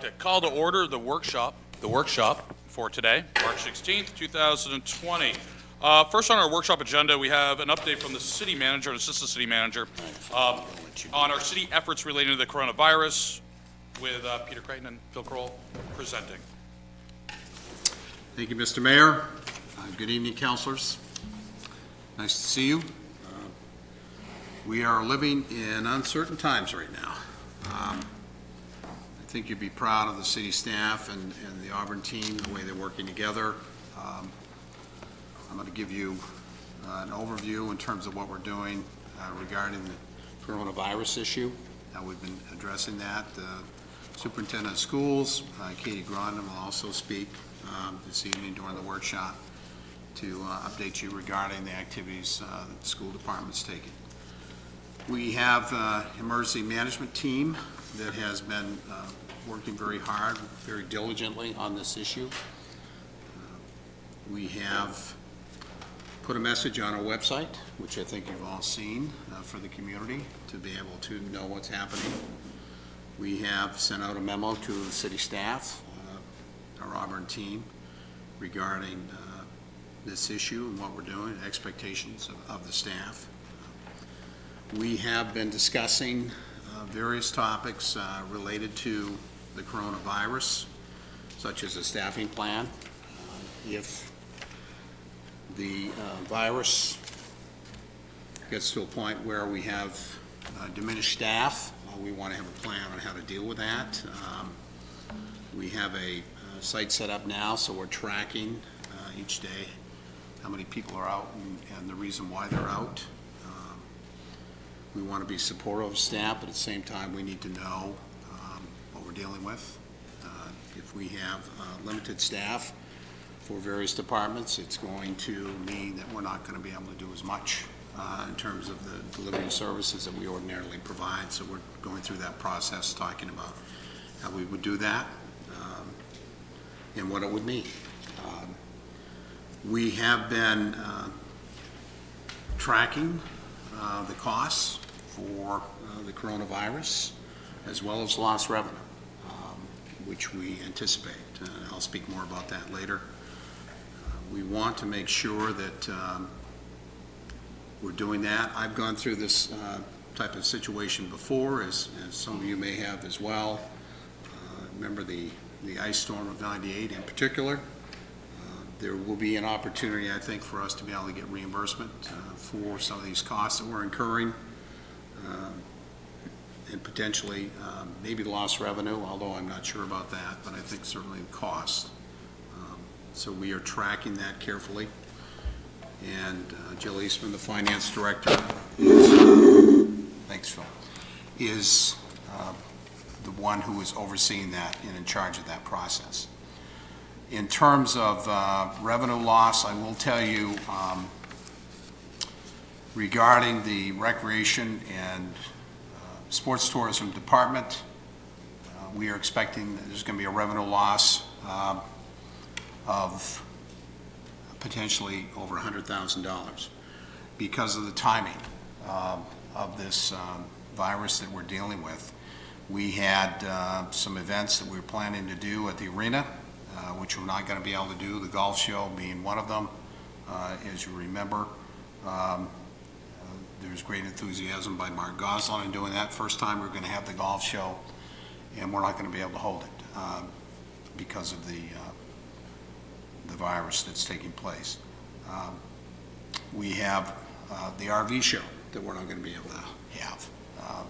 to call to order the workshop for today, March 16th, 2020. First on our workshop agenda, we have an update from the city manager and assistant city manager on our city efforts relating to the coronavirus with Peter Creighton and Phil Kroll presenting. Thank you, Mr. Mayor. Good evening, councilors. Nice to see you. We are living in uncertain times right now. I think you'd be proud of the city staff and the Auburn team, the way they're working together. I'm going to give you an overview in terms of what we're doing regarding the coronavirus issue, how we've been addressing that. The superintendent of schools, Katie Grondin, will also speak this evening during the workshop to update you regarding the activities that the school department's taking. We have an emergency management team that has been working very hard, very diligently on this issue. We have put a message on our website, which I think you've all seen, for the community to be able to know what's happening. We have sent out a memo to the city staff, our Auburn team, regarding this issue and what we're doing, expectations of the staff. We have been discussing various topics related to the coronavirus, such as a staffing plan. If the virus gets to a point where we have diminished staff, we want to have a plan on how to deal with that. We have a site set up now, so we're tracking each day how many people are out and the reason why they're out. We want to be supportive of staff, but at the same time, we need to know what we're dealing with. If we have limited staff for various departments, it's going to mean that we're not going to be able to do as much in terms of the delivery of services that we ordinarily provide. So we're going through that process, talking about how we would do that and what it would mean. We have been tracking the costs for the coronavirus, as well as lost revenue, which we anticipate. I'll speak more about that later. We want to make sure that we're doing that. I've gone through this type of situation before, as some of you may have as well. Remember the ice storm of '98 in particular. There will be an opportunity, I think, for us to be able to get reimbursement for some of these costs that we're incurring, and potentially maybe lost revenue, although I'm not sure about that, but I think certainly the cost. So we are tracking that carefully. And Jill Eastman, the finance director, thanks, Phil, is the one who is overseeing that and in charge of that process. In terms of revenue loss, I will tell you regarding the recreation and sports tourism department, we are expecting that there's going to be a revenue loss of potentially over $100,000 because of the timing of this virus that we're dealing with. We had some events that we were planning to do at the arena, which we're not going to be able to do, the golf show being one of them. As you remember, there's great enthusiasm by Mark Goslin in doing that. First time we're going to have the golf show, and we're not going to be able to hold it because of the virus that's taking place. We have the RV show that we're not going to be able to have.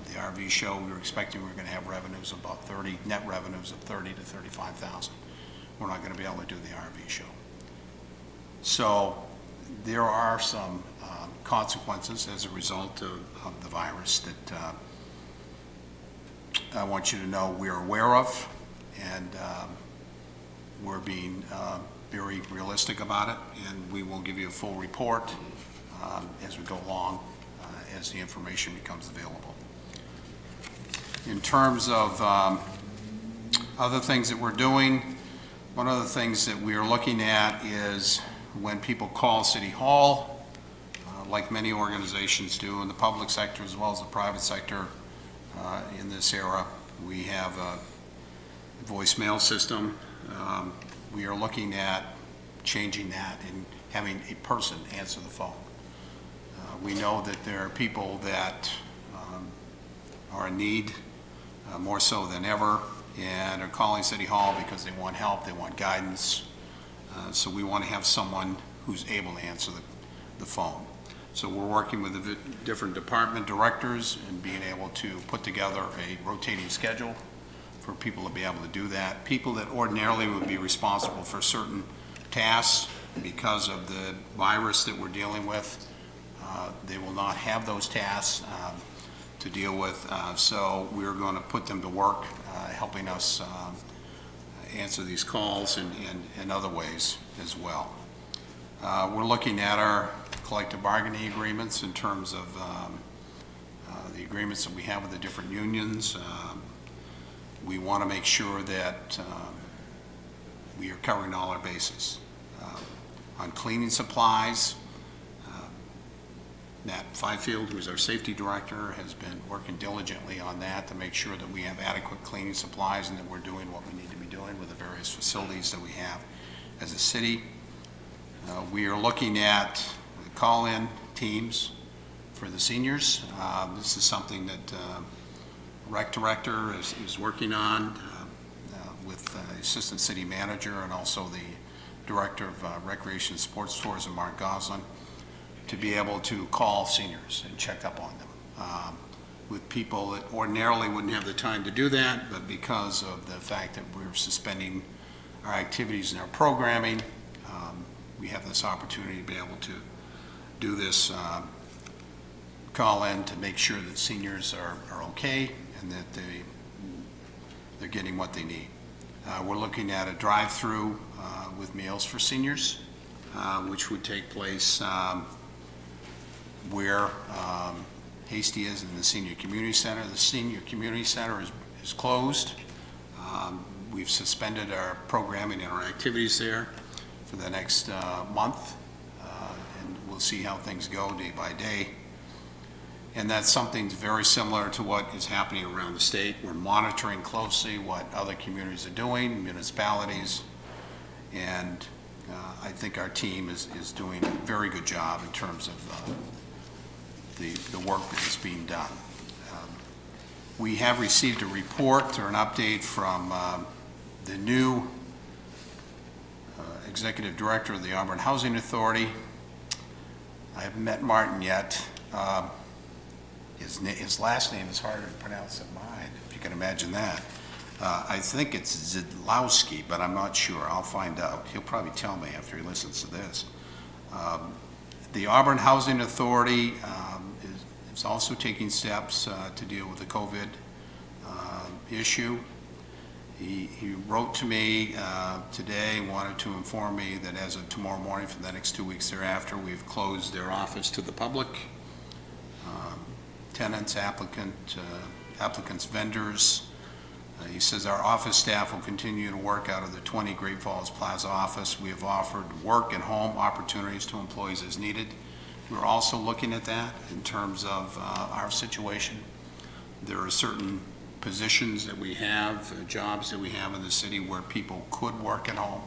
The RV show, we were expecting we were going to have revenues of about net revenues of 30 to 35,000. We're not going to be able to do the RV show. So there are some consequences as a result of the virus that I want you to know we're aware of, and we're being very realistic about it, and we will give you a full report as we go along as the information becomes available. In terms of other things that we're doing, one of the things that we are looking at is when people call City Hall, like many organizations do in the public sector as well as the private sector in this era, we have a voicemail system. We are looking at changing that and having a person answer the phone. We know that there are people that are in need more so than ever and are calling City Hall because they want help, they want guidance. So we want to have someone who's able to answer the phone. So we're working with the different department directors and being able to put together a rotating schedule for people to be able to do that. People that ordinarily would be responsible for certain tasks, because of the virus that we're dealing with, they will not have those tasks to deal with. So we're going to put them to work helping us answer these calls and other ways as well. We're looking at our collective bargaining agreements in terms of the agreements that we have with the different unions. We want to make sure that we are covering all our bases. On cleaning supplies, Matt Fifield, who's our safety director, has been working diligently on that to make sure that we have adequate cleaning supplies and that we're doing what we need to be doing with the various facilities that we have as a city. We are looking at call-in teams for the seniors. This is something that Rec Director is working on with the Assistant City Manager and also the Director of Recreation and Sports Tourism, Mark Goslin, to be able to call seniors and check up on them. With people that ordinarily wouldn't have the time to do that, but because of the fact that we're suspending our activities and our programming, we have this opportunity to be able to do this call-in to make sure that seniors are okay and that they're getting what they need. We're looking at a drive-through with meals for seniors, which would take place where Hasty is in the Senior Community Center. The Senior Community Center is closed. We've suspended our programming and our activities there for the next month, and we'll see how things go day by day. And that's something very similar to what is happening around the state. We're monitoring closely what other communities are doing, municipalities, and I think our team is doing a very good job in terms of the work that is being done. We have received a report or an update from the new Executive Director of the Auburn Housing Authority. I haven't met Martin yet. His last name is harder to pronounce than mine, if you can imagine that. I think it's Zidlowski, but I'm not sure. I'll find out. He'll probably tell me after he listens to this. The Auburn Housing Authority is also taking steps to deal with the COVID issue. He wrote to me today and wanted to inform me that as of tomorrow morning for the next 2 weeks thereafter, we've closed their office to the public. Tenants, applicants, vendors. He says our office staff will continue to work out of the 20 Great Falls Plaza office. We have offered work and home opportunities to employees as needed. We're also looking at that in terms of our situation. There are certain positions that we have, jobs that we have in the city where people could work at home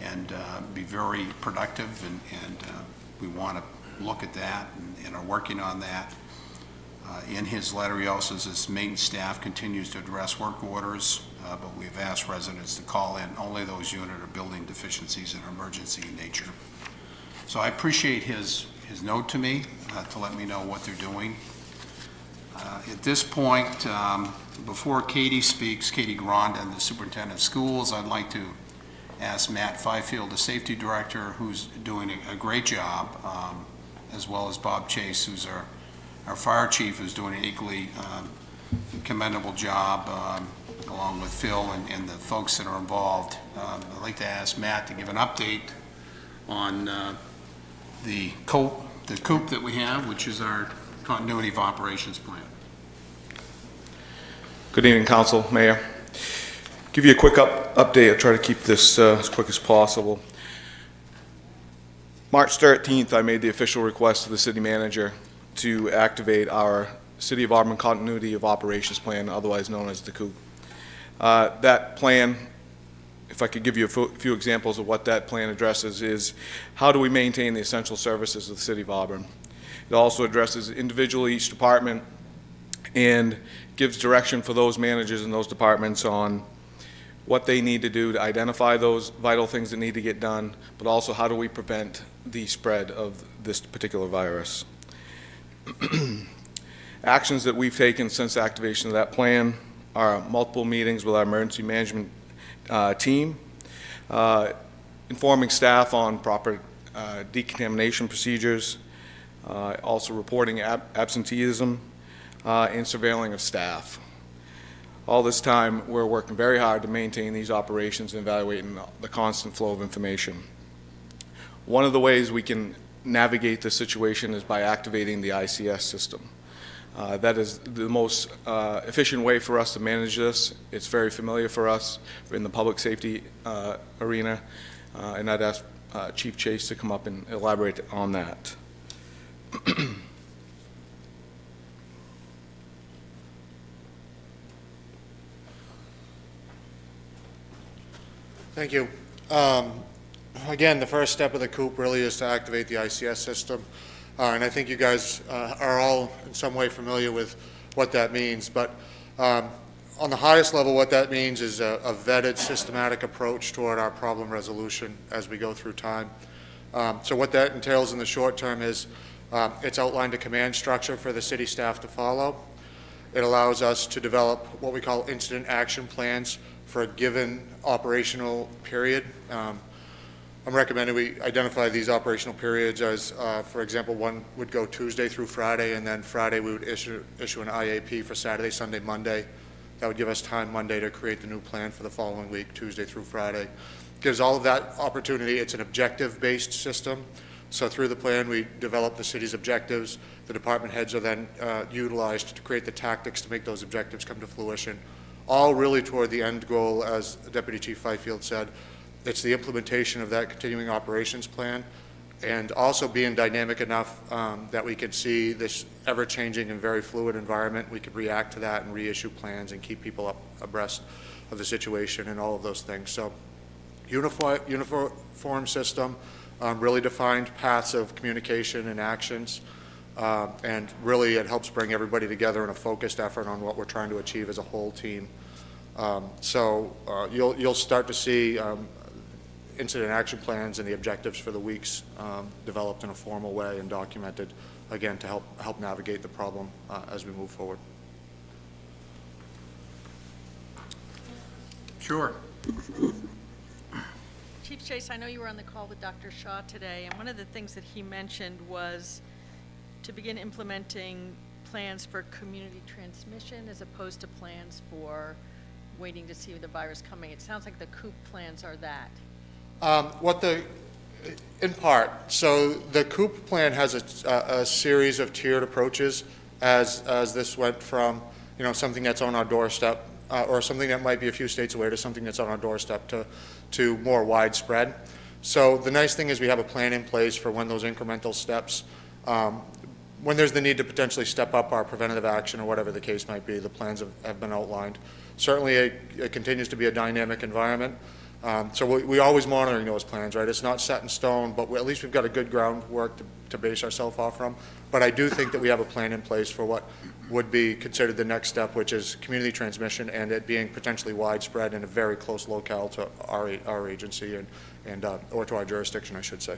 and be very productive, and we want to look at that and are working on that. In his letter, he also says maintenance staff continues to address work orders, but we've asked residents to call in only those unit or building deficiencies that are emergency in nature. So I appreciate his note to me to let me know what they're doing. At this point, before Katie speaks, Katie Grondin, the superintendent of schools, I'd like to ask Matt Fifield, the safety director, who's doing a great job, as well as Bob Chase, who's our fire chief, is doing an equally commendable job, along with Phil and the folks that are involved. I'd like to ask Matt to give an update on the COOP that we have, which is our continuity of operations plan. Good evening, Council, Mayor. Give you a quick update. I'll try to keep this as quick as possible. March 13th, I made the official request to the city manager to activate our City of Auburn Continuity of Operations Plan, otherwise known as the COOP. That plan, if I could give you a few examples of what that plan addresses, is how do we maintain the essential services of the City of Auburn. It also addresses individually each department and gives direction for those managers in those departments on what they need to do to identify those vital things that need to get done, but also how do we prevent the spread of this particular virus. Actions that we've taken since activation of that plan are multiple meetings with our emergency management team, informing staff on proper decontamination procedures, also reporting absenteeism, and surveilling of staff. All this time, we're working very hard to maintain these operations and evaluating the constant flow of information. One of the ways we can navigate this situation is by activating the ICS system. That is the most efficient way for us to manage this. It's very familiar for us in the public safety arena, and I'd ask Chief Chase to come up and elaborate on that. Thank you. Again, the first step of the COOP really is to activate the ICS system. And I think you guys are all in some way familiar with what that means. But on the highest level, what that means is a vetted, systematic approach toward our problem resolution as we go through time. So what that entails in the short term is it's outlined a command structure for the city staff to follow. It allows us to develop what we call incident action plans for a given operational period. I'm recommending we identify these operational periods as, for example, one would go Tuesday through Friday, and then Friday we would issue an IAP for Saturday, Sunday, Monday. That would give us time Monday to create the new plan for the following week, Tuesday through Friday. Gives all of that opportunity. It's an objective-based system. So through the plan, we develop the city's objectives. The department heads are then utilized to create the tactics to make those objectives come to fruition. All really toward the end goal, as Deputy Chief Fifield said. It's the implementation of that continuing operations plan, and also being dynamic enough that we can see this ever-changing and very fluid environment. We could react to that and reissue plans and keep people abreast of the situation and all of those things. So uniform system, really defined paths of communication and actions, and really it helps bring everybody together in a focused effort on what we're trying to achieve as a whole team. You'll start to see incident action plans and the objectives for the weeks developed in a formal way and documented, again, to help navigate the problem as we move forward. Sure. Chief Chase, I know you were on the call with Dr. Shaw today, and one of the things that he mentioned was to begin implementing plans for community transmission as opposed to plans for waiting to see the virus coming. It sounds like the COOP plans are that. In part, so the COOP plan has a series of tiered approaches as this went from, something that's on our doorstep or something that might be a few states away to something that's on our doorstep to more widespread. So the nice thing is we have a plan in place for when those incremental steps, when there's the need to potentially step up our preventative action or whatever the case might be, the plans have been outlined. Certainly it continues to be a dynamic environment. So we're always monitoring those plans, right? It's not set in stone, but at least we've got a good groundwork to base ourselves off from. But I do think that we have a plan in place for what would be considered the next step, which is community transmission and it being potentially widespread in a very close locale to our agency and or to our jurisdiction, I should say.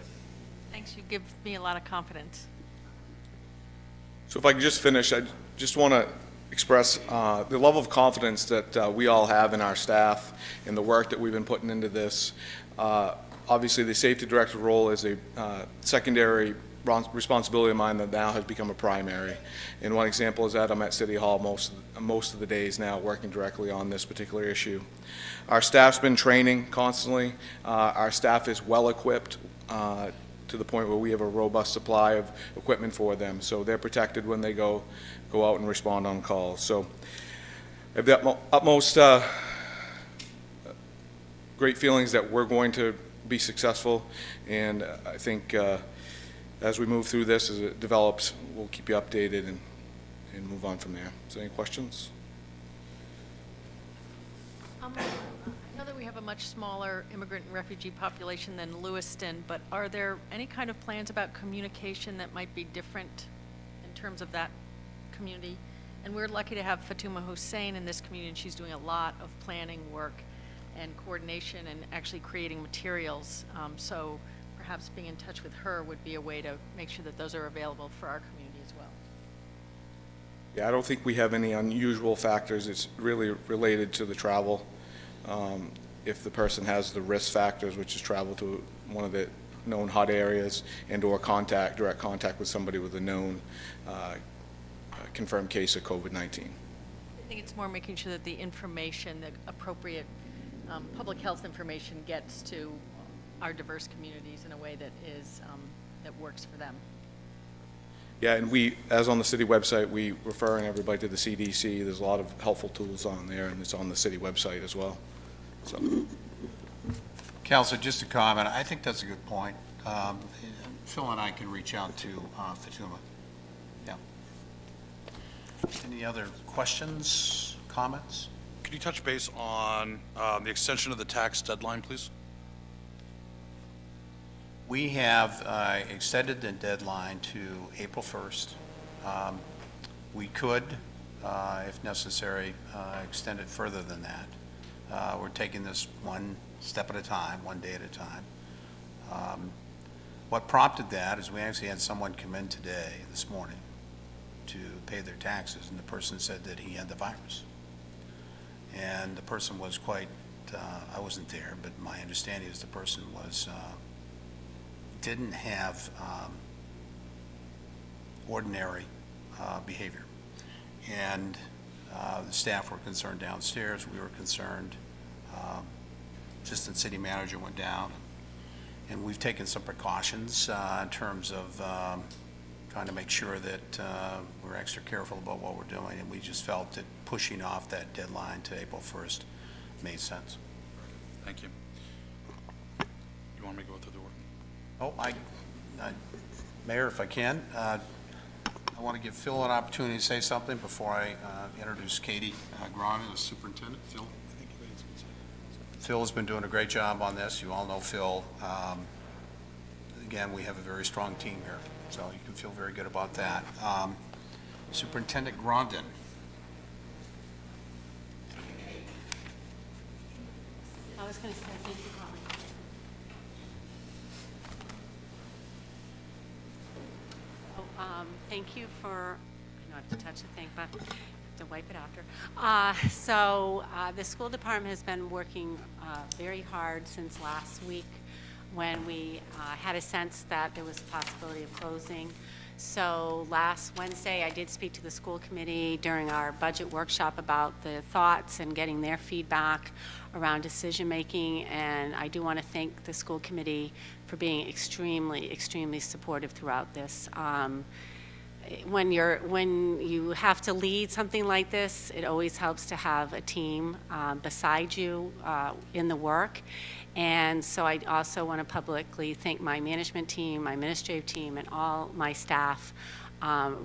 Thanks. You give me a lot of confidence. So if I could just finish, I just want to express the level of confidence that we all have in our staff and the work that we've been putting into this. Obviously, the safety director role is a secondary responsibility of mine that now has become a primary. And one example is that I'm at City Hall most of the days now working directly on this particular issue. Our staff's been training constantly. Our staff is well equipped to the point where we have a robust supply of equipment for them. So they're protected when they go out and respond on calls. So I have the utmost great feelings that we're going to be successful. And I think as we move through this, as it develops, we'll keep you updated and move on from there. So any questions? I know that we have a much smaller immigrant and refugee population than Lewiston, but are there any kind of plans about communication that might be different in terms of that community? And we're lucky to have Fatuma Hussein in this community, and she's doing a lot of planning work and coordination and actually creating materials. So perhaps being in touch with her would be a way to make sure that those are available for our community as well. Yeah, I don't think we have any unusual factors. It's really related to the travel. If the person has the risk factors, which is travel to one of the known hot areas and/or direct contact with somebody with a known confirmed case of COVID-19. I think it's more making sure that the information, the appropriate public health information gets to our diverse communities in a way that is, that works for them. Yeah, and we, as on the city website, we referring everybody to the CDC. There's a lot of helpful tools on there, and it's on the city website as well. So, Counselor, just a comment. I think that's a good point. Phil and I can reach out to Fatuma. Yeah. Any other questions, comments? Could you touch base on the extension of the tax deadline, please? We have extended the deadline to April 1st. We could, if necessary, extend it further than that. We're taking this one step at a time, one day at a time. What prompted that is we actually had someone come in this morning, to pay their taxes, and the person said that he had the virus. And the person was quite, I wasn't there, but my understanding is the person was, didn't have ordinary behavior. And the staff were concerned downstairs, we were concerned. Assistant city manager went down, and we've taken some precautions in terms of trying to make sure that we're extra careful about what we're doing, and we just felt that pushing off that deadline to April 1st made sense. Thank you. You want me to go through the order? Oh, Mayor, if I can, I want to give Phil an opportunity to say something before I introduce Katie Grondin, the superintendent. Phil? Phil has been doing a great job on this. You all know Phil. Again, we have a very strong team here, so you can feel very good about that. Superintendent Grondin. I was going to say thank you, Colin. Thank you for, I know I have to touch the thing, but I have to wipe it after. The school department has been working very hard since last week when we had a sense that there was a possibility of closing. So last Wednesday, I did speak to the school committee during our budget workshop about the thoughts and getting their feedback around decision-making, and I do want to thank the school committee for being extremely, extremely supportive throughout this. When you have to lead something like this, it always helps to have a team beside you in the work. And so I also want to publicly thank my management team, my administrative team, and all my staff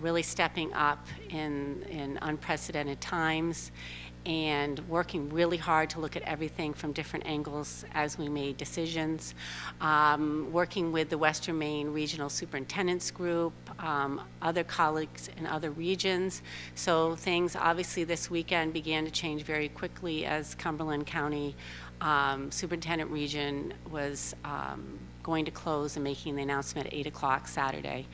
really stepping up in unprecedented times and working really hard to look at everything from different angles as we made decisions. Working with the Western Maine Regional Superintendents Group, other colleagues in other regions. So things obviously this weekend began to change very quickly as Cumberland County Superintendent Region was going to close and making the announcement at 8 o'clock Saturday.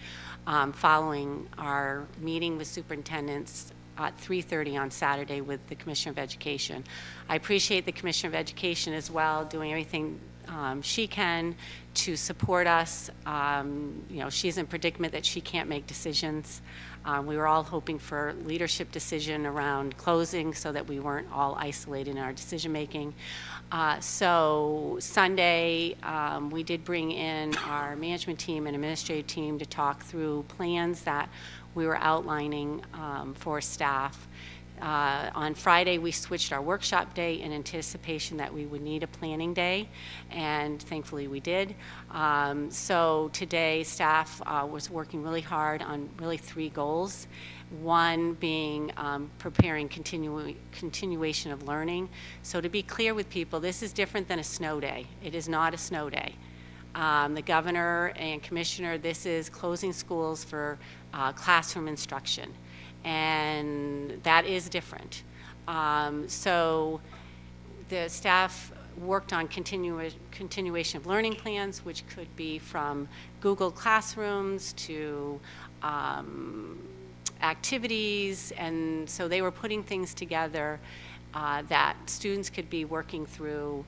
Following our meeting with superintendents at 3:30 on Saturday with the Commissioner of Education. I appreciate the Commissioner of Education as well, doing everything she can to support us. She's in a predicament that she can't make decisions. We were all hoping for leadership decision around closing so that we weren't all isolated in our decision making. So Sunday, we did bring in our management team and administrative team to talk through plans that we were outlining for staff On Friday, we switched our workshop day in anticipation that we would need a planning day, and thankfully we did. So today, staff was working really hard on really 3 goals. One being preparing continuation of learning. So to be clear with people, this is different than a snow day. It is not a snow day. The governor and commissioner, this is closing schools for classroom instruction, and that is different. So the staff worked on continuation of learning plans, which could be from Google Classrooms to activities, and so they were putting things together that students could be working through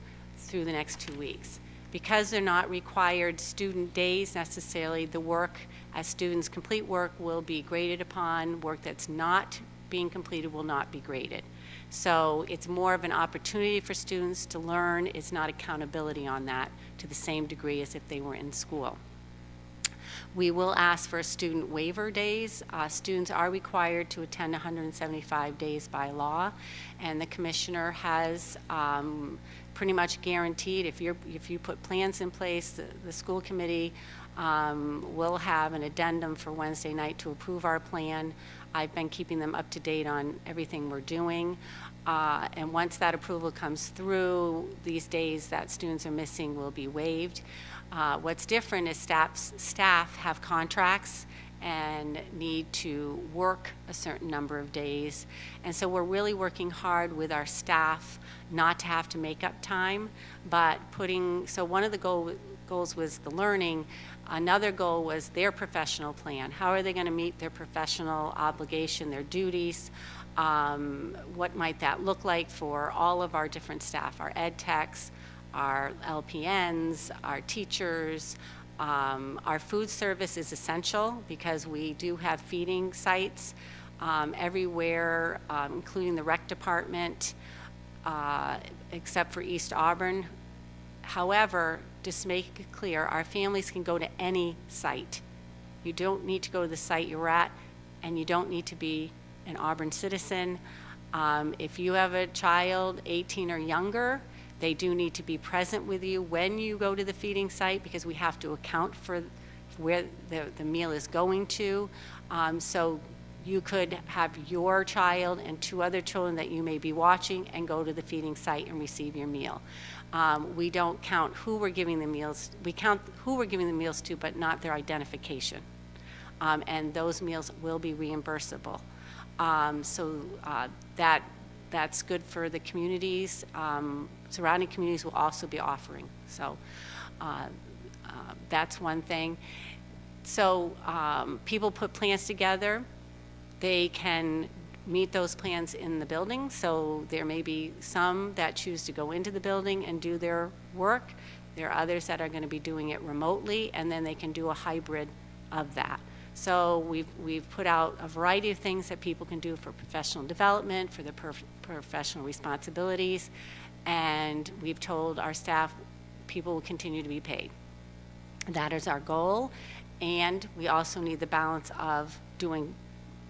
the next 2 weeks. Because they're not required student days necessarily, the work, as students complete work, will be graded upon. Work that's not being completed will not be graded. So it's more of an opportunity for students to learn. It's not accountability on that to the same degree as if they were in school. We will ask for student waiver days. Students are required to attend 175 days by law, and the commissioner has pretty much guaranteed if you put plans in place, the school committee will have an addendum for Wednesday night to approve our plan. I've been keeping them up to date on everything we're doing. And once that approval comes through, these days that students are missing will be waived. What's different is staff have contracts and need to work a certain number of days. And so we're really working hard with our staff not to have to make up time, but so one of the goals was the learning. Another goal was their professional plan. How are they going to meet their professional obligation, their duties? What might that look like for all of our different staff, our ed techs, our LPNs, our teachers. Our food service is essential because we do have feeding sites everywhere, including the rec department, except for East Auburn. However, just make it clear, our families can go to any site. You don't need to go to the site you're at, and you don't need to be an Auburn citizen. If you have a child 18 or younger, they do need to be present with you when you go to the feeding site because we have to account for where the meal is going to. So you could have your child and 2 other children that you may be watching and go to the feeding site and receive your meal. We don't count who we're giving the meals. We count who we're giving the meals to, but not their identification. And those meals will be reimbursable. So that's good for the communities. Surrounding communities will also be offering. So that's one thing. So people put plans together. They can meet those plans in the building. So there may be some that choose to go into the building and do their work. There are others that are going to be doing it remotely, and then they can do a hybrid of that. So we've put out a variety of things that people can do for professional development, for their professional responsibilities, and we've told our staff people will continue to be paid. That is our goal, and we also need the balance of doing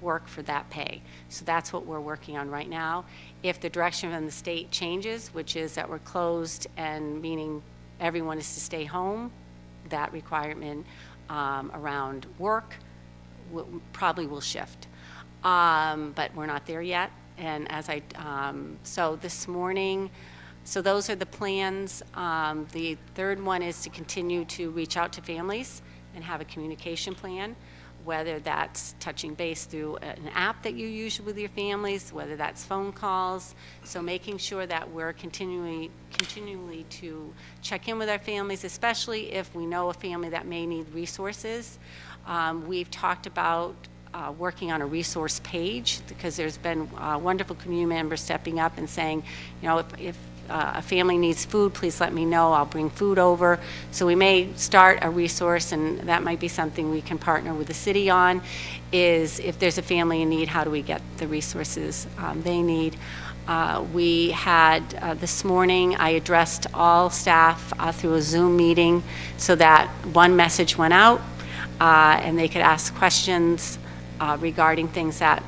work for that pay. So that's what we're working on right now. If the direction from the state changes, which is that we're closed and meaning everyone is to stay home, that requirement around work probably will shift. But we're not there yet. And so this morning, so those are the plans. The third one is to continue to reach out to families and have a communication plan, whether that's touching base through an app that you use with your families, whether that's phone calls. So making sure that we're continually to check in with our families, especially if we know a family that may need resources. We've talked about working on a resource page because there's been wonderful community members stepping up and saying, if a family needs food, please let me know. I'll bring food over. So we may start a resource, and that might be something we can partner with the city on, is if there's a family in need, how do we get the resources they need? We had, this morning, I addressed all staff through a Zoom meeting so that one message went out and they could ask questions regarding things that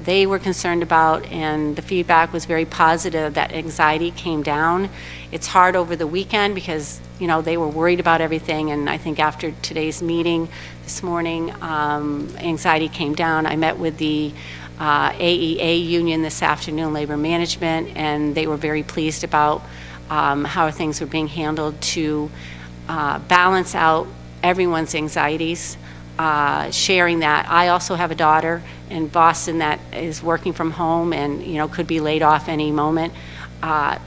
they were concerned about, and the feedback was very positive, that anxiety came down. It's hard over the weekend because, you know, they were worried about everything, and I think after today's meeting this morning, anxiety came down. I met with the AEA union this afternoon, Labor Management, and they were very pleased about how things were being handled to balance out everyone's anxieties, sharing that. I also have a daughter in Boston that is working from home and, you know, could be laid off any moment.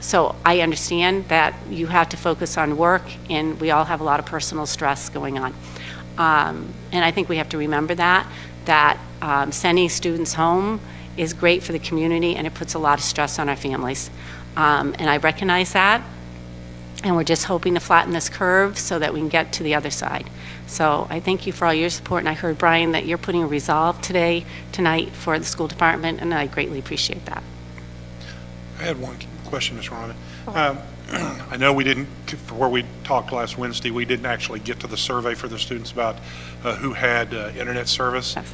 So I understand that you have to focus on work, and we all have a lot of personal stress going on. And I think we have to remember that sending students home is great for the community, and it puts a lot of stress on our families. And I recognize that, and we're just hoping to flatten this curve so that we can get to the other side. So I thank you for all your support, and I heard, Brian, that you're putting a resolve tonight for the school department, and I greatly appreciate that. I had one question, Ms. Rhonda. I know we didn't, where we talked last Wednesday, we didn't actually get to the survey for the students about who had internet service. Yes.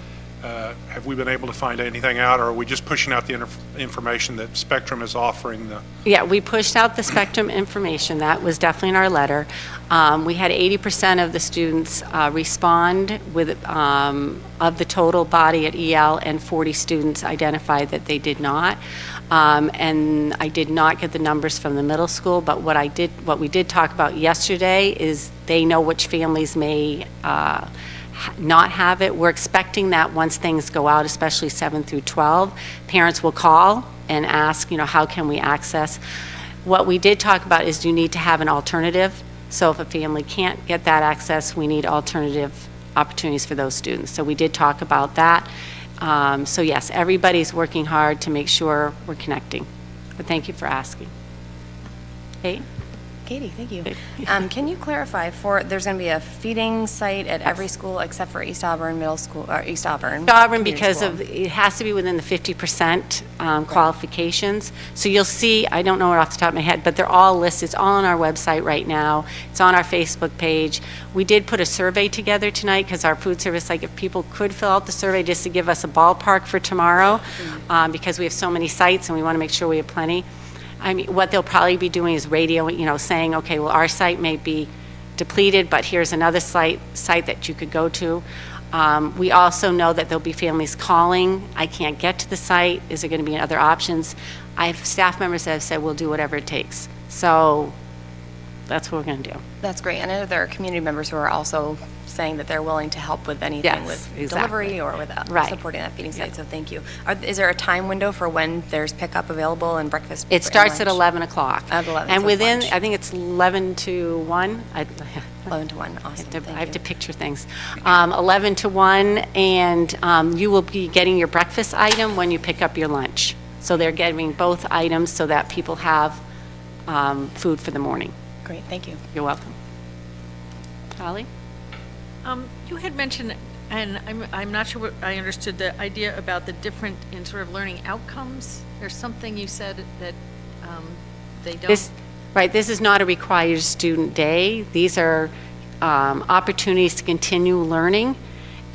Have we been able to find anything out, or are we just pushing out the information that Spectrum is offering the? Yeah, we pushed out the Spectrum information. That was definitely in our letter. We had 80% of the students respond with, of the total body at EL, and 40 students identified that they did not. And I did not get the numbers from the middle school, but what we did talk about yesterday is they know which families may not have it. We're expecting that once things go out, especially 7 through 12, parents will call and ask, you know, how can we access? What we did talk about is you need to have an alternative. So if a family can't get that access, we need alternative opportunities for those students. So we did talk about that. So yes, everybody's working hard to make sure we're connecting. But thank you for asking. Kate? Katie, thank you. Can you clarify there's going to be a feeding site at every school except for East Auburn Middle School, or East Auburn? Auburn, Community because School. it has to be within the 50% qualifications. So you'll see, I don't know it off the top of my head, but they're all listed. It's all on our website right now. It's on our Facebook page. We did put a survey together tonight because our food service, like if people could fill out the survey just to give us a ballpark for tomorrow, because we have so many sites and we want to make sure we have plenty. I mean, what they'll probably be doing is radioing, you know, saying, okay, well, our site may be depleted, but here's another site that you could go to. We also know that there'll be families calling, I can't get to the site, is there going to be other options? I have staff members that have said, we'll do whatever it takes. So that's what we're going to do. That's great. And I know there are community members who are also saying that they're willing to help with anything Yes, with exactly. delivery or with Right. supporting that feeding site, Yep. so thank you. Is there a time window for when there's pickup available and breakfast? It starts at lunch? 11 o'clock. At 11, And so within, lunch. I think it's 11 to 1. 11 to 1, awesome, I thank have you. to picture things. 11 to 1, and you will be getting your breakfast item when you pick up your lunch. So they're getting both items so that people have food for the morning. Great, thank you. You're welcome. Holly? You had mentioned, and I'm not sure what I understood, the idea about the different in sort of learning outcomes. There's something you said that they don't. Right, this is not a required student day. These are opportunities to continue learning.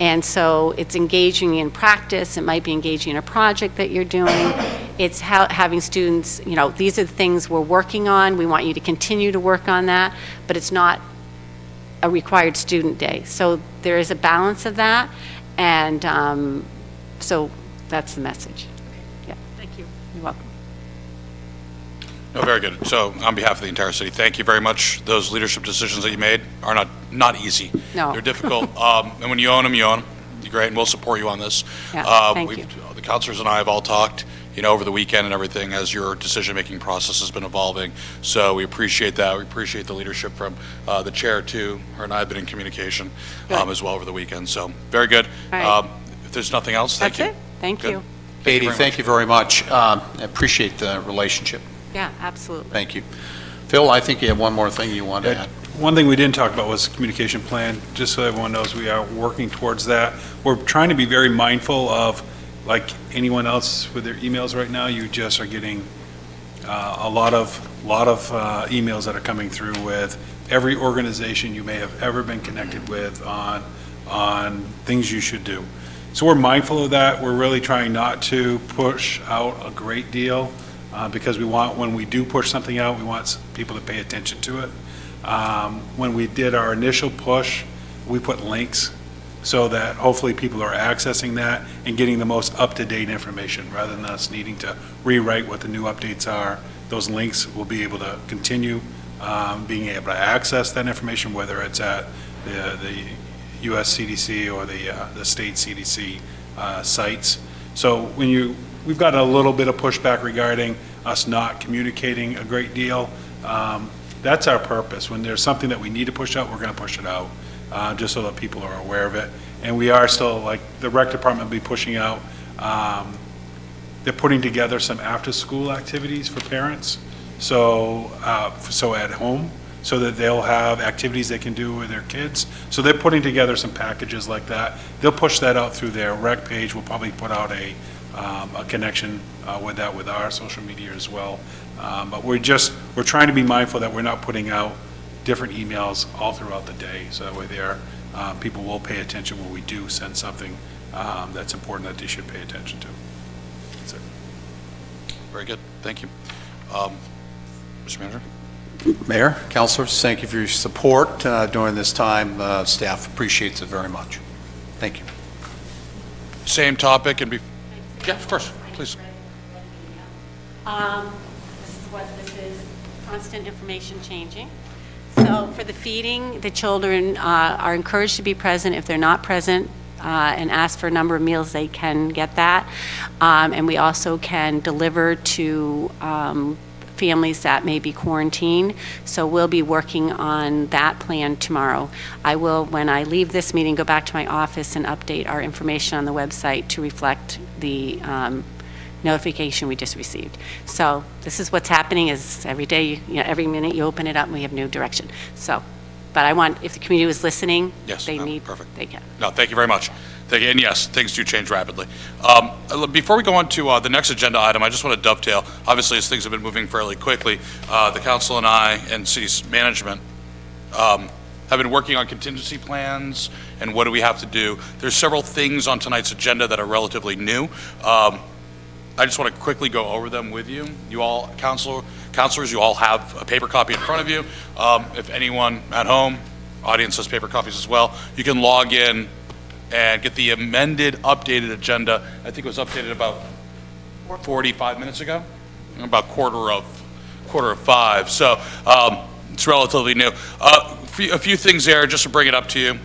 And so it's engaging in practice. It might be engaging in a project that you're doing. It's having students, you know, these are the things we're working on. We want you to continue to work on that, but it's not a required student day. So there is a balance of that, and so that's the message. Yeah, Thank you. you're welcome. No, very good. So on behalf of the entire city, thank you very much. Those leadership decisions that you made are not easy. No. They're difficult. And when you own them, you own them. You're great, and we'll support you on this. Yeah, thank you. The counselors and I have all talked, you know, over the weekend and everything as your decision-making process has been evolving. So we appreciate that. We appreciate the leadership from the chair too. Her and I have been in communication Good. as well over the weekend. So very good. All right. If there's nothing else, thank That's you. it. Thank Good. you. Katie, very thank much. you very much. I appreciate the relationship. Yeah, absolutely. Thank you. Phil, I think you have one more thing you want to add. One thing we didn't talk about was communication plan, just so everyone knows we are working towards that. We're trying to be very mindful of, like anyone else with their emails right now, you just are getting a lot of emails that are coming through with every organization you may have ever been connected with on things you should do. So we're mindful of that. We're really trying not to push out a great deal because we want, when we do push something out, we want people to pay attention to it. When we did our initial push, we put links so that hopefully people are accessing that and getting the most up-to-date information rather than us needing to rewrite what the new updates are. Those links will be able to continue being able to access that information, whether it's at the US CDC or the state CDC sites. So we've got a little bit of pushback regarding us not communicating a great deal. That's our purpose. When there's something that we need to push out, we're going to push it out, just so that people are aware of it. And we are still, like, the rec department will be pushing out, they're putting together some after-school activities for parents, so at home, so that they'll have activities they can do with their kids. So they're putting together some packages like that. They'll push that out through their rec page. We'll probably put out a connection with that with our social media as well. But we're trying to be mindful that we're not putting out different emails all throughout the day, so that way people will pay attention when we do send something that's important that they should pay attention to. That's it. Very good, thank you. Mr. Manager? Mayor, councilors, thank you for your support during this time. Staff appreciates it very much. Thank you. Same topic and yeah, of course, please. This is what this is, constant information changing. So for the feeding, the children are encouraged to be present. If they're not present and ask for a number of meals, they can get that. And we also can deliver to families that may be quarantined. So we'll be working on that plan tomorrow. I will, when I leave this meeting, go back to my office and update our information on the website to reflect the notification we just received. So this is what's happening is every day, every minute you open it up and we have new direction. So, but I want, if the community was listening, Yes, they no, need, perfect. they can. No, thank you very much. Thank you. And yes, things do change rapidly. Before we go on to the next agenda item, I just want to dovetail. Obviously, as things have been moving fairly quickly, the council and I and city's management have been working on contingency plans and what do we have to do. There's several things on tonight's agenda that are relatively new. I just want to quickly go over them with you. You all, counselors, you all have a paper copy in front of you. If anyone at home, audience has paper copies as well, you can log in and get the amended, updated agenda. I think it was updated about 45 minutes ago, about quarter of 5. So it's relatively new. A few things there, just to bring it up to you.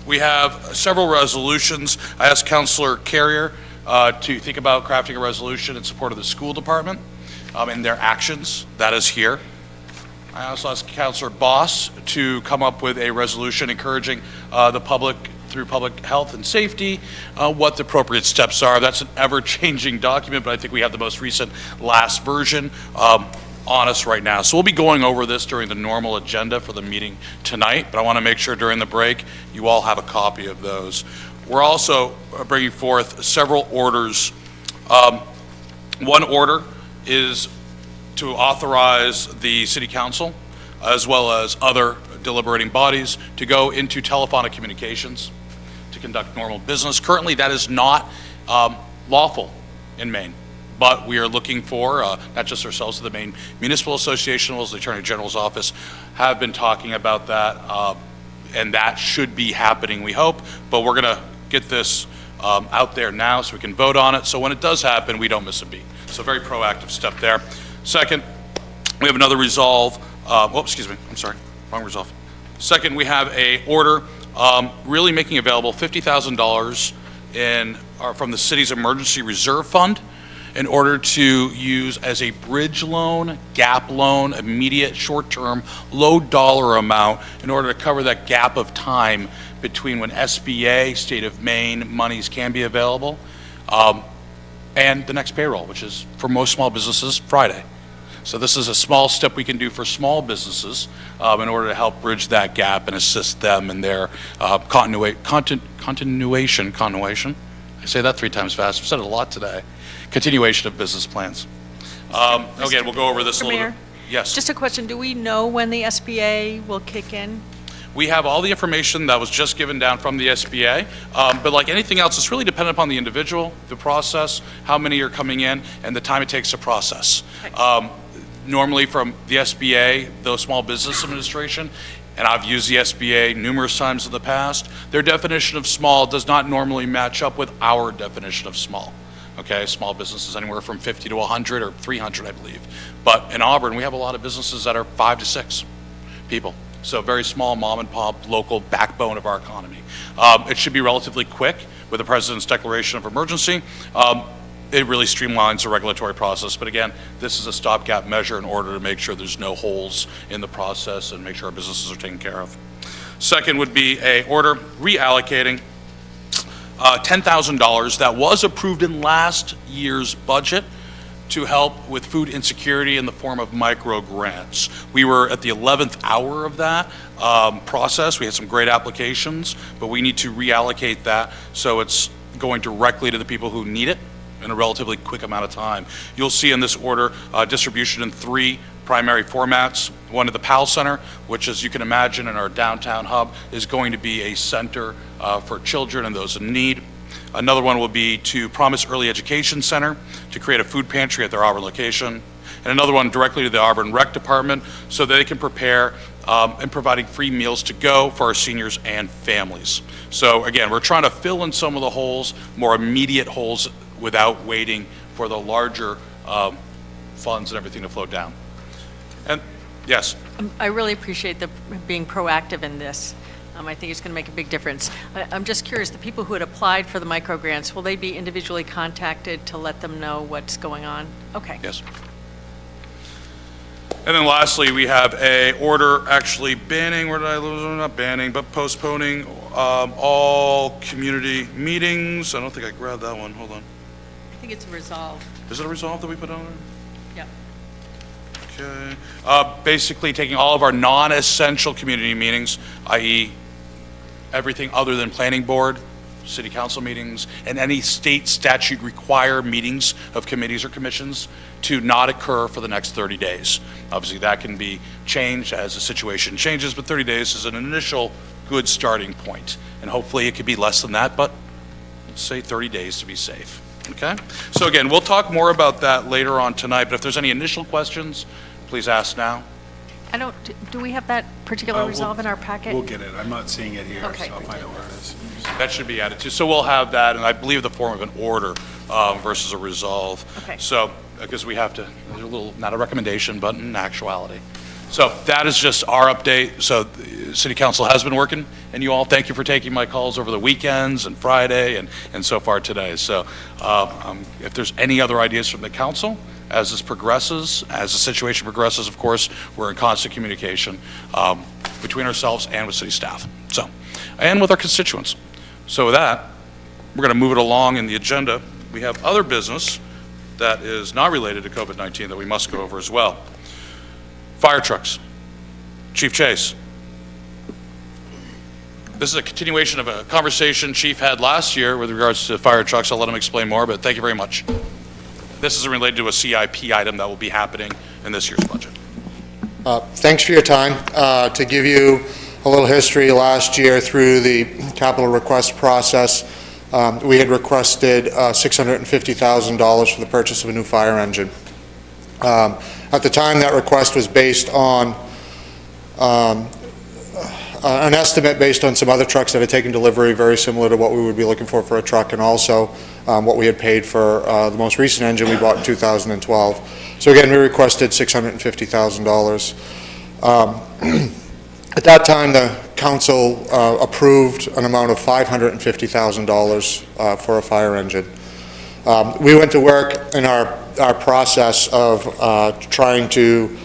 We have several resolutions. I asked Councilor Carrier to think about crafting a resolution in support of the school department and their actions. That is here. I also asked Councilor Boss to come up with a resolution encouraging the public through public health and safety what the appropriate steps are. That's an ever-changing document, but I think we have the most recent last version on us right now. So we'll be going over this during the normal agenda for the meeting tonight, but I want to make sure during the break you all have a copy of those. We're also bringing forth several orders. One order is to authorize the city council as well as other deliberating bodies to go into telephonic communications to conduct normal business. Currently, that is not lawful in Maine, but we are looking for, not just ourselves, the Maine Municipal Association, as well as the Attorney General's office have been talking about that, and that should be happening, we hope, but we're gonna get this out there now so we can vote on it, so when it does happen, we don't miss a beat. So very proactive step there. Second, we have another resolve, excuse me, I'm sorry, wrong resolve. Second, we have a order really making available $50,000 from the city's emergency reserve fund in order to use as a bridge loan, gap loan, immediate, short-term, low dollar amount in order to cover that gap of time between when SBA, State of Maine monies can be available and the next payroll, which is for most small businesses, Friday. So this is a small step we can do for small businesses in order to help bridge that gap and assist them in their continuation. I say that 3 times fast. I've said it a lot today. Continuation of business plans. Again, we'll go over this a Mr. little Mayor? bit. Yes. Just a question, do we know when the SBA will kick in? We have all the information that was just given down from the SBA, but like anything else, it's really dependent upon the individual, the process, how many are coming in, and the time it takes to process. Normally from the SBA, the Small Business Administration, and I've used the SBA numerous times in the past, their definition of small does not normally match up with our definition of small. Okay, small businesses anywhere from 50 to 100 or 300, I believe. But in Auburn, we have a lot of businesses that are 5 to 6 people. So very small, mom and pop, local backbone of our economy. It should be relatively quick with the President's declaration of emergency. It really streamlines the regulatory process. But again, this is a stopgap measure in order to make sure there's no holes in the process and make sure our businesses are taken care of. Second would be a order reallocating $10,000 that was approved in last year's budget to help with food insecurity in the form of micro grants. We were at the 11th hour of that process. We had some great applications, but we need to reallocate that so it's going directly to the people who need it in a relatively quick amount of time. You'll see in this order distribution in 3 primary formats. One at the PAL Center, which, as you can imagine, in our downtown hub, is going to be a center for children and those in need. Another one will be to Promise Early Education Center to create a food pantry at their Auburn location. And another one directly to the Auburn Rec Department so they can prepare and providing free meals to go for our seniors and families. So again, we're trying to fill in some of the holes, more immediate holes, without waiting for the larger funds and everything to flow down. And yes. I really appreciate the being proactive in this. I think it's going to make a big difference. I'm just curious, the people who had applied for the micro grants, will they be individually contacted to let them know what's going on? Okay. Yes. And then lastly, we have a order actually banning, where did I lose, not banning, but postponing all community meetings. I don't think I grabbed that one, hold on. I think it's a resolve. Is it a resolve that we put on there? Yeah. Okay. Basically taking all of our non-essential community meetings, i.e. everything other than planning board, city council meetings, and any state statute require meetings of committees or commissions to not occur for the next 30 days. Obviously that can be changed as the situation changes, but 30 days is an initial good starting point. And hopefully it could be less than that, but let's say 30 days to be safe. Okay? So again, we'll talk more about that later on tonight, but if there's any initial questions, please ask now. Do we have that particular resolve in our packet? We'll get it. I'm not seeing it here, Okay. so I'll find out where it is. That should be added to. So we'll have that, and I believe the form of an order versus a resolve. Okay. So, because we have to, there's a little, not a recommendation, but an actuality. So that is just our update. So the City Council has been working, and you all, thank you for taking my calls over the weekends and Friday and so far today. So if there's any other ideas from the council, as this progresses, as the situation progresses, of course, we're in constant communication between ourselves and with city staff. So, and with our constituents. So with that, we're going to move it along in the agenda. We have other business that is not related to COVID-19 that we must go over as well. Fire trucks. Chief Chase. This is a continuation of a conversation Chief had last year with regards to fire trucks. I'll let him explain more, but thank you very much. This is related to a CIP item that will be happening in this year's budget. Thanks for your time. To give you a little history, last year through the capital request process, we had requested $650,000 for the purchase of a new fire engine. At the time, that request was based on an estimate based on some other trucks that had taken delivery, very similar to what we would be looking for a truck, and also what we had paid for the most recent engine we bought in 2012. So again, we requested $650,000. At that time, the council approved an amount of $550,000 for a fire engine. We went to work in our process of trying to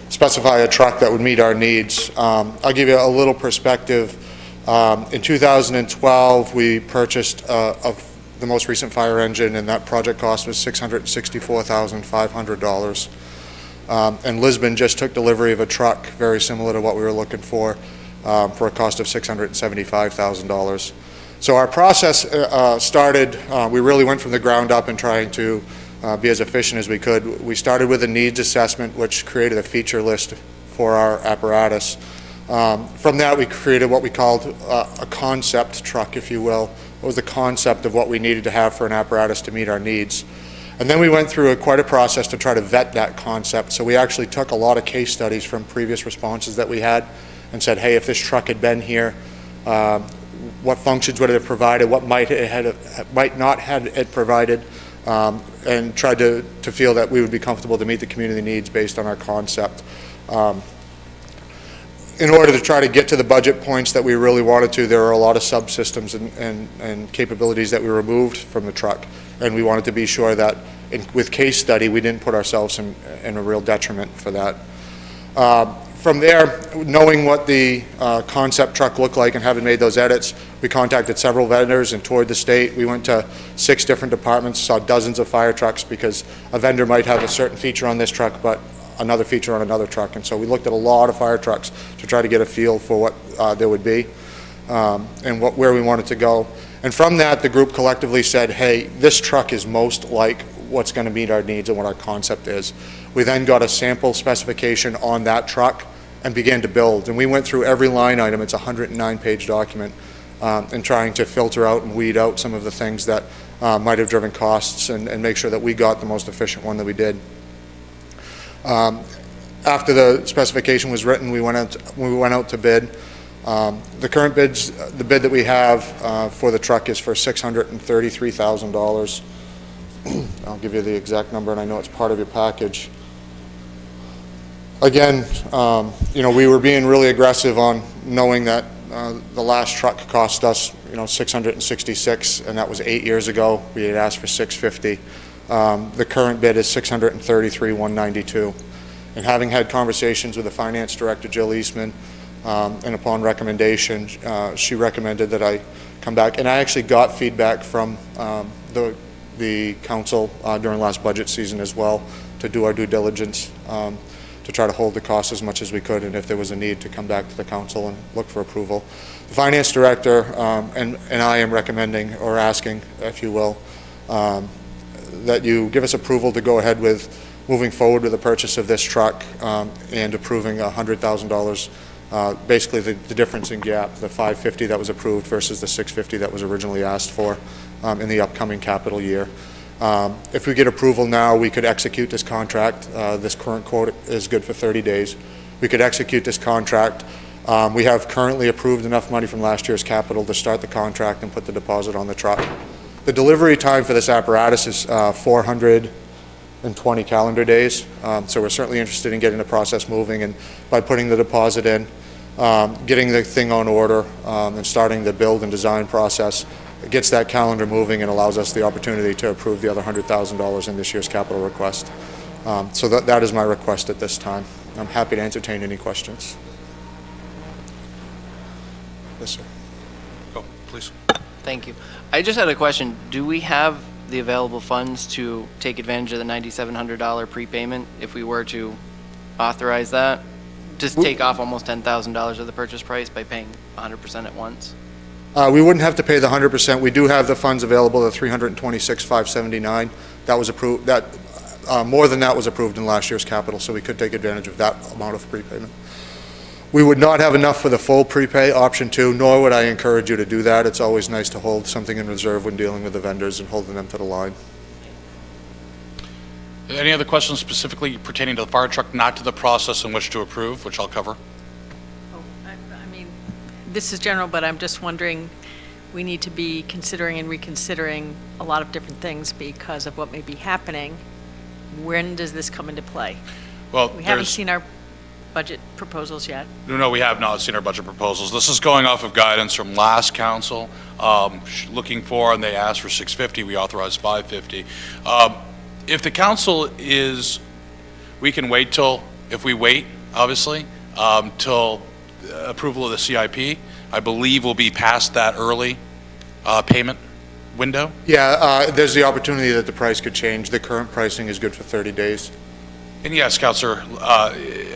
specify a truck that would meet our needs. I'll give you a little perspective. In 2012, we purchased the most recent fire engine, and that project cost was $664,500. And Lisbon just took delivery of a truck very similar to what we were looking for a cost of $675,000. So our process started, we really went from the ground up and trying to be as efficient as we could. We started with a needs assessment, which created a feature list for our apparatus. From that, we created what we called a concept truck, if you will. It was the concept of what we needed to have for an apparatus to meet our needs. And then we went through quite a process to try to vet that concept. So we actually took a lot of case studies from previous responses that we had and said, hey, if this truck had been here, what functions would it have provided, what might not have it provided, and tried to feel that we would be comfortable to meet the community needs based on our concept. In order to try to get to the budget points that we really wanted to, there are a lot of subsystems and capabilities that we removed from the truck, and we wanted to be sure that with case study, we didn't put ourselves in a real detriment for that. From there, knowing what the concept truck looked like and having made those edits, we contacted several vendors and toured the state. We went to 6 different departments, saw dozens of fire trucks because a vendor might have a certain feature on this truck, but another feature on another truck. And so we looked at a lot of fire trucks to try to get a feel for what there would be and where we wanted to go. And from that, the group collectively said, hey, this truck is most like what's going to meet our needs and what our concept is. We then got a sample specification on that truck and began to build. And we went through every line item. It's a 109-page document, and trying to filter out and weed out some of the things that might have driven costs and make sure that we got the most efficient one that we did. After the specification was written, we went out to bid. The current bids, the bid that we have for the truck is for $633,000. I'll give you the exact number, and I know it's part of your package. Again, we were being really aggressive on knowing that the last truck cost us, $666, and that was 8 years ago. We had asked for $650. The current bid is $633,192. And having had conversations with the finance director, Jill Eastman, and upon recommendation, she recommended that I come back. And I actually got feedback from the council during last budget season as well to do our due diligence to try to hold the cost as much as we could, and if there was a need to come back to the council and look for approval. The finance director and I am recommending or asking, if you will, that you give us approval to go ahead with moving forward with the purchase of this truck and approving $100,000. Basically the difference in gap, the $550 that was approved versus the $650 that was originally asked for in the upcoming capital year. If we get approval now, we could execute this contract. This current quote is good for 30 days. We could execute this contract. We have currently approved enough money from last year's capital to start the contract and put the deposit on the truck. The delivery time for this apparatus is 420 calendar days. So we're certainly interested in getting the process moving, and by putting the deposit in, getting the thing on order, and starting the build and design process, it gets that calendar moving and allows us the opportunity to approve the other $100,000 in this year's capital request. So that is my request at this time. I'm happy to entertain any questions. Yes, sir. Go, please. Thank you. I just had a question. Do we have the available funds to take advantage of the $9,700 prepayment if we were to authorize that? Just take off almost $10,000 of the purchase price by paying 100% at once? We wouldn't have to pay the 100%. We do have the funds available, the $326,579. That was approved. More than that was approved in last year's capital, so we could take advantage of that amount of prepayment. We would not have enough for the full prepay, option 2, nor would I encourage you to do that. It's always nice to hold something in reserve when dealing with the vendors and holding them to the line. Any other questions specifically pertaining to the fire truck, not to the process in which to approve, which I'll cover? This is general, but I'm just wondering, we need to be considering and reconsidering a lot of different things because of what may be happening. When does this come into play? Well, We haven't seen our budget proposals yet. No, we have not seen our budget proposals. This is going off of guidance from last council, looking for, and they asked for 650, we authorized 550. If the council is, we can wait till, if we wait, obviously, till approval of the CIP, I believe we'll be past that early payment window. Yeah, there's the opportunity that the price could change. The current pricing is good for 30 days. And yes, Councilor,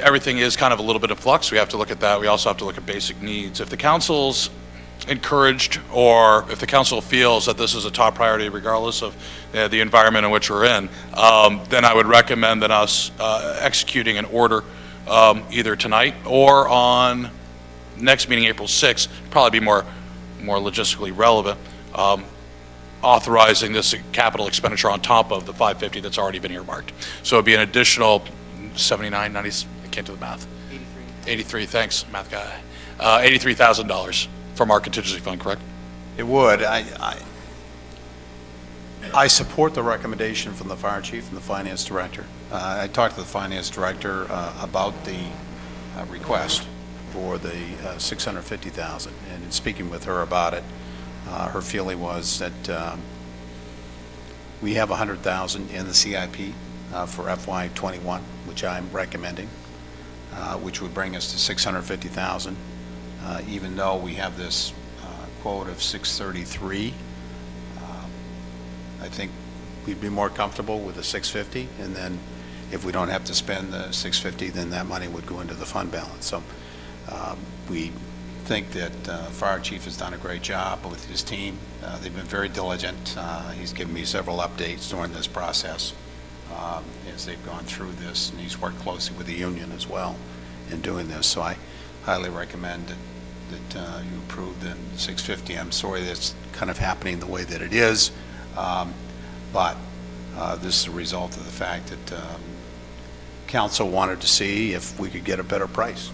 everything is kind of a little bit of flux. We have to look at that. We also have to look at basic needs. If the council's encouraged, or if the council feels that this is a top priority regardless of the environment in which we're in, then I would recommend that us executing an order either tonight or on next meeting, April 6th, probably be more logistically relevant, authorizing this capital expenditure on top of the 550 that's already been earmarked. So it'd be an additional 79, 90, I can't do the math. 83, thanks, math guy. $83,000 from our contingency fund, correct? It would. I support the recommendation from the fire chief and the finance director. I talked to the finance director about the request for the $650,000, and in speaking with her about it, her feeling was that we have $100,000 in the CIP for FY21, which I'm recommending, which would bring us to $650,000, even though we have this quote of $633. I think we'd be more comfortable with the $650, and then if we don't have to spend the $650, then that money would go into the fund balance. So we think that fire chief has done a great job with his team. They've been very diligent. He's given me several updates during this process as they've gone through this, and he's worked closely with the union as well in doing this. So I highly recommend that you approve the $650. I'm sorry that's kind of happening the way that it is, but this is a result of the fact that council wanted to see if we could get a better price,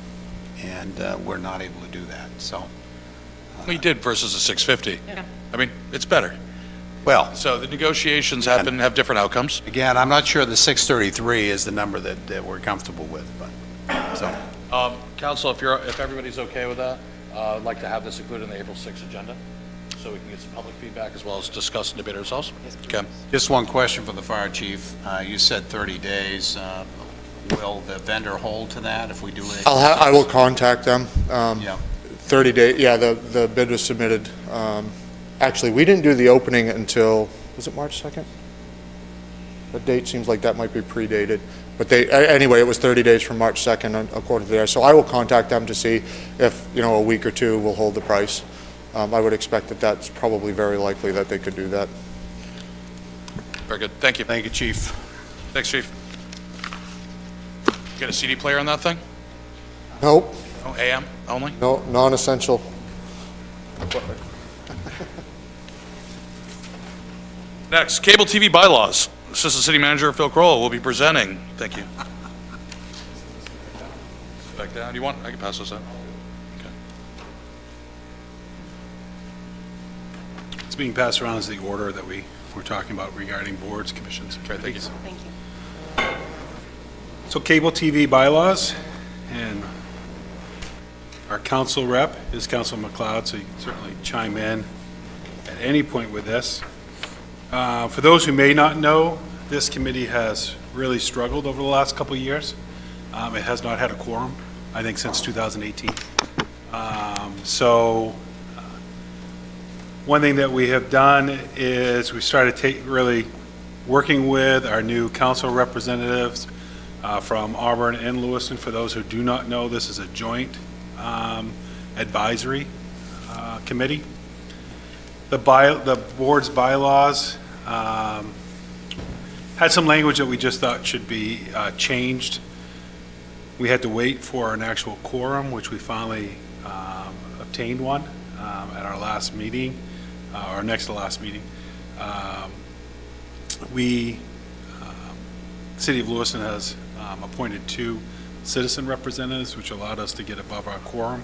and we're not able to do that. So We did versus the 650. I mean, it's better. well, So the negotiations have different outcomes. again, I'm not sure the 633 is the number that we're comfortable with, but so. Council, if everybody's okay with that, I'd like to have this included in the April 6th agenda, so we can get some public feedback as well as discuss and debate ourselves. Okay. Just one question for the fire chief. You said 30 days. Will the vendor hold to that if we do it? I will contact them. Yeah. 30 days, yeah, the bid was submitted. Actually, we didn't do the opening until, was it March 2nd? The date seems like that might be predated. But anyway, it was 30 days from March 2nd according to there. So I will contact them to see if, a week or two will hold the price. I would expect that that's probably very likely that they could do that. Very good. Thank you. Thank you, chief. Thanks, Chief. You got a CD player on that thing? Nope, Oh, AM only? no, non-essential. Next, cable TV bylaws. Assistant City Manager Phil Crowell will be presenting. Thank you. Back down. Do you want? I can pass those out. Okay. It's being passed around as the order that we were talking about regarding boards, commissions. Great, thank you. Thank you. So cable TV bylaws, and our council rep is Council McLeod, so you can certainly chime in at any point with this. For those who may not know, this committee has really struggled over the last couple of years. It has not had a quorum, I think, since 2018. One thing that we have done is we started really working with our new council representatives from Auburn and Lewiston. For those who do not know, this is a joint advisory committee. The board's bylaws had some language that we just thought should be changed. We had to wait for an actual quorum, which we finally obtained one at our last meeting, or next to last meeting. City of Lewiston has appointed 2 citizen representatives, which allowed us to get above our quorum.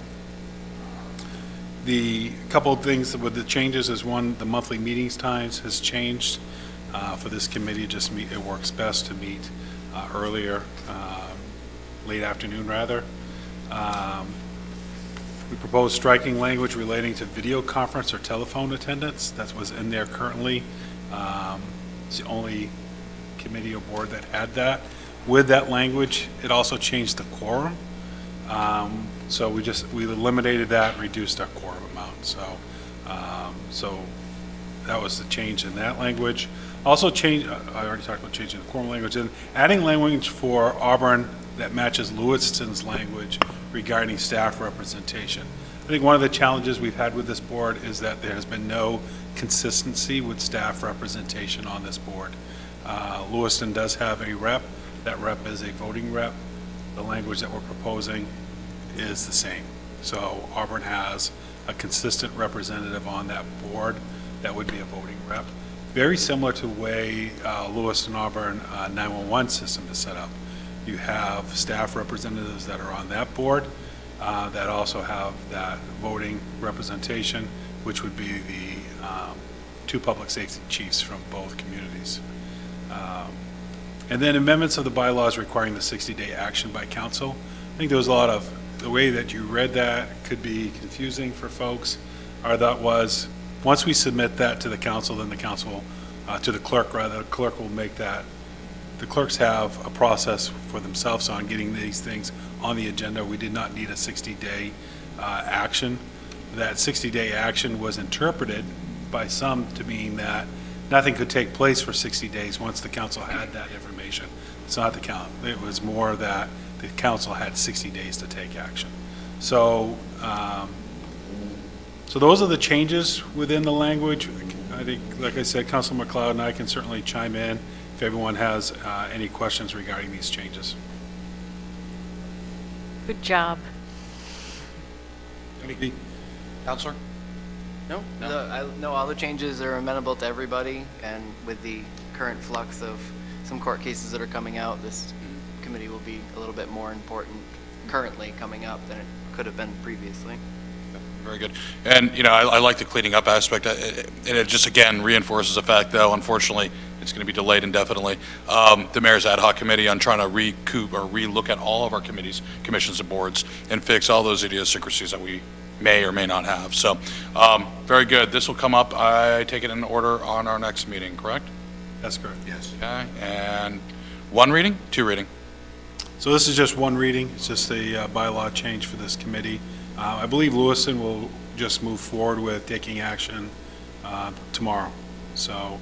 The couple of things with the changes is, one, the monthly meetings times has changed for this committee. It works best to meet earlier, late afternoon rather. We proposed striking language relating to video conference or telephone attendance. That was in there currently. It's the only committee or board that had that. With that language, it also changed the quorum. So we eliminated that, reduced our quorum amount. So that was the change in that language. Also I already talked about changing the quorum language, and adding language for Auburn that matches Lewiston's language regarding staff representation. I think one of the challenges we've had with this board is that there has been no consistency with staff representation on this board. Lewiston does have a rep. That rep is a voting rep. The language that we're proposing is the same. So Auburn has a consistent representative on that board that would be a voting rep. Very similar to the way Lewis and Auburn 911 system is set up. You have staff representatives that are on that board that also have that voting representation, which would be the two public safety chiefs from both communities. And then amendments of the bylaws requiring the 60-day action by council. I think there was a lot of, the way that you read that could be confusing for folks. Our thought was, once we submit that to the council, then the council, to the clerk rather, the clerk will make that. The clerks have a process for themselves on getting these things on the agenda. We did not need a 60-day action. That 60-day action was interpreted by some to mean that nothing could take place for 60 days once the council had that information. It's not the count. It was more that the council had 60 days to take action. So, so those are the changes within the language. I think, like I said, Councilor McLeod and I can certainly chime in if everyone has any questions regarding these changes. Good job. Counselor? No, all the changes are amenable to everybody, and with the current flux of some court cases that are coming out, this committee will be a little bit more important currently coming up than it could have been previously. Very good. And, you know, I like the cleaning up aspect. And it just, again, reinforces the fact, though, unfortunately, it's going to be delayed indefinitely. The mayor's ad hoc committee on trying to recoup or relook at all of our committees, commissions, and boards and fix all those idiosyncrasies that we may or may not have. So, very good. This will come up, I take it in order on our next meeting, correct? That's correct. Yes. Okay. And one reading, two reading? So this is just one reading. It's just a bylaw change for this committee. I believe Lewiston will just move forward with taking action tomorrow. So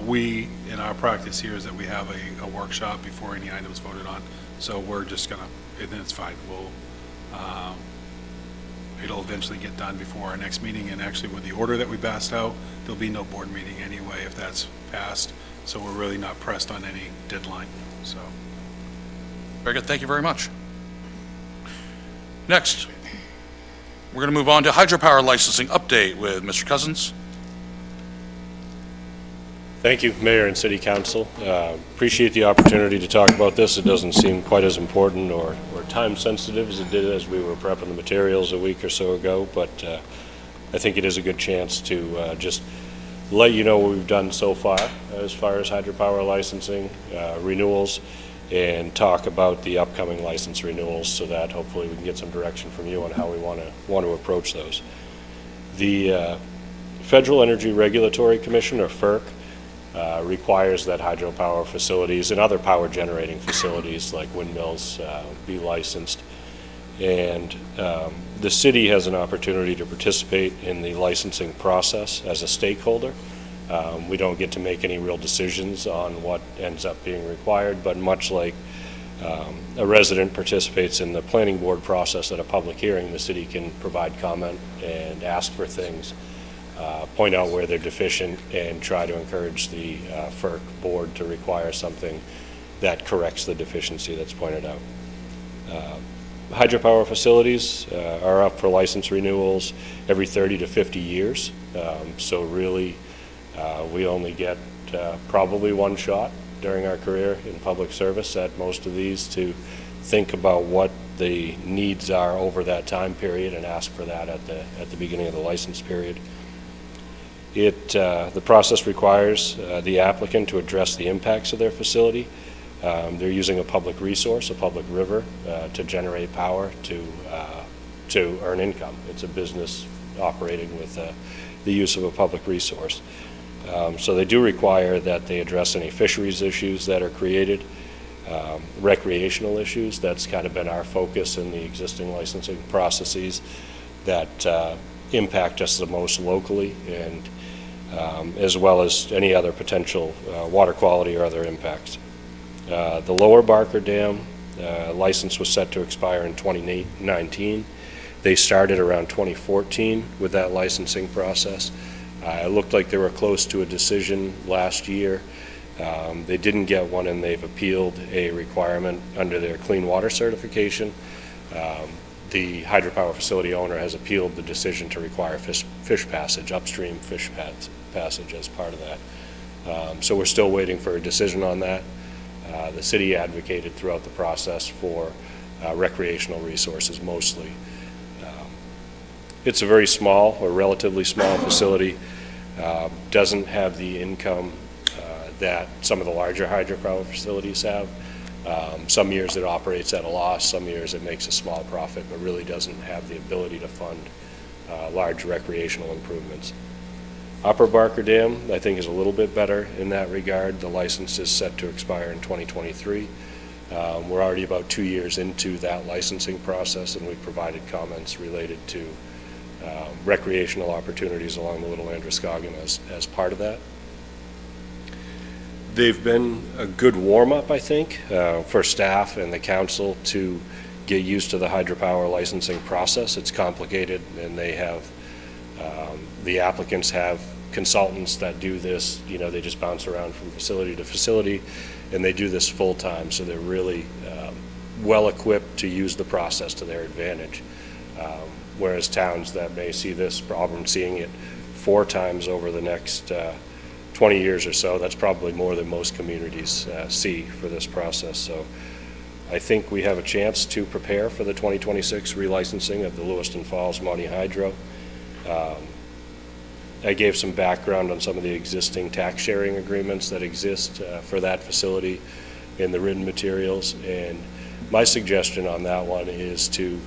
we, in our practice here, is that we have a workshop before any items voted on. So we're just gonna, and it's fine. We'll, it'll eventually get done before our next meeting. And actually, with the order that we passed out, there'll be no board meeting anyway if that's passed. So we're really not pressed on any deadline. So. Very good. Thank you very much. Next, we're going to move on to hydropower licensing update with Mr. Cousins. Thank you, Mayor and City Council. Appreciate the opportunity to talk about this. It doesn't seem quite as important or time sensitive as it did as we were prepping the materials a week or so ago, but I think it is a good chance to just let you know what we've done so far as hydropower licensing, renewals, and talk about the upcoming license renewals so that hopefully we can get some direction from you on how we want to approach those. The Federal Energy Regulatory Commission, or FERC, requires that hydropower facilities and other power generating facilities like windmills be licensed. And the city has an opportunity to participate in the licensing process as a stakeholder. We don't get to make any real decisions on what ends up being required, but much like a resident participates in the planning board process at a public hearing, the city can provide comment and ask for things, point out where they're deficient, and try to encourage the FERC board to require something that corrects the deficiency that's pointed out. Hydropower facilities are up for license renewals every 30 to 50 years, so really we only get probably one shot during our career in public service at most of these to think about what the needs are over that time period and ask for that at the beginning of the license period. The process requires the applicant to address the impacts of their facility. They're using a public resource, a public river, to generate power to earn income. It's a business operating with the use of a public resource. So they do require that they address any fisheries issues that are created, recreational issues. That's kind of been our focus in the existing licensing processes that impact us the most locally, and as well as any other potential water quality or other impacts. The Lower Barker Dam license was set to expire in 2019. They started around 2014 with that licensing process. It looked like they were close to a decision last year. They didn't get one, and they've appealed a requirement under their clean water certification. the hydropower facility owner has appealed the decision to require fish passage, upstream passage as part of that. So we're still waiting for a decision on that. The city advocated throughout the process for recreational resources mostly. It's a very small or relatively small facility, doesn't have the income that some of the larger hydropower facilities have. Some years it operates at a loss, some years it makes a small profit, but really doesn't have the ability to fund large recreational improvements. Upper Barker Dam, I think, is a little bit better in that regard. The license is set to expire in 2023. We're already about 2 years into that licensing process, and we've provided comments related to recreational opportunities along the Little Androscoggin as part of that. They've been a good warm-up, I think, for staff and the council to get used to the hydropower licensing process. It's complicated, and they have, the applicants have consultants that do this. You know, they just bounce around from facility to facility, and they do this full-time, so they're really well-equipped to use the process to their advantage. Whereas towns that may see this problem, seeing it 4 times over the next 20 years or so, that's probably more than most communities see for this process. So I think we have a chance to prepare for the 2026 relicensing of the Lewiston Falls Monty Hydro. I gave some background on some of the existing tax sharing agreements that exist for that facility in the written materials, and my suggestion on that one is to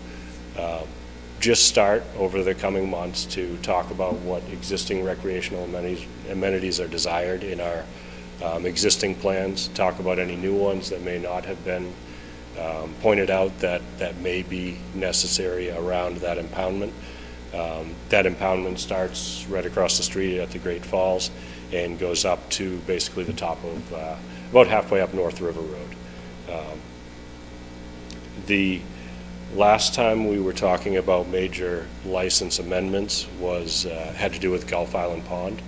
just start over the coming months to talk about what existing recreational amenities are desired in our existing plans, talk about any new ones that may not have been pointed out that may be necessary around that impoundment. That impoundment starts right across the street at the Great Falls and goes up to basically the top of, about halfway up North River Road. The last time we were talking about major license amendments was, had to do with Gulf Island Pond.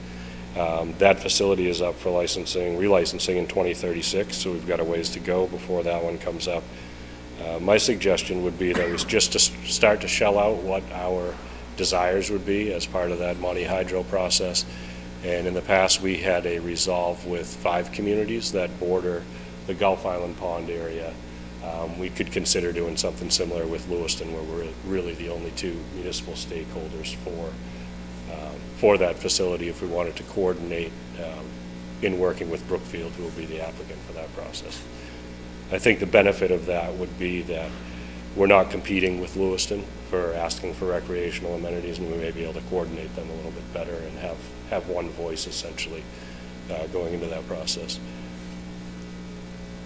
That facility is up for relicensing in 2036, so we've got a ways to go before that one comes up. My suggestion would be that was just to start to shell out what our desires would be as part of that Monty Hydro process. And in the past, we had a resolve with 5 communities that border the Gulf Island Pond area. We could consider doing something similar with Lewiston, where we're really the only 2 municipal stakeholders for that facility if we wanted to coordinate in working with Brookfield, who will be the applicant for that process. I think the benefit of that would be that we're not competing with Lewiston for asking for recreational amenities, and we may be able to coordinate them a little bit better and have one voice essentially going into that process.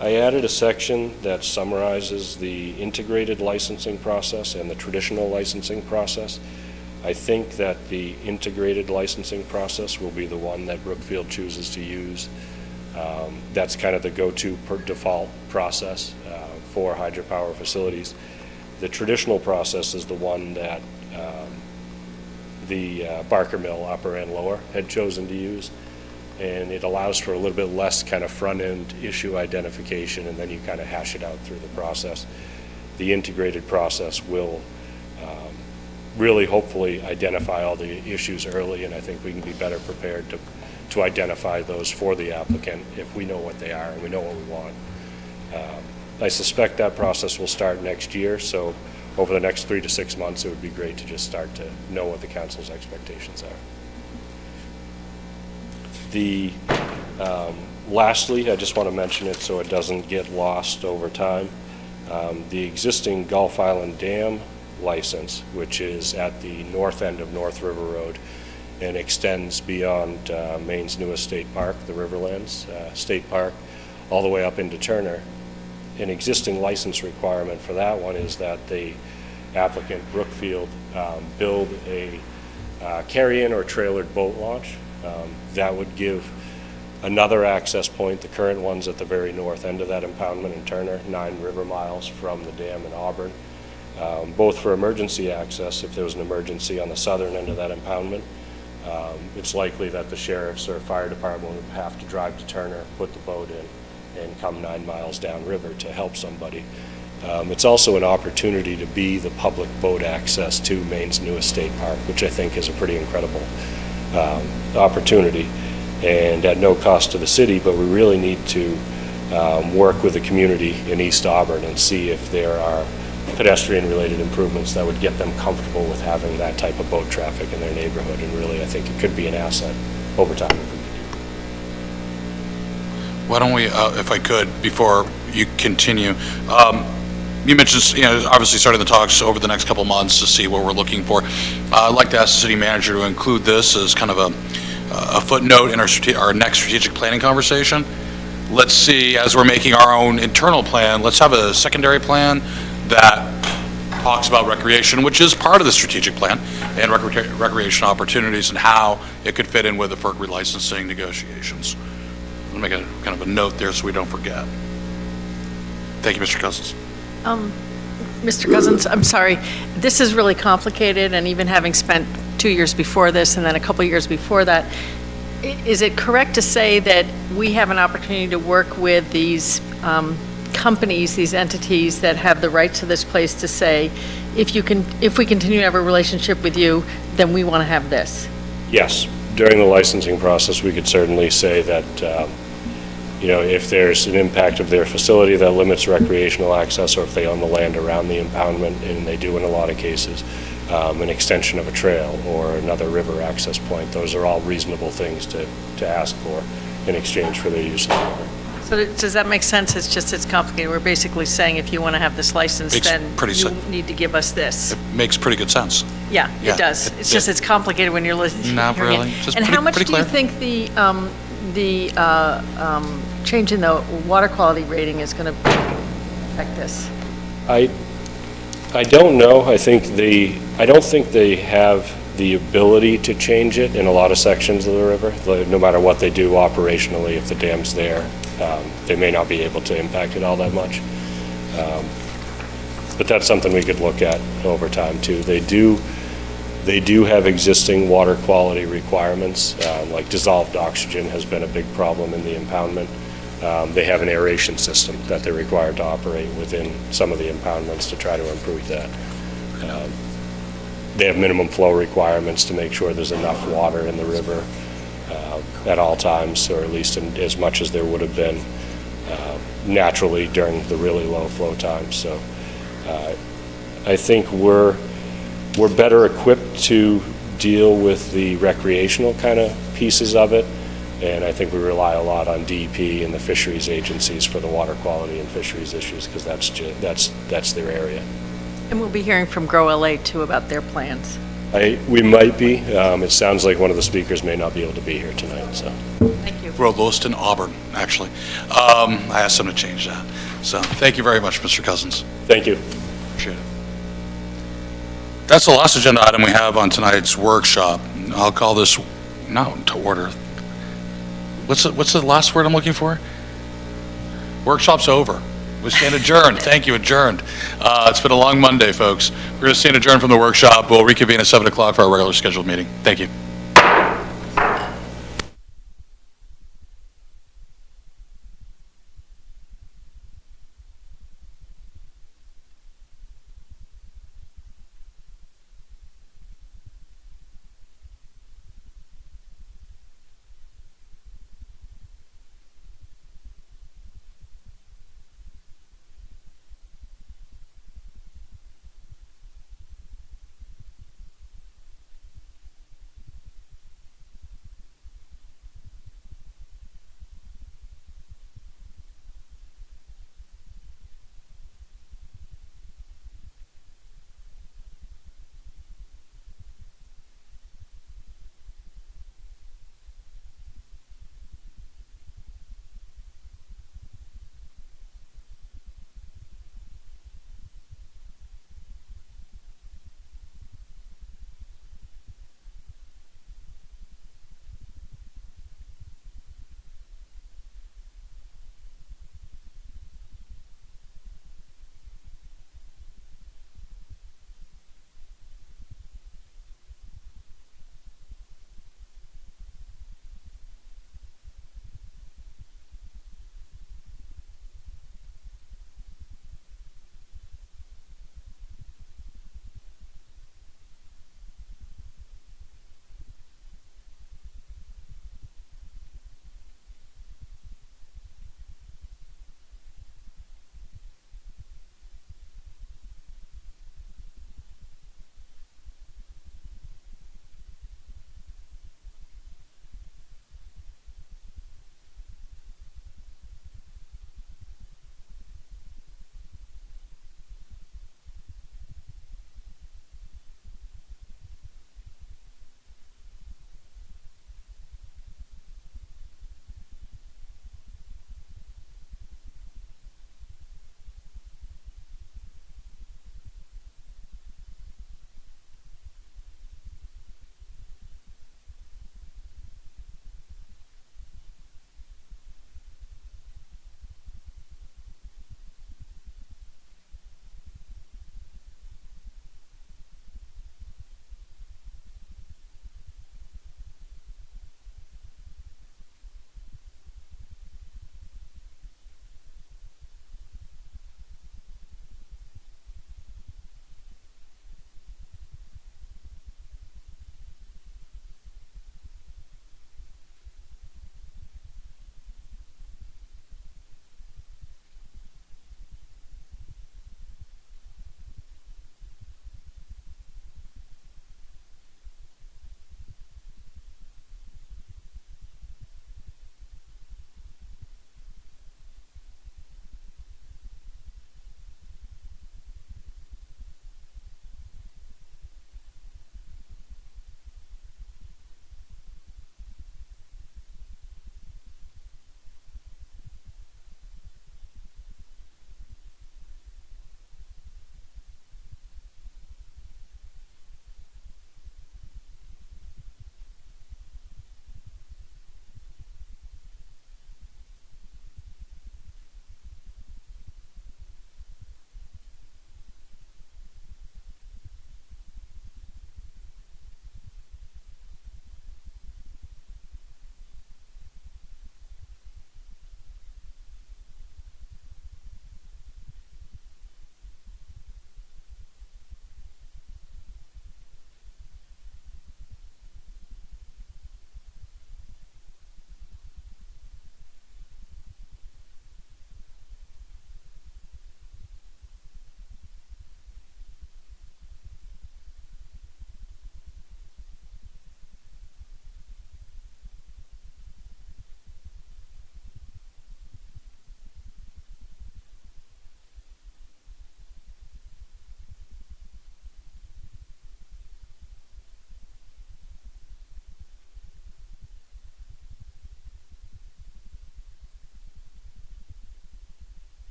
I added a section that summarizes the integrated licensing process and the traditional licensing process. I think that the integrated licensing process will be the one that Brookfield chooses to use. That's kind of the go-to per default process for hydropower facilities. The traditional process is the one that the Barker Mill, upper and lower, had chosen to use. And it allows for a little bit less kind of front-end issue identification, and then you kind of hash it out through the process. The integrated process will really hopefully identify all the issues early, and I think we can be better prepared to identify those for the applicant if we know what they are and we know what we want. I suspect that process will start next year, so over the next 3 to 6 months, it would be great to just start to know what the council's expectations are. Lastly, I just want to mention it so it doesn't get lost over time. The existing Gulf Island Dam license, which is at the north end of North River Road and extends beyond Maine's newest state park, the Riverlands State Park, all the way up into Turner. An existing license requirement for that one is that the applicant, Brookfield, build a carry-in or trailered boat launch. That would give another access point. The current one's at the very north end of that impoundment in Turner, 9 river miles from the dam in Auburn, both for emergency access. If there was an emergency on the southern end of that impoundment, it's likely that the sheriff's or fire department would have to drive to Turner, put the boat in, and come 9 miles downriver to help somebody. It's also an opportunity to be the public boat access to Maine's newest state park, which I think is a pretty incredible opportunity, and at no cost to the city, but we really need to work with the community in East Auburn and see if there are pedestrian-related improvements that would get them comfortable with having that type of boat traffic in their neighborhood, and really I think it could be an asset over time if we could do it. Why don't we, if I could, before you continue, you mentioned, obviously starting the talks over the next couple months to see what we're looking for. I'd like to ask the city manager to include this as kind of a footnote in our next strategic planning conversation. Let's see, as we're making our own internal plan, let's have a secondary plan that talks about recreation, which is part of the strategic plan, and recreation opportunities and how it could fit in with the FERC relicensing negotiations. I'll make a kind of a note there so we don't forget. Thank you, Mr. Cousins. Mr. Cousins, I'm sorry, this is really complicated, and even having spent 2 years before this and then a couple years before that, is it correct to say that we have an opportunity to work with these companies, these entities that have the rights to this place to say, if we continue to have a relationship with you, then we want to have this? Yes, during the licensing process, we could certainly say that, if there's an impact of their facility that limits recreational access, or if they own the land around the impoundment, and they do in a lot of cases, an extension of a trail or another river access point, those are all reasonable things to ask for in exchange for their use of the river. So does that make sense? It's complicated. We're basically saying if you want to have this license, Makes then pretty you sense. need to give us this. It makes pretty good sense. Yeah, Yeah, it does. it- It's just, it- it's complicated when you're listening. Not really. Just And how pretty- much pretty do you clear. think the change in the water quality rating is going to affect this? I don't know. I don't think they have the ability to change it in a lot of sections of the river. No matter what they do operationally, if the dam's there, they may not be able to impact it all that much. But that's something we could look at over time too. They do have existing water quality requirements, like dissolved oxygen has been a big problem in the impoundment. They have an aeration system that they're required to operate within some of the impoundments to try to improve that. They have minimum flow requirements to make sure there's enough water in the river at all times, or at least as much as there would have been naturally during the really low flow times. So I think we're better equipped to deal with the recreational kind of pieces of it, and I think we rely a lot on DEP and the fisheries agencies for the water quality and fisheries issues, because that's their area. And we'll be hearing from Grow LA too about their plans. We might be. It sounds like one of the speakers may not be able to be here tonight, so. Thank you. Road Lewiston, Auburn, actually. I asked them to change that. So thank you very much, Mr. Cousins. Thank you. Appreciate it. That's the last agenda item we have on tonight's workshop. I'll call this now to order. What's the last word I'm looking for? Workshop's over. We stand adjourned. Thank you, adjourned. It's been a long Monday, folks. We're going to stand adjourned from the workshop. We'll reconvene at 7 o'clock for our regular scheduled meeting. Thank you.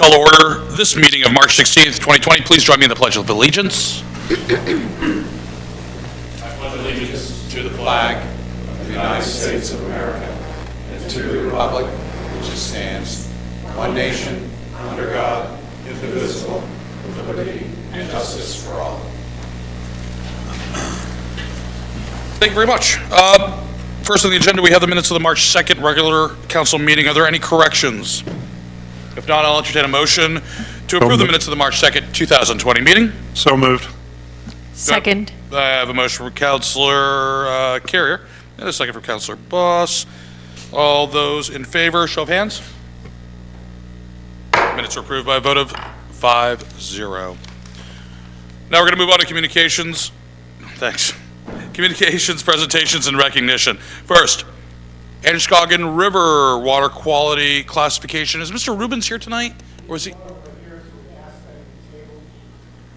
call to order this meeting of March 16th, 2020. Please join me in the Pledge of Allegiance. I pledge allegiance to the flag of the United States of America, and to the republic which stands, one nation, under God, indivisible, with liberty and justice for all. Thank you very much. First on the agenda, we have the minutes of the March 2nd regular council meeting. Are there any corrections? If not, I'll entertain a motion to approve the minutes of the March 2nd, 2020 meeting. So moved. Second. I have a motion from Councilor Carrier and a second from Councilor Boss. All those in favor, show of hands. Minutes are approved by a vote of 5-0. Now we're going to move on to communications. Thanks. Communications, presentations, and recognition. First, Androscoggin River water quality classification. Is Mr. Rubens here tonight, or is he?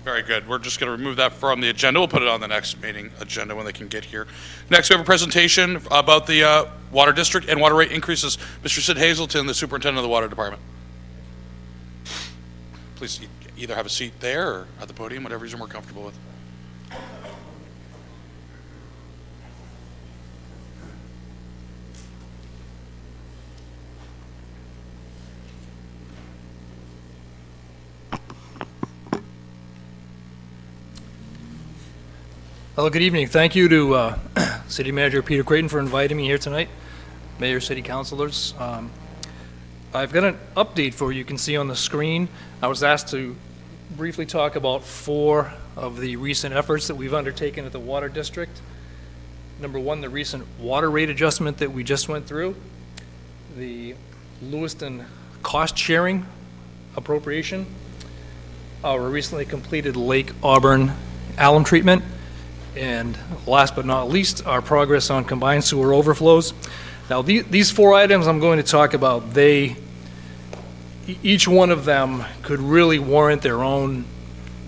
Very good. We're just going to remove that from the agenda. We'll put it on the next meeting agenda when they can get here. Next, we have a presentation about the water district and water rate increases. Mr. Sid Hazelton, the superintendent of the water department. Please either have a seat there or at the podium, whatever you're more comfortable with. Hello, good evening. Thank you to City Manager Peter Creighton for inviting me here tonight. Mayor, City Councilors. I've got an update for you. You can see on the screen. I was asked to briefly talk about 4 of the recent efforts that we've undertaken at the Water District. Number 1, the recent water rate adjustment that we just went through. The Lewiston cost sharing appropriation. Our recently completed Lake Auburn alum treatment. And last but not least, our progress on combined sewer overflows. Now, these 4 items I'm going to talk about, each one of them could really warrant their own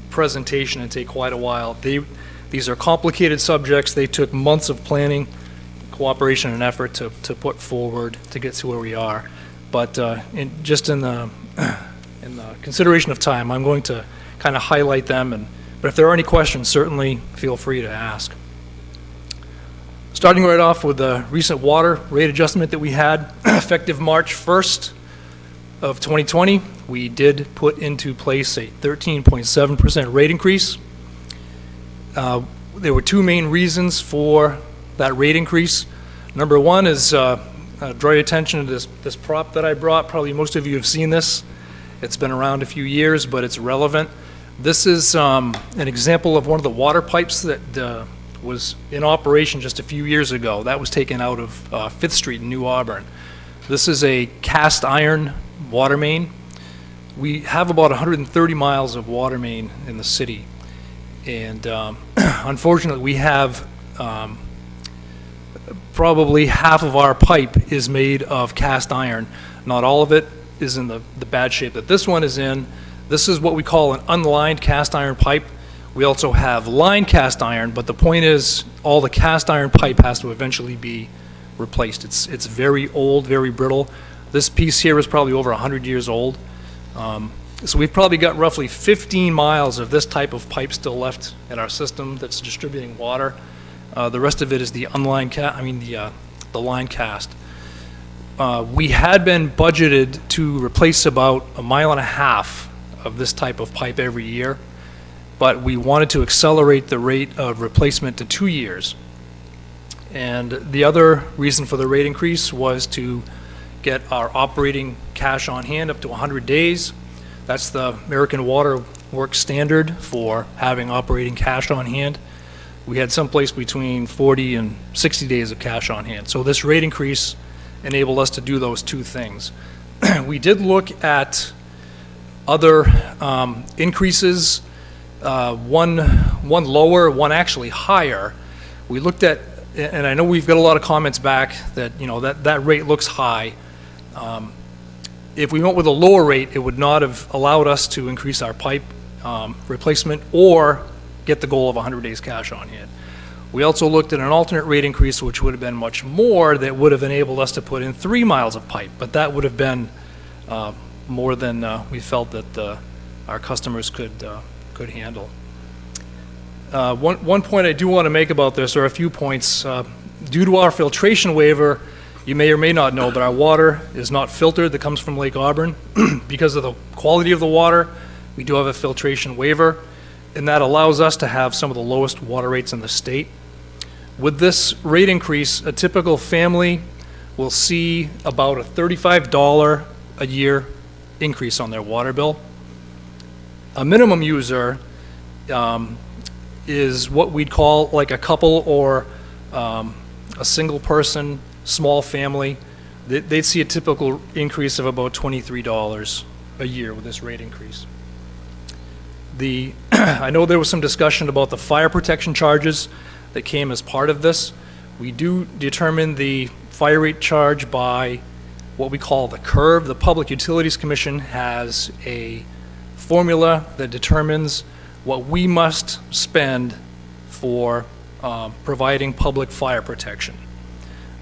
presentation and take quite a while. These are complicated subjects. They took months of planning, cooperation, and effort to put forward to get to where we are. But in the consideration of time, I'm going to kind of highlight them. But if there are any questions, certainly feel free to ask. Starting right off with the recent water rate adjustment that we had effective March 1st of 2020, we did put into place a 13.7% rate increase. There were 2 main reasons for that rate increase. Number 1 is draw your attention to this prop that I brought. Probably most of you have seen this. It's been around a few years, but it's relevant. This is an example of one of the water pipes that was in operation just a few years ago. That was taken out of 5th Street in New Auburn. This is a cast iron water main. We have about 130 miles of water main in the city. And unfortunately, we have probably half of our pipe is made of cast iron. Not all of it is in the bad shape that this one is in. This is what we call an unlined cast iron pipe. We also have lined cast iron, but the point is all the cast iron pipe has to eventually be replaced. It's very old, very brittle. This piece here is probably over 100 years old. So we've probably got roughly 15 miles of this type of pipe still left in our system that's distributing water. The rest of it is the unlined the line cast. We had been budgeted to replace about 1.5 miles of this type of pipe every year, but we wanted to accelerate the rate of replacement to 2 years. And the other reason for the rate increase was to get our operating cash on hand up to 100 days. That's the American Water Works standard for having operating cash on hand. We had someplace between 40 and 60 days of cash on hand. So this rate increase enabled us to do those 2 things. We did look at other increases, one lower, one actually higher. We looked at, and I know we've got a lot of comments back that, that rate looks high. If we went with a lower rate, it would not have allowed us to increase our pipe replacement or get the goal of 100 days cash on hand. We also looked at an alternate rate increase, which would have been much more, that would have enabled us to put in 3 miles of pipe, but that would have been more than we felt that our customers could handle. One point I do want to make about this, or a few points, due to our filtration waiver, you may or may not know, but our water is not filtered that comes from Lake Auburn. Because of the quality of the water, we do have a filtration waiver, and that allows us to have some of the lowest water rates in the state. With this rate increase, a typical family will see about a $35 a year increase on their water bill. A minimum user is what we'd call like a couple or a single person, small family. They'd see a typical increase of about $23 a year with this rate increase. I know there was some discussion about the fire protection charges that came as part of this. We do determine the fire rate charge by what we call the curve. The Public Utilities Commission has a formula that determines what we must spend for providing public fire protection.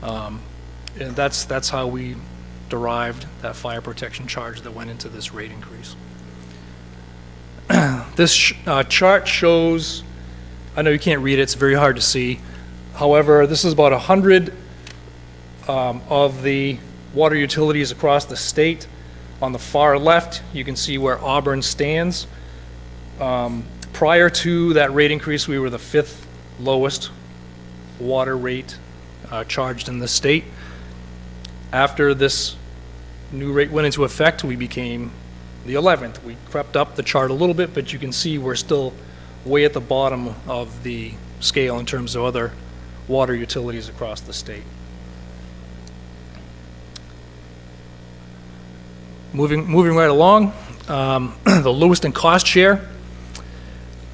And that's how we derived that fire protection charge that went into this rate increase. This chart shows, I know you can't read it, it's very hard to see. However, this is about 100 of the water utilities across the state. On the far left, you can see where Auburn stands. Prior to that rate increase, we were the 5th lowest water rate charged in the state. After this new rate went into effect, we became the 11th. We crept up the chart a little bit, but you can see we're still way at the bottom of the scale in terms of other water utilities across the state. Moving right along, the Lewiston cost share.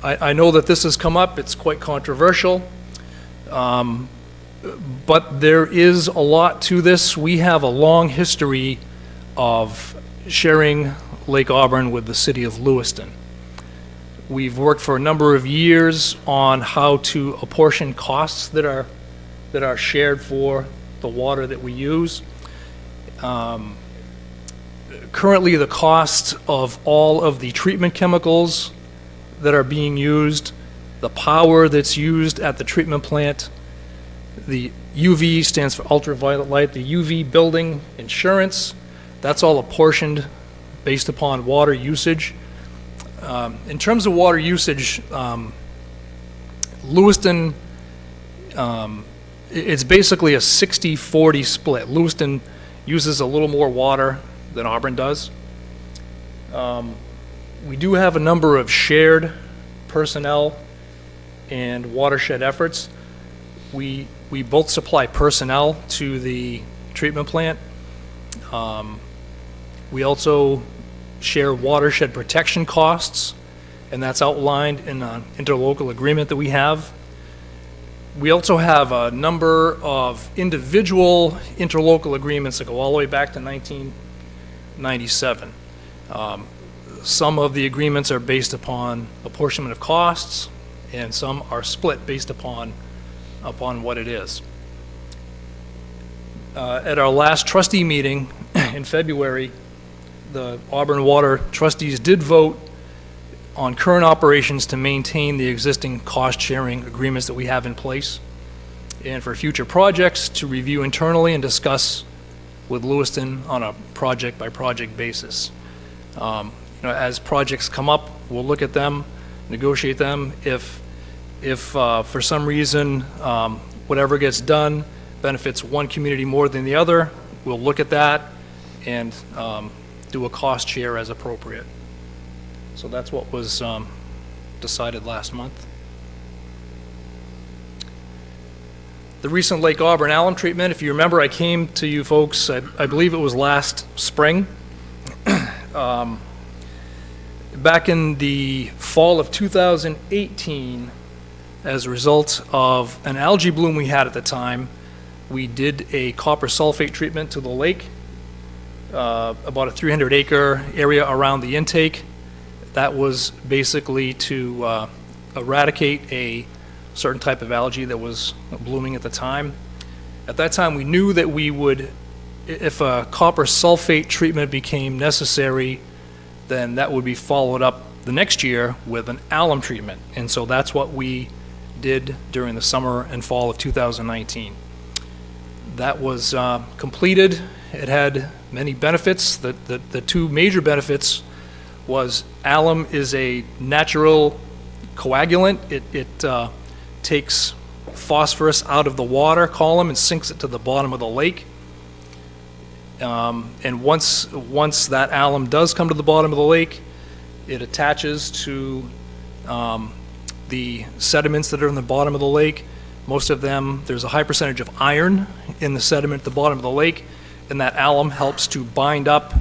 I know that this has come up, it's quite controversial, but there is a lot to this. We have a long history of sharing Lake Auburn with the city of Lewiston. We've worked for a number of years on how to apportion costs that are shared for the water that we use. Currently, the cost of all of the treatment chemicals that are being used, the power that's used at the treatment plant, the UV stands for ultraviolet light, the UV building insurance, that's all apportioned based upon water usage. In terms of water usage, Lewiston, it's basically a 60-40 split. Lewiston uses a little more water than Auburn does. We do have a number of shared personnel and watershed efforts. We both supply personnel to the treatment plant. We also share watershed protection costs, and that's outlined in an interlocal agreement that we have. We also have a number of individual interlocal agreements that go all the way back to 1997. Some of the agreements are based upon apportionment of costs, and some are split based upon what it is. At our last trustee meeting in February, the Auburn Water trustees did vote on current operations to maintain the existing cost-sharing agreements that we have in place, and for future projects to review internally and discuss with Lewiston on a project-by-project basis. As projects come up, we'll look at them, negotiate them. If for some reason whatever gets done benefits one community more than the other, we'll look at that and do a cost share as appropriate. So that's what was decided last month. The recent Lake Auburn alum treatment, if you remember, I came to you folks, I believe it was last spring. Back in the fall of 2018, as a result of an algae bloom we had at the time, we did a copper sulfate treatment to the lake, about a 300-acre area around the intake. That was basically to eradicate a certain type of algae that was blooming at the time. At that time, we knew that we would if a copper sulfate treatment became necessary, then that would be followed up the next year with an alum treatment. And so that's what we did during the summer and fall of 2019. That was completed. It had many benefits. The two major benefits was alum is a natural coagulant. It takes phosphorus out of the water column and sinks it to the bottom of the lake. And once that alum does come to the bottom of the lake, it attaches to the sediments that are in the bottom of the lake. Most of them, there's a high percentage of iron in the sediment at the bottom of the lake, and that alum helps to bind up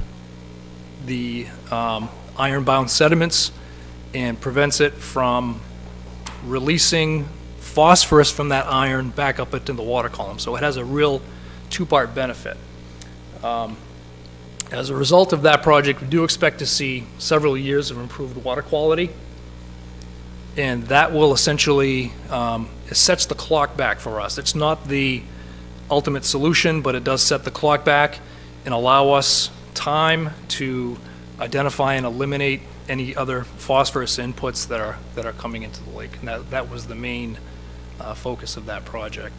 the iron-bound sediments and prevents it from releasing phosphorus from that iron back up into the water column. So it has a real two-part benefit. As a result of that project, we do expect to see several years of improved water quality, and that will essentially, it sets the clock back for us. It's not the ultimate solution, but it does set the clock back and allow us time to identify and eliminate any other phosphorus inputs that are coming into the lake. And that was the main focus of that project.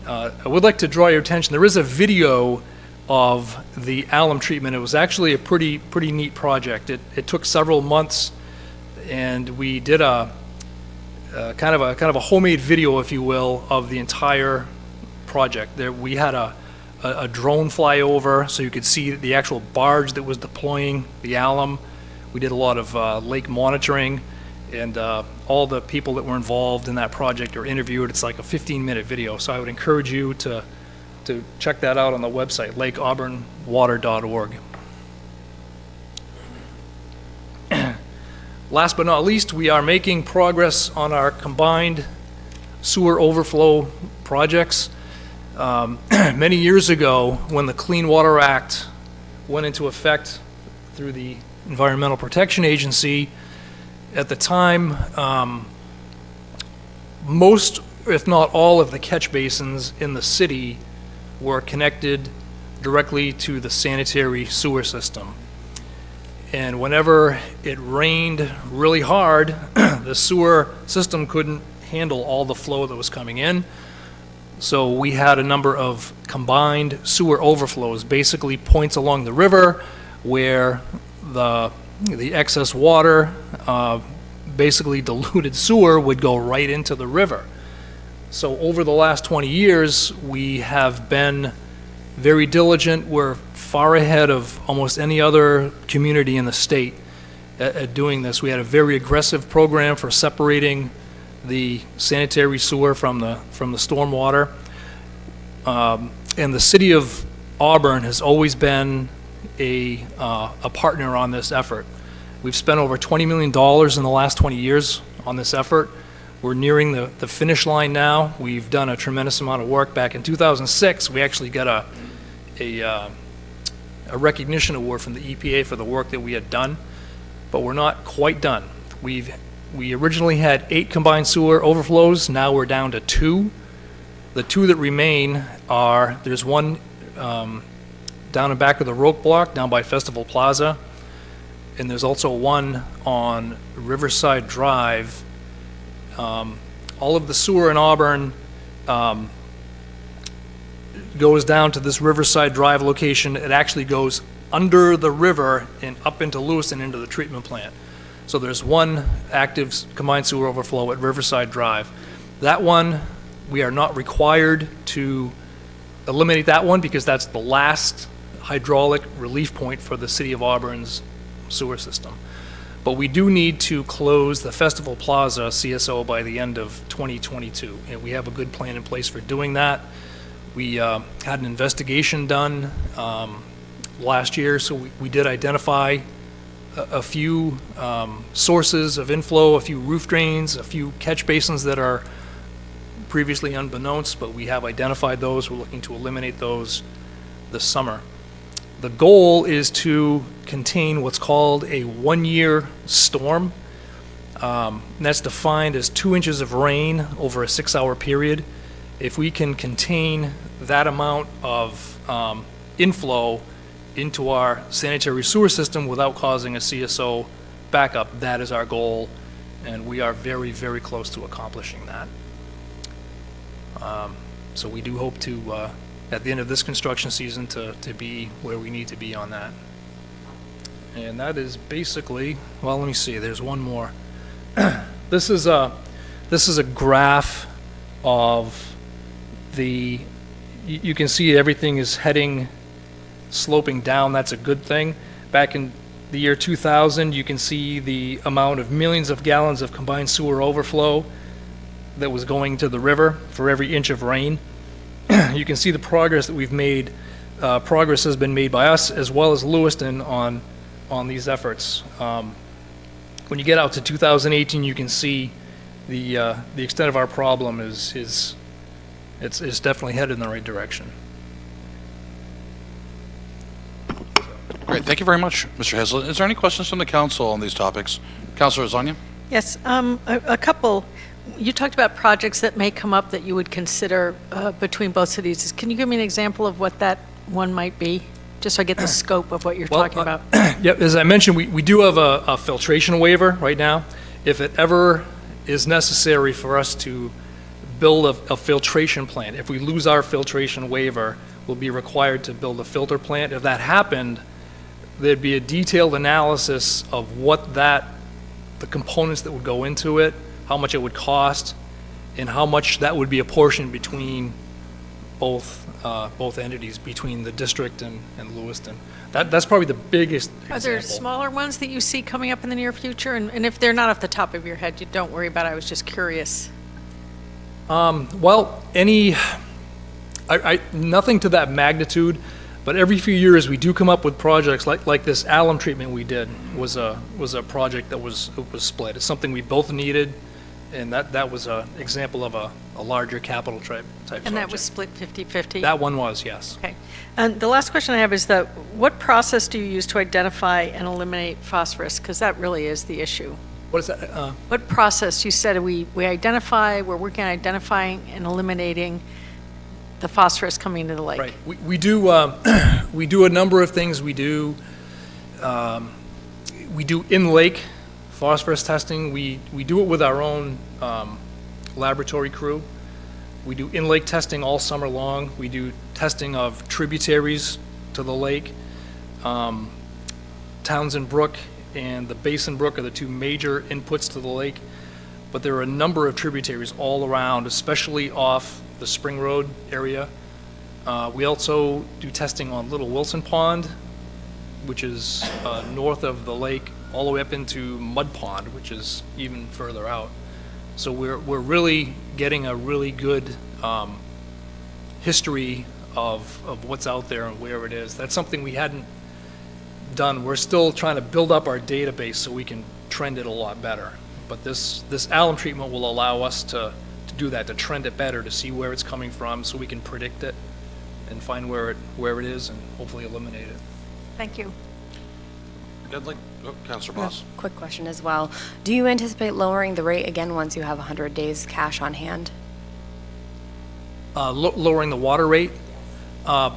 I would like to draw your attention, there is a video of the alum treatment. It was actually a pretty neat project. It took several months, and we did a kind of a homemade video, if you will, of the entire project. There we had a drone fly over so you could see the actual barge that was deploying the alum. We did a lot of lake monitoring, and all the people that were involved in that project are interviewed. It's like a 15-minute video, so I would encourage you to check that out on the website, lakeauburnwater.org. Last but not least, we are making progress on our combined sewer overflow projects. Many years ago, when the Clean Water Act went into effect through the Environmental Protection Agency, at the time, most, if not all, of the catch basins in the city were connected directly to the sanitary sewer system. And whenever it rained really hard, the sewer system couldn't handle all the flow that was coming in. So we had a number of combined sewer overflows, basically points along the river where the excess water, basically diluted sewer, would go right into the river. So over the last 20 years, we have been very diligent. We're far ahead of almost any other community in the state at doing this. We had a very aggressive program for separating the sanitary sewer from the stormwater. And the city of Auburn has always been a partner on this effort. We've spent over $20 million in the last 20 years on this effort. We're nearing the finish line now. We've done a tremendous amount of work. Back in 2006, we actually got a recognition award from the EPA for the work that we had done, but we're not quite done. We originally had 8 combined sewer overflows. Now we're down to 2. The 2 that remain are, there's one down in back of the Roque Block, down by Festival Plaza, and there's also one on Riverside Drive. All of the sewer in Auburn goes down to this Riverside Drive location. It actually goes under the river and up into Lewis and into the treatment plant. So there's one active combined sewer overflow at Riverside Drive. That one, we are not required to eliminate that one because that's the last hydraulic relief point for the city of Auburn's sewer system. But we do need to close the Festival Plaza CSO by the end of 2022, and we have a good plan in place for doing that. We had an investigation done last year, so we did identify a few sources of inflow, a few roof drains, a few catch basins that are previously unbeknownst, but we have identified those. We're looking to eliminate those this summer. The goal is to contain what's called a one-year storm. And that's defined as 2 inches of rain over a 6-hour period. If we can contain that amount of inflow into our sanitary sewer system without causing a CSO backup. That is our goal, and we are very, very close to accomplishing that. So we do hope to, at the end of this construction season, to be where we need to be on that. And that is basically, well, let me see, there's one more. This is a graph of you can see everything is sloping down. That's a good thing. Back in the year 2000, you can see the amount of millions of gallons of combined sewer overflow that was going to the river for every inch of rain. You can see the progress that we've made. Progress has been made by us as well as Lewiston on these efforts. When you get out to 2018, you can see the extent of our problem is definitely headed in the right direction. Great, thank you very much, Mr. Hazel. Is there any questions from the council on these topics? Councilor Zanya? Yes, a couple. You talked about projects that may come up that you would consider between both cities. Can you give me an example of what that one might be? Just so I get the scope of what you're talking about. Yep, as I mentioned, we do have a filtration waiver right now. If it ever is necessary for us to build a filtration plant, if we lose our filtration waiver, we'll be required to build a filter plant. If that happened, there'd be a detailed analysis of the components that would go into it, how much it would cost, and how much that would be apportioned between both entities, between the district and Lewiston. That's probably the biggest example. Are there smaller ones that you see coming up in the near future? And if they're not off the top of your head, you don't worry about it. I was just curious. Well, nothing to that magnitude, but every few years we do come up with projects like this alum treatment we did was a project that was split. It's something we both needed, and that was an example of a larger capital type project. And that was split 50/50? That one was, yes. Okay. And the last question I have is what process do you use to identify and eliminate phosphorus? Because that really is the issue. What is that? What process? You said we're working on identifying and eliminating the phosphorus coming into the lake. Right. We do we do a number of things. We do in-lake phosphorus testing. We do it with our own laboratory crew. We do in-lake testing all summer long. We do testing of tributaries to the lake. Townsend Brook and the Basin Brook are the two major inputs to the lake, but there are a number of tributaries all around, especially off the Spring Road area. We also do testing on Little Wilson Pond, which is north of the lake, all the way up into Mud Pond, which is even further out. So we're really getting a really good history of what's out there and where it is. That's something we hadn't done. We're still trying to build up our database so we can trend it a lot better. But this alum treatment will allow us to do that, to trend it better, to see where it's coming from, so we can predict it and find where it is and hopefully eliminate it. Thank you. Councilor Boss. Quick question as well. Do you anticipate lowering the rate again once you have 100 days cash on hand? Lowering the water rate? I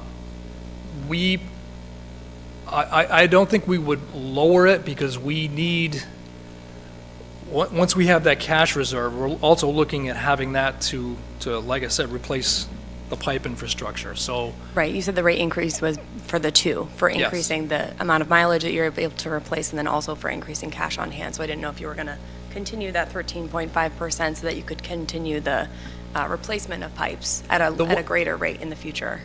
don't think we would lower it because we need, once we have that cash reserve, we're also looking at having that to like I said, replace the pipe infrastructure, so. Right, you said the rate increase was for for Yes. increasing the amount of mileage that you're able to replace, and then also for increasing cash on hand. So I didn't know if you were going to continue that 13.5% so that you could continue the replacement of pipes at a greater rate in the future.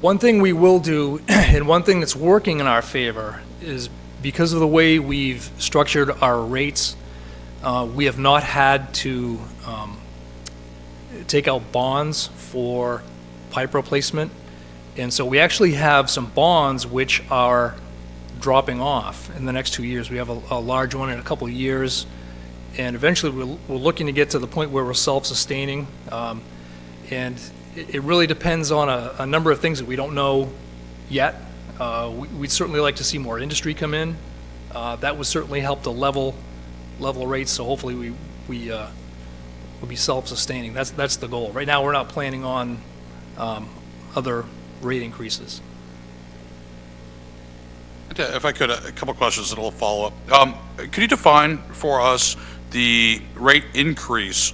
One thing we will do, and one thing that's working in our favor, is because of the way we've structured our rates, we have not had to take out bonds for pipe replacement. And so we actually have some bonds which are dropping off in the next 2 years. We have a large one in a couple of years, and eventually we're looking to get to the point where we're self-sustaining. And it really depends on a number of things that we don't know yet. We'd certainly like to see more industry come in. That would certainly help to level rates, so hopefully we'll be self-sustaining. That's the goal. Right now, we're not planning on other rate increases. If I could, a couple questions and a little follow-up. Could you define for us the rate increase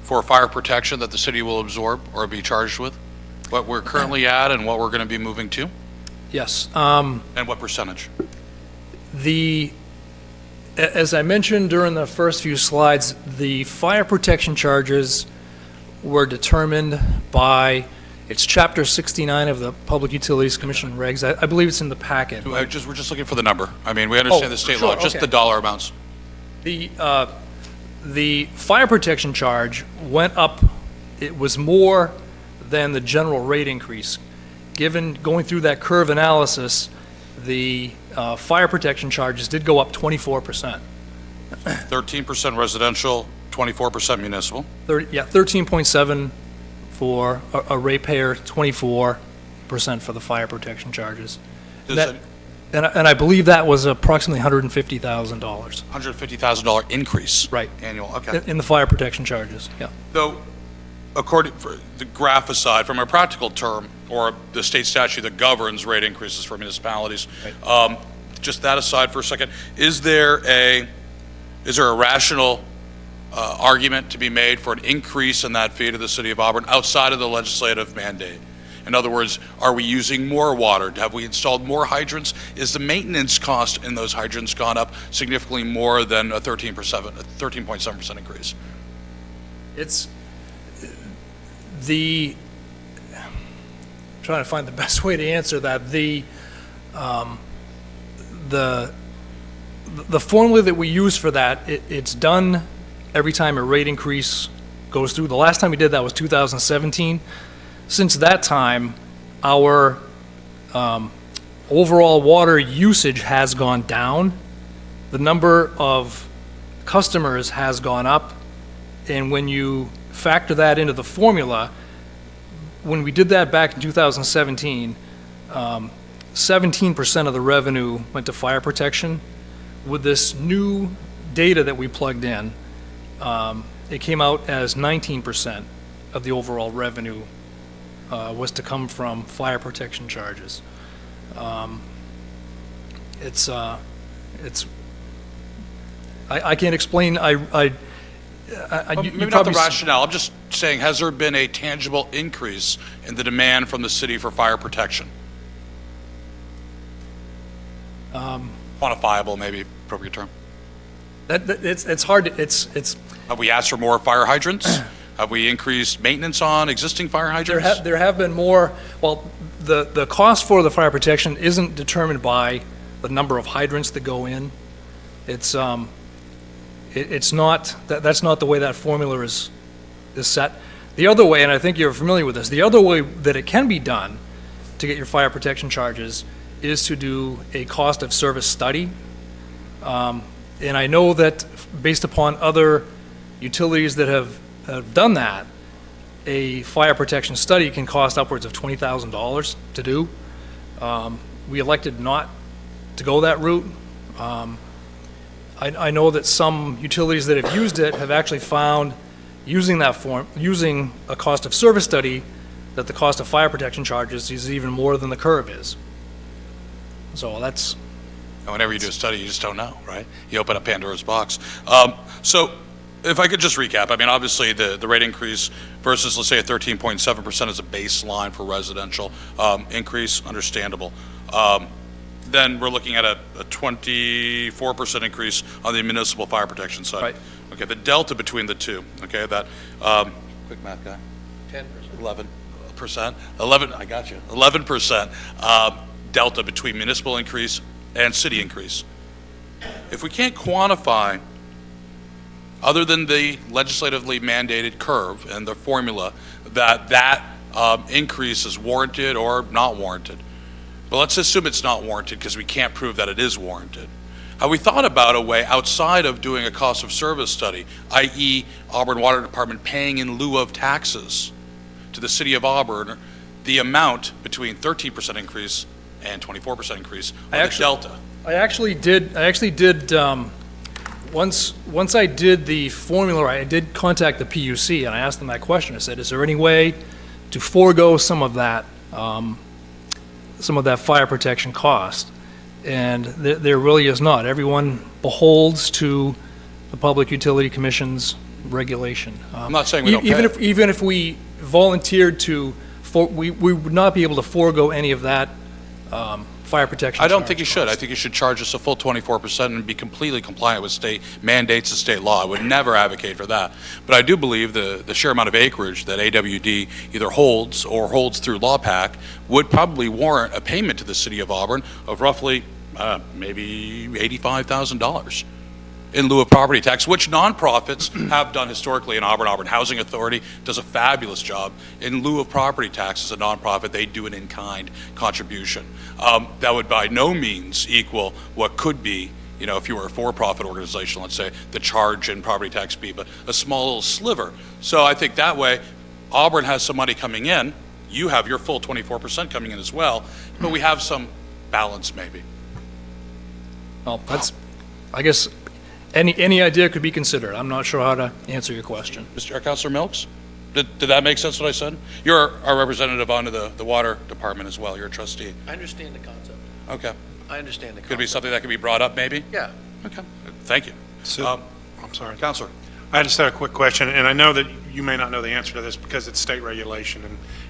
for fire protection that the city will absorb or be charged with? What we're currently at and what we're going to be moving to? Yes. And what percentage? As I mentioned during the first few slides, the fire protection charges were determined by, it's Chapter 69 of the Public Utilities Commission regs. I believe it's in the packet. We're just looking for the number. I mean, we understand the state law, sure, just okay. the dollar amounts. The fire protection charge went up, it was more than the general rate increase. Going through that curve analysis, the fire protection charges did go up 24%. 13% residential, 24% municipal. 13.7 for a ratepayer, 24% for the fire protection charges. Does And I believe that was approximately $150,000. $150,000 increase. Right. Annual, okay. In the fire protection charges, yeah. Though, according, for the graph aside, from a practical term, or the state statute that governs rate increases for municipalities, just that aside for a second, is there a rational argument to be made for an increase in that fee to the city of Auburn outside of the legislative mandate? In other words, are we using more water? Have we installed more hydrants? Is the maintenance cost in those hydrants gone up significantly more than a 13.7% increase? It's trying to find the best way to answer that. The formula that we use for that, it's done every time a rate increase goes through. The last time we did that was 2017. Since that time, our overall water usage has gone down. The number of customers has gone up. And when you factor that into the formula, when we did that back in 2017, 17% of the revenue went to fire protection. With this new data that we plugged in, it came out as 19% of the overall revenue was to come from fire protection charges. I can't explain, Maybe not the rationale. I'm just saying, has there been a tangible increase in the demand from the city for fire protection? Quantifiable, maybe appropriate term. It's hard to, it's. Have we asked for more fire hydrants? Have we increased maintenance on existing fire hydrants? There have been more, well, the cost for the fire protection isn't determined by the number of hydrants that go in. It's not, that's not the way that formula is set. The other way, and I think you're familiar with this, the other way that it can be done to get your fire protection charges is to do a cost of service study. And I know that based upon other utilities that have done that, a fire protection study can cost upwards of $20,000 to do. We elected not to go that route. I know that some utilities that have used it have actually found, using a cost of service study, that the cost of fire protection charges is even more than the curve is. So that's. And whenever you do a study, you just don't know, right? You open up Pandora's box. So if I could just recap, I mean, obviously the rate increase versus, let's say, a 13.7% as a baseline for residential increase, understandable. Then we're looking at a 24% increase on the municipal fire protection side. Right. Okay, the delta between the two, okay, that, quick math guy. 10%. 11%. 11, I got you. 11% delta between municipal increase and city increase. If we can't quantify, other than the legislatively mandated curve and the formula, that increase is warranted or not warranted. But let's assume it's not warranted because we can't prove that it is warranted. Have we thought about a way outside of doing a cost of service study, i.e. Auburn Water Department paying in lieu of taxes to the city of Auburn the amount between 13% increase and 24% increase, or the delta? I actually did, once I did the formula, I did contact the PUC and I asked them that question. I said, is there any way to forego some of that fire protection cost? and there really is not. Everyone beholds to the Public Utility Commission's regulation. I'm not saying we don't pay. Even if we volunteered to, we would not be able to forego any of that fire protection. I don't think you charge should. I cost. think you should charge us a full 24% and be completely compliant with state mandates and state law. I would never advocate for that. But I do believe the sheer amount of acreage that AWD either holds or holds through LawPac would probably warrant a payment to the city of Auburn of roughly maybe $85,000 in lieu of property tax, which nonprofits have done historically in Auburn. Auburn Housing Authority does a fabulous job. In lieu of property tax as a nonprofit, they do an in-kind contribution. That would by no means equal what could be, if you were a for-profit organization, let's say, the charge in property tax be, but a small little sliver. So I think that way, Auburn has some money coming in, you have your full 24% coming in as well, but we have some balance maybe. Well, I guess, any idea could be considered. I'm not sure how to answer your question. Councilor Milks? Did that make sense what I said? You're our representative onto the water department as well. You're a trustee. I understand the concept. Okay. I understand the concept. Could be something that could be brought up maybe? Yeah. Okay. Thank you. So, I'm sorry. Counselor? I just had a quick question, and I know that you may not know the answer to this because it's state regulation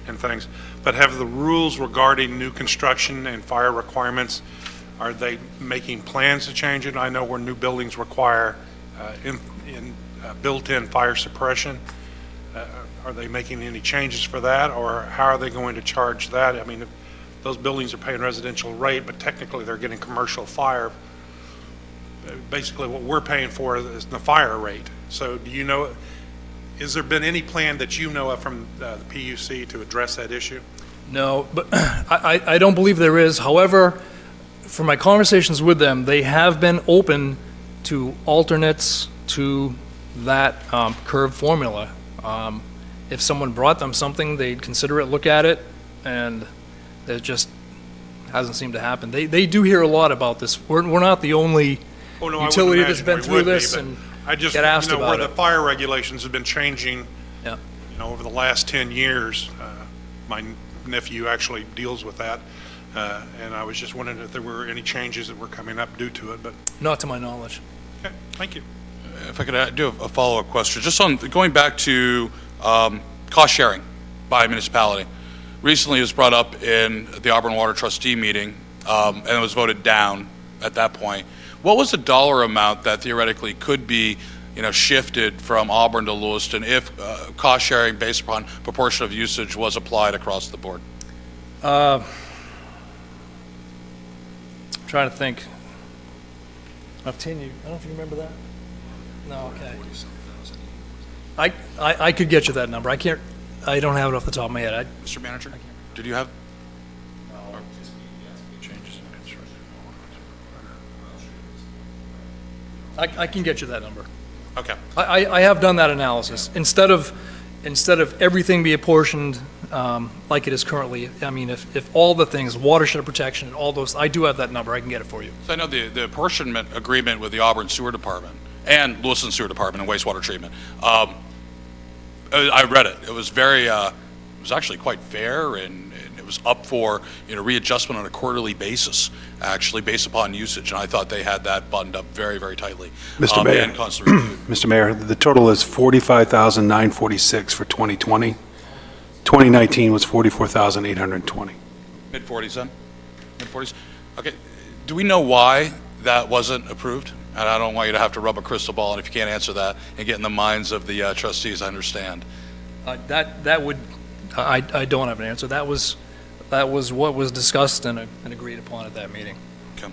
and things, but have the rules regarding new construction and fire requirements, are they making plans to change it? I know where new buildings require built-in fire suppression. Are they making any changes for that, or how are they going to charge that? I mean, if those buildings are paying residential rate, but technically they're getting commercial fire, basically what we're paying for is the fire rate. So do you know, has there been any plan that you know of from the PUC to address that issue? No, but I don't believe there is. However, from my conversations with them, they have been open to alternates to that curve formula. If someone brought them something, they'd consider it, look at it, and it just hasn't seemed to happen. They do hear a lot about this. We're not the only utility that's been through this and get asked about where it. the fire regulations have been changing, Yeah. over the last 10 years. My nephew actually deals with that, and I was just wondering if there were any changes that were coming up due to it, but, Not to my knowledge. okay, thank you. If I could do a follow-up question, just on going back to cost sharing by municipality. Recently it was brought up in the Auburn Water Trustee meeting, and it was voted down at that point. What was the dollar amount that theoretically could be, shifted from Auburn to Lewiston if cost sharing based upon proportion of usage was applied across the board? I'm trying to think. I don't know if you remember that. No, okay. I could get you that number. I don't have it off the top of my head. Mr. Manager, did you have? I can get you that number. Okay. I have done that analysis. Instead of everything be apportioned like it is currently, I mean, if all the things, watershed protection, all those, I do have that number. I can get it for you. So I know the apportionment agreement with the Auburn Sewer Department and Lewiston Sewer Department and wastewater treatment. I read it. It was it was actually quite fair, and it was up for, readjustment on a quarterly basis, actually, based upon usage. And I thought they had that buttoned up very, very tightly. Mr. Mayor. And constantly reviewed. Mr. Mayor, the total is $45,946 for 2020. 2019 was $44,820. Mid-40s then? Mid-40s? Okay. Do we know why that wasn't approved? And I don't want you to have to rub a crystal ball, and if you can't answer that and get in the minds of the trustees, I understand. That would, I don't have an answer. That was what was discussed and agreed upon at that meeting. Okay.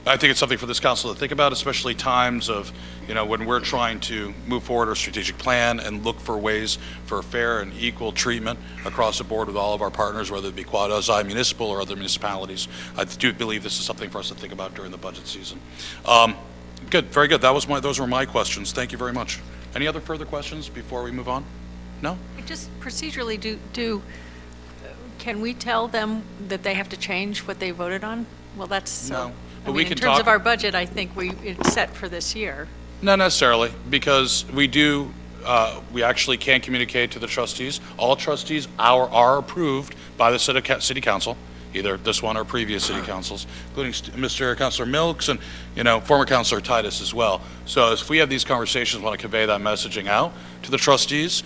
I think it's something for this council to think about, especially times of, when we're trying to move forward our strategic plan and look for ways for fair and equal treatment across the board with all of our partners, whether it be quasi-municipal or other municipalities. I do believe this is something for us to think about during the budget season. Good, very good. Those were my questions. Thank you very much. Any other further questions before we move on? No? Just procedurally, can we tell them that they have to change what they voted on? Well, that's, No. I But we mean, in can terms talk- of our budget, I think it's set for this year. Not necessarily, because we actually can communicate to the trustees. All trustees are approved by the city council. either this one or previous city councils, including Mr. Councilor Milks and, former Councilor Titus as well. So if we have these conversations, want to convey that messaging out to the trustees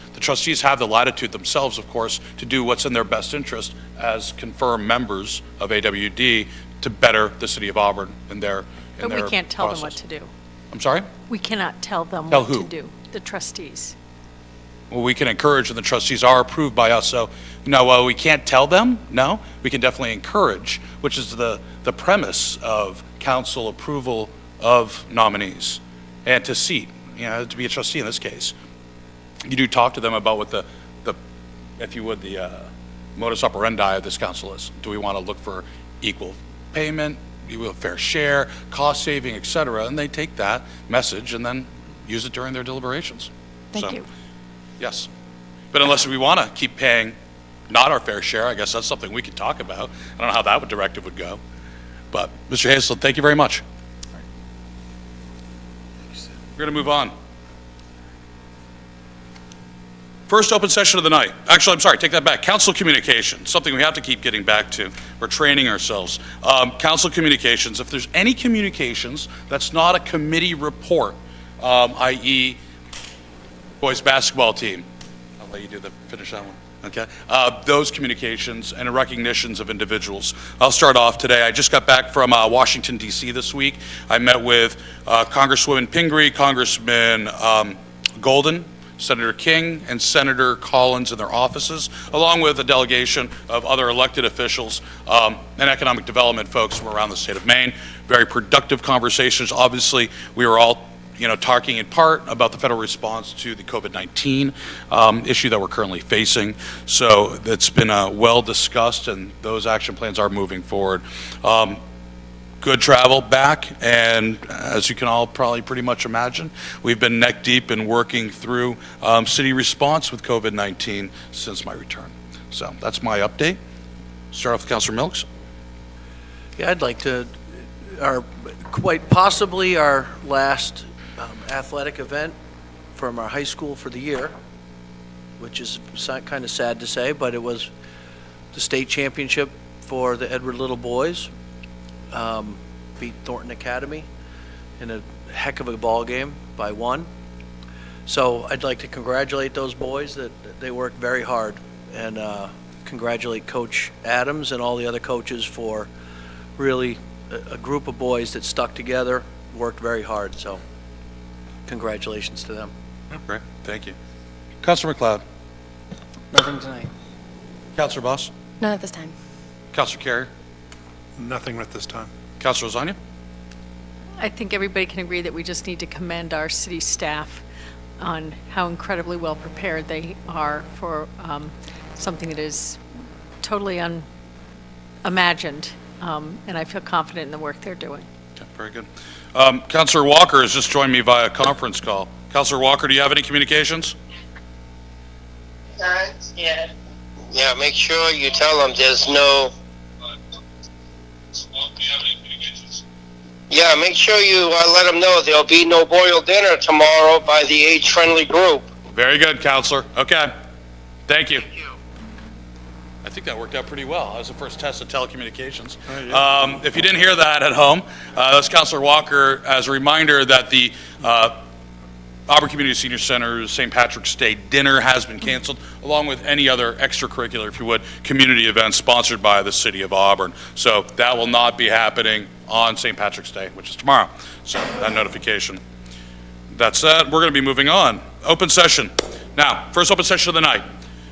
have the latitude themselves, of course, to do what's in their best interest as confirmed members of AWD to better the city of Auburn in their But we can't tell them what process. to do. I'm sorry? We cannot tell them Tell what to who? do, the trustees. Well, we can encourage, and the trustees are approved by us, so, no, while we can't tell them, no, we can definitely encourage, which is the premise of council approval of nominees, and to seat, to be a trustee in this case. You do talk to them about what the if you would, the modus operandi of this council is. Do we want to look for equal payment, fair share, cost saving, et cetera, and they take that message and then use it during their deliberations. Thank you. Yes. But unless we want to keep paying not our fair share, I guess that's something we could talk about. I don't know how that directive would go. But, Mr. Hazel, thank you very much. We're going to move on. First open session of the night. Actually, I'm sorry, take that back. Council communications, something we have to keep getting back to. We're training ourselves. Council communications, if there's any communications that's not a committee report, i.e. boys basketball team, I'll let you finish that one. Okay. Those communications and recognitions of individuals. I'll start off today. I just got back from Washington, D.C. this week. I met with Congresswoman Pingree, Congressman Golden, Senator King, and Senator Collins in their offices, along with a delegation of other elected officials and economic development folks from around the state of Maine. Very productive conversations. Obviously, we were all talking in part about the federal response to the COVID-19 issue that we're currently facing. So it's been well discussed, and those action plans are moving forward. Good travel back, and as you can all probably pretty much imagine, we've been neck deep in working through city response with COVID-19 since my return. So that's my update. Start off with Councilor Milks. Yeah, I'd like to, quite possibly our last athletic event from our high school for the year, which is kind of sad to say, but it was the state championship for the Edward Little boys. Beat Thornton Academy in a heck of a ball game by 1. So I'd like to congratulate those boys that they worked very hard, and congratulate Coach Adams and all the other coaches for really a group of boys that stuck together, worked very hard. So congratulations to them. Great, thank you. Councilor McLeod. Nothing tonight. Councilor Boss. None at this time. Councilor Carrier. Nothing at this time. Councilor Lasagna. I think everybody can agree that we just need to commend our city staff on how incredibly well prepared they are for something that is totally unimagined, and I feel confident in the work they're doing. Okay, very good. Councilor Walker has just joined me via conference call. Councilor Walker, do you have any communications? Yeah, make sure you tell them there's no... Yeah, make sure you let them know there'll be no boiled dinner tomorrow by the age-friendly group. Very good, Councilor. Okay. Thank you. I think that worked out pretty well. That was the first test of telecommunications. If you didn't hear that at home, that's Councilor Walker as a reminder that the Auburn Community Senior Center's St. Patrick's Day dinner has been canceled, along with any other extracurricular, if you would, community events sponsored by the city of Auburn. So that will not be happening on St. Patrick's Day, which is tomorrow. So that notification. That said, we're going to be moving on. Open session. Now, first open session of the night.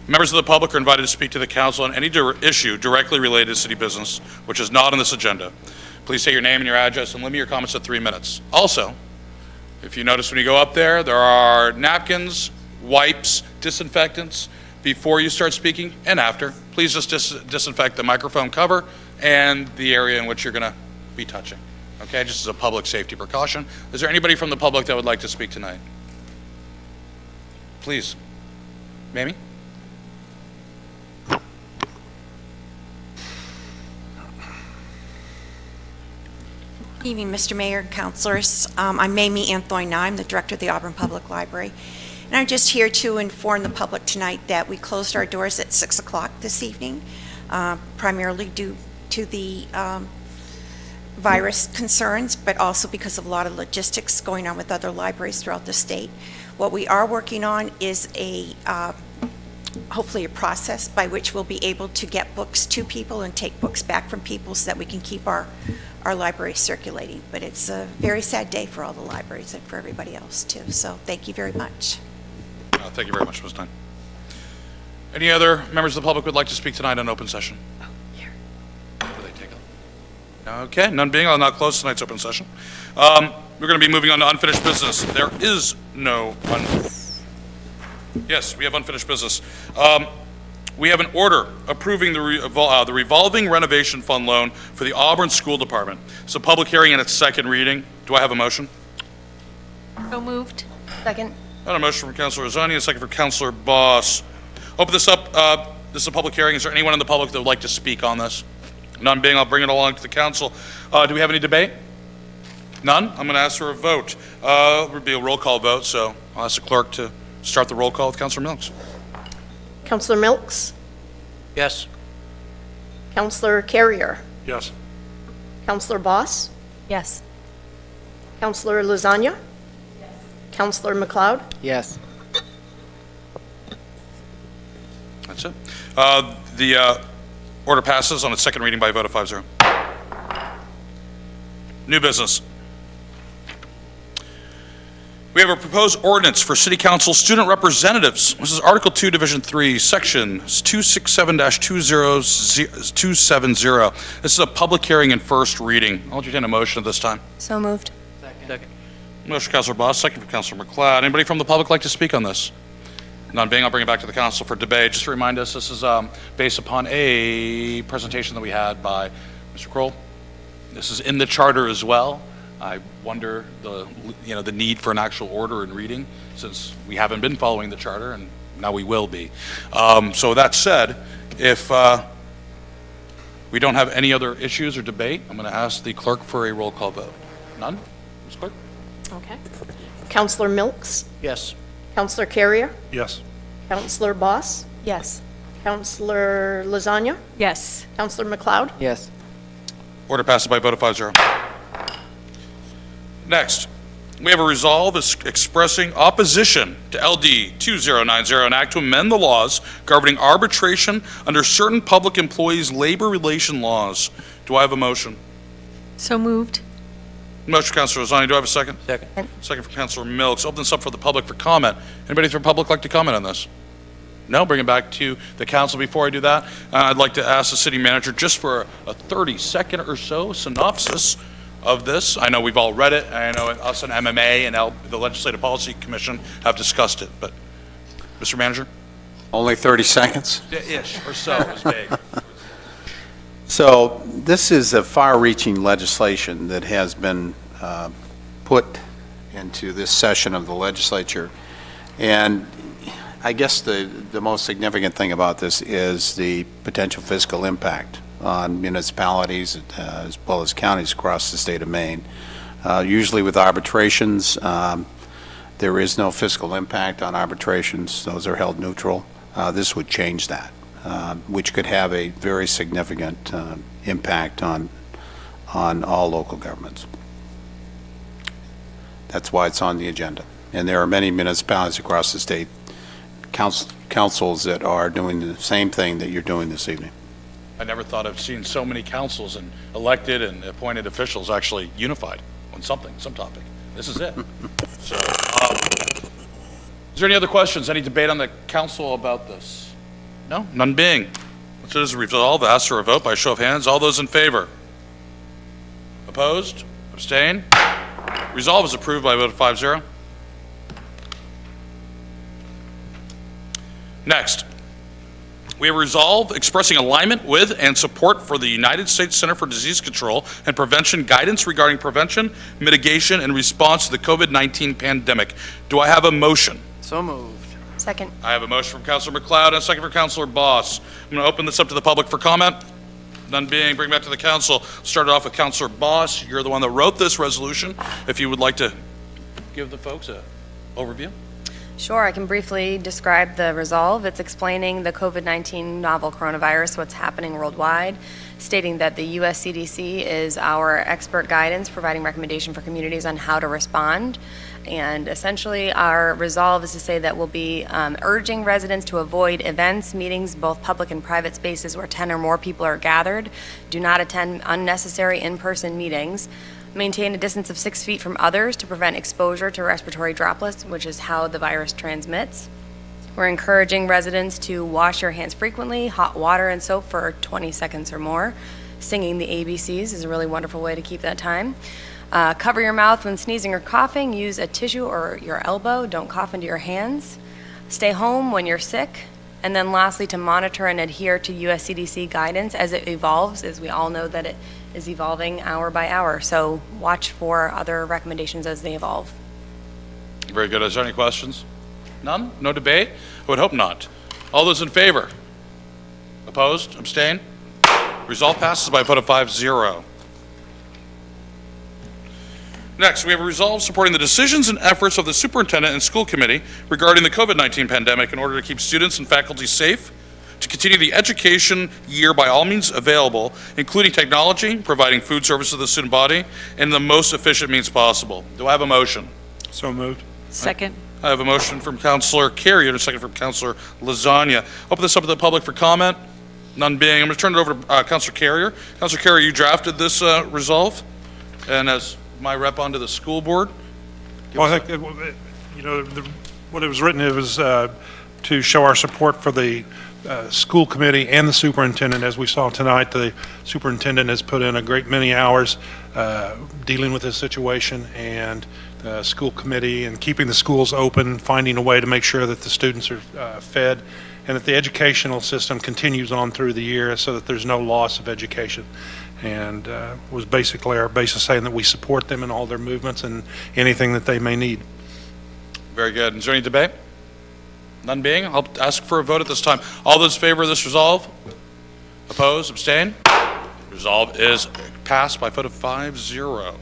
Members of the public are invited to speak to the council on any issue directly related to city business, which is not on this agenda. Please say your name and your address and limit your comments to 3 minutes. Also, if you notice when you go up there, there are napkins, wipes, disinfectants before you start speaking and after. Please just disinfect the microphone cover and the area in which you're going to be touching. Okay, just as a public safety precaution. Is there anybody from the public that would like to speak tonight? Please. Mamie? Good evening, Mr. Mayor, councilors. I'm Mamie Anthony. I'm the director of the Auburn Public Library. And I'm just here to inform the public tonight that we closed our doors at 6 o'clock this evening, primarily due to the virus concerns, but also because of a lot of logistics going on with other libraries throughout the state. What we are working on is hopefully a process by which we'll be able to get books to people and take books back from people so that we can keep our library circulating. But it's a very sad day for all the libraries and for everybody else too. So thank you very much. Thank you very much, Ms. Stein. Any other members of the public who would like to speak tonight on open session? Do they take it? Okay, none being, I'll now close tonight's open session. We're going to be moving on to unfinished business. There is no Yes, we have unfinished business. We have an order approving the revolving renovation fund loan for the Auburn School Department. It's a public hearing and its second reading. Do I have a motion? So moved. Second. I have a motion from Councilor Rosani, a second from Councilor Boss. Open this up. This is a public hearing. Is there anyone in the public that would like to speak on this? None being, I'll bring it along to the council. Do we have any debate? None? I'm going to ask for a vote. It would be a roll call vote, so I'll ask the clerk to start the roll call with Councilor Milks. Counselor Milks, Yes. Counselor Carrier, Yes. Counselor Boss, Yes. Counselor Lasagna, Counselor McLeod, Yes. That's it. The order passes on its second reading by a vote of 5-0. New business. We have a proposed ordinance for City Council student representatives. This is Article 2, Division 3, Section 267-270. This is a public hearing and first reading. I'll entertain a motion at this time. So moved. Second. Motion for Councilor Boss, second for Councilor McLeod. Anybody from the public like to speak on this? None being, I'll bring it back to the council for debate. Just to remind us, this is based upon a presentation that we had by Mr. Kroll. This is in the charter as well. I wonder the need for an actual order and reading, since we haven't been following the charter, and now we will be. So that said, if we don't have any other issues or debate, I'm going to ask the clerk for a roll call vote. None? Ms. Clerk? okay. Counselor Milks, Yes. Counselor Carrier, Yes. Counselor Boss, Yes. Counselor Lasagna, Yes. Counselor McLeod, Yes. Order passes by a vote of 5-0. Next, we have a resolve expressing opposition to LD 2090, an act to amend the laws governing arbitration under certain public employees' labor relation laws. Do I have a motion? So moved. Motion for Councilor Rosani. Do I have a second? Second. Second for Councilor Milks. Open this up for the public for comment. Anybody from the public like to comment on this? No? Bring it back to the council. Before I do that, I'd like to ask the city manager just for a 30-second or so synopsis of this. I know we've all read it. I know us and MMA and the Legislative Policy Commission have discussed it, but Mr. Manager? Only 30 seconds? Ish or so. It was vague. So this is a far-reaching legislation that has been put into this session of the legislature. And I guess the most significant thing about this is the potential fiscal impact on municipalities as well as counties across the state of Maine. Usually with arbitrations, there is no fiscal impact on arbitrations. Those are held neutral. This would change that, which could have a very significant impact on all local governments. That's why it's on the agenda. And there are many municipalities across the state, councils that are doing the same thing that you're doing this evening. I never thought I've seen so many councils and elected and appointed officials actually unified on some topic. This is it. So, is there any other questions? Any debate on the council about this? No? None being. What's it is resolved? Ask for a vote by show of hands. All those in favor? Opposed? Abstain? Resolve is approved by a vote of 5-0. Next. We have a resolve expressing alignment with and support for the United States Center for Disease Control and Prevention guidance regarding prevention, mitigation, and response to the COVID-19 pandemic. Do I have a motion? So moved. Second. I have a motion from Councilor McLeod and a second for Councilor Boss. I'm going to open this up to the public for comment. None being, bring back to the council. Start off with Councilor Boss. You're the one that wrote this resolution. If you would like to give the folks an overview. Sure, I can briefly describe the resolve. It's explaining the COVID-19 novel coronavirus, what's happening worldwide, stating that the US CDC is our expert guidance, providing recommendation for communities on how to respond. And essentially, our resolve is to say that we'll be urging residents to avoid events, meetings, both public and private spaces where 10 or more people are gathered. Do not attend unnecessary in-person meetings. Maintain a distance of 6 feet from others to prevent exposure to respiratory droplets, which is how the virus transmits. We're encouraging residents to wash your hands frequently, hot water and soap for 20 seconds or more. Singing the ABCs is a really wonderful way to keep that time. Cover your mouth when sneezing or coughing. Use a tissue or your elbow. Don't cough into your hands. Stay home when you're sick. And then lastly, to monitor and adhere to US CDC guidance as it evolves, as we all know that it is evolving hour by hour. So watch for other recommendations as they evolve. Very good. Is there any questions? None? No debate? I would hope not. All those in favor? Opposed? Abstain? Resolve passes by a vote of 5-0. Next, we have a resolve supporting the decisions and efforts of the superintendent and school committee regarding the COVID-19 pandemic in order to keep students and faculty safe, to continue the education year by all means available, including technology, providing food service to the student body, in the most efficient means possible. Do I have a motion? So moved. Second. I have a motion from Councilor Carrier and a second from Councilor Lasagna. Open this up to the public for comment. None being, I'm going to turn it over to Councilor Carrier. Councilor Carrier, you drafted this resolve, and as my rep onto the school board. Well, I think, what it was written, it was to show our support for the school committee and the superintendent. As we saw tonight, the superintendent has put in a great many hours dealing with this situation, and the school committee and keeping the schools open, finding a way to make sure that the students are fed, and that the educational system continues on through the year so that there's no loss of education. And was basically our basis saying that we support them in all their movements and anything that they may need. Very good. Is there any debate? None being, I'll ask for a vote at this time. All those in favor of this resolve? Opposed? Abstain? Resolve is passed by a vote of 5-0.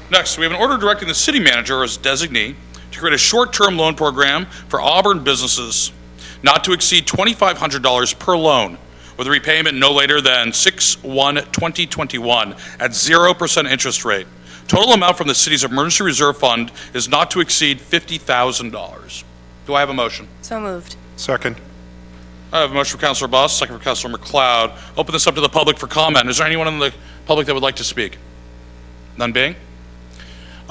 Next, we have an order directing the city manager as designee to create a short-term loan program for Auburn businesses not to exceed $2,500 per loan, with a repayment no later than 6/1/2021 at 0% interest rate. Total amount from the city's emergency reserve fund is not to exceed $50,000. Do I have a motion? So moved. Second. I have a motion from Councilor Boss, second from Councilor McLeod. Open this up to the public for comment. Is there anyone in the public that would like to speak? None being?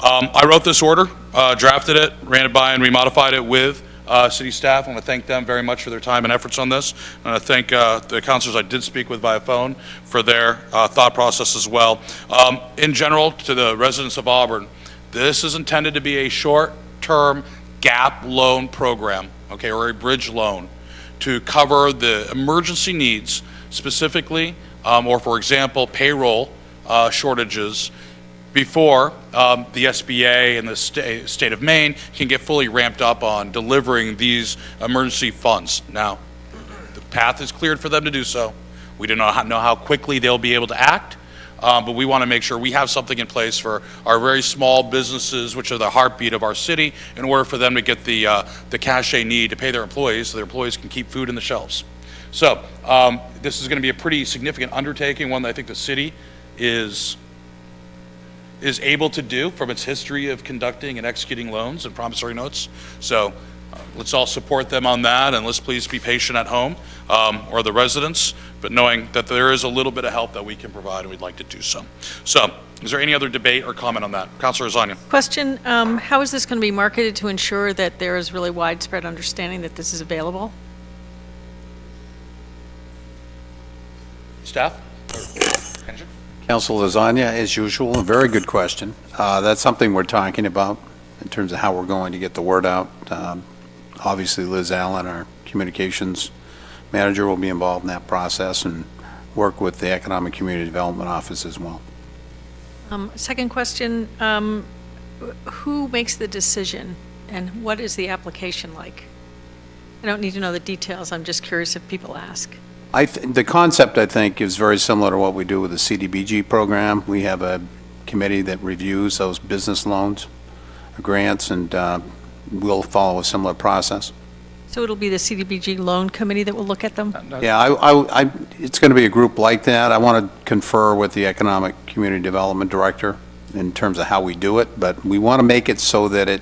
I wrote this order, drafted it, ran it by and remodified it with city staff. I want to thank them very much for their time and efforts on this. I want to thank the councilors I did speak with via phone for their thought process as well. In general, to the residents of Auburn, this is intended to be a short-term gap loan program, okay, or a bridge loan to cover the emergency needs, specifically, or for example, payroll shortages before the SBA and the state of Maine can get fully ramped up on delivering these emergency funds. Now, the path is cleared for them to do so. We do not know how quickly they'll be able to act, but we want to make sure we have something in place for our very small businesses, which are the heartbeat of our city, in order for them to get the cash they need to pay their employees so their employees can keep food in the shelves. So this is going to be a pretty significant undertaking, one that I think the city is able to do from its history of conducting and executing loans and promissory notes. So let's all support them on that, and let's please be patient at home, or the residents, but knowing that there is a little bit of help that we can provide, and we'd like to do so. So is there any other debate or comment on that? Councilor Lasagna. Question, how is this going to be marketed to ensure that there is really widespread understanding that this is available? Staff? Council Lasagna, as usual, a very good question. That's something we're talking about in terms of how we're going to get the word out. Obviously, Liz Allen, our communications manager, will be involved in that process and work with the Economic Community Development Office as well. Second question, who makes the decision and what is the application like? I don't need to know the details, I'm just curious if people ask. The concept, I think, is very similar to what we do with the CDBG program. We have a committee that reviews those business loans, grants, and we'll follow a similar process. So it'll be the CDBG loan committee that will look at them? Yeah, it's going to be a group like that. I want to confer with the Economic Community Development Director in terms of how we do it, but we want to make it so that it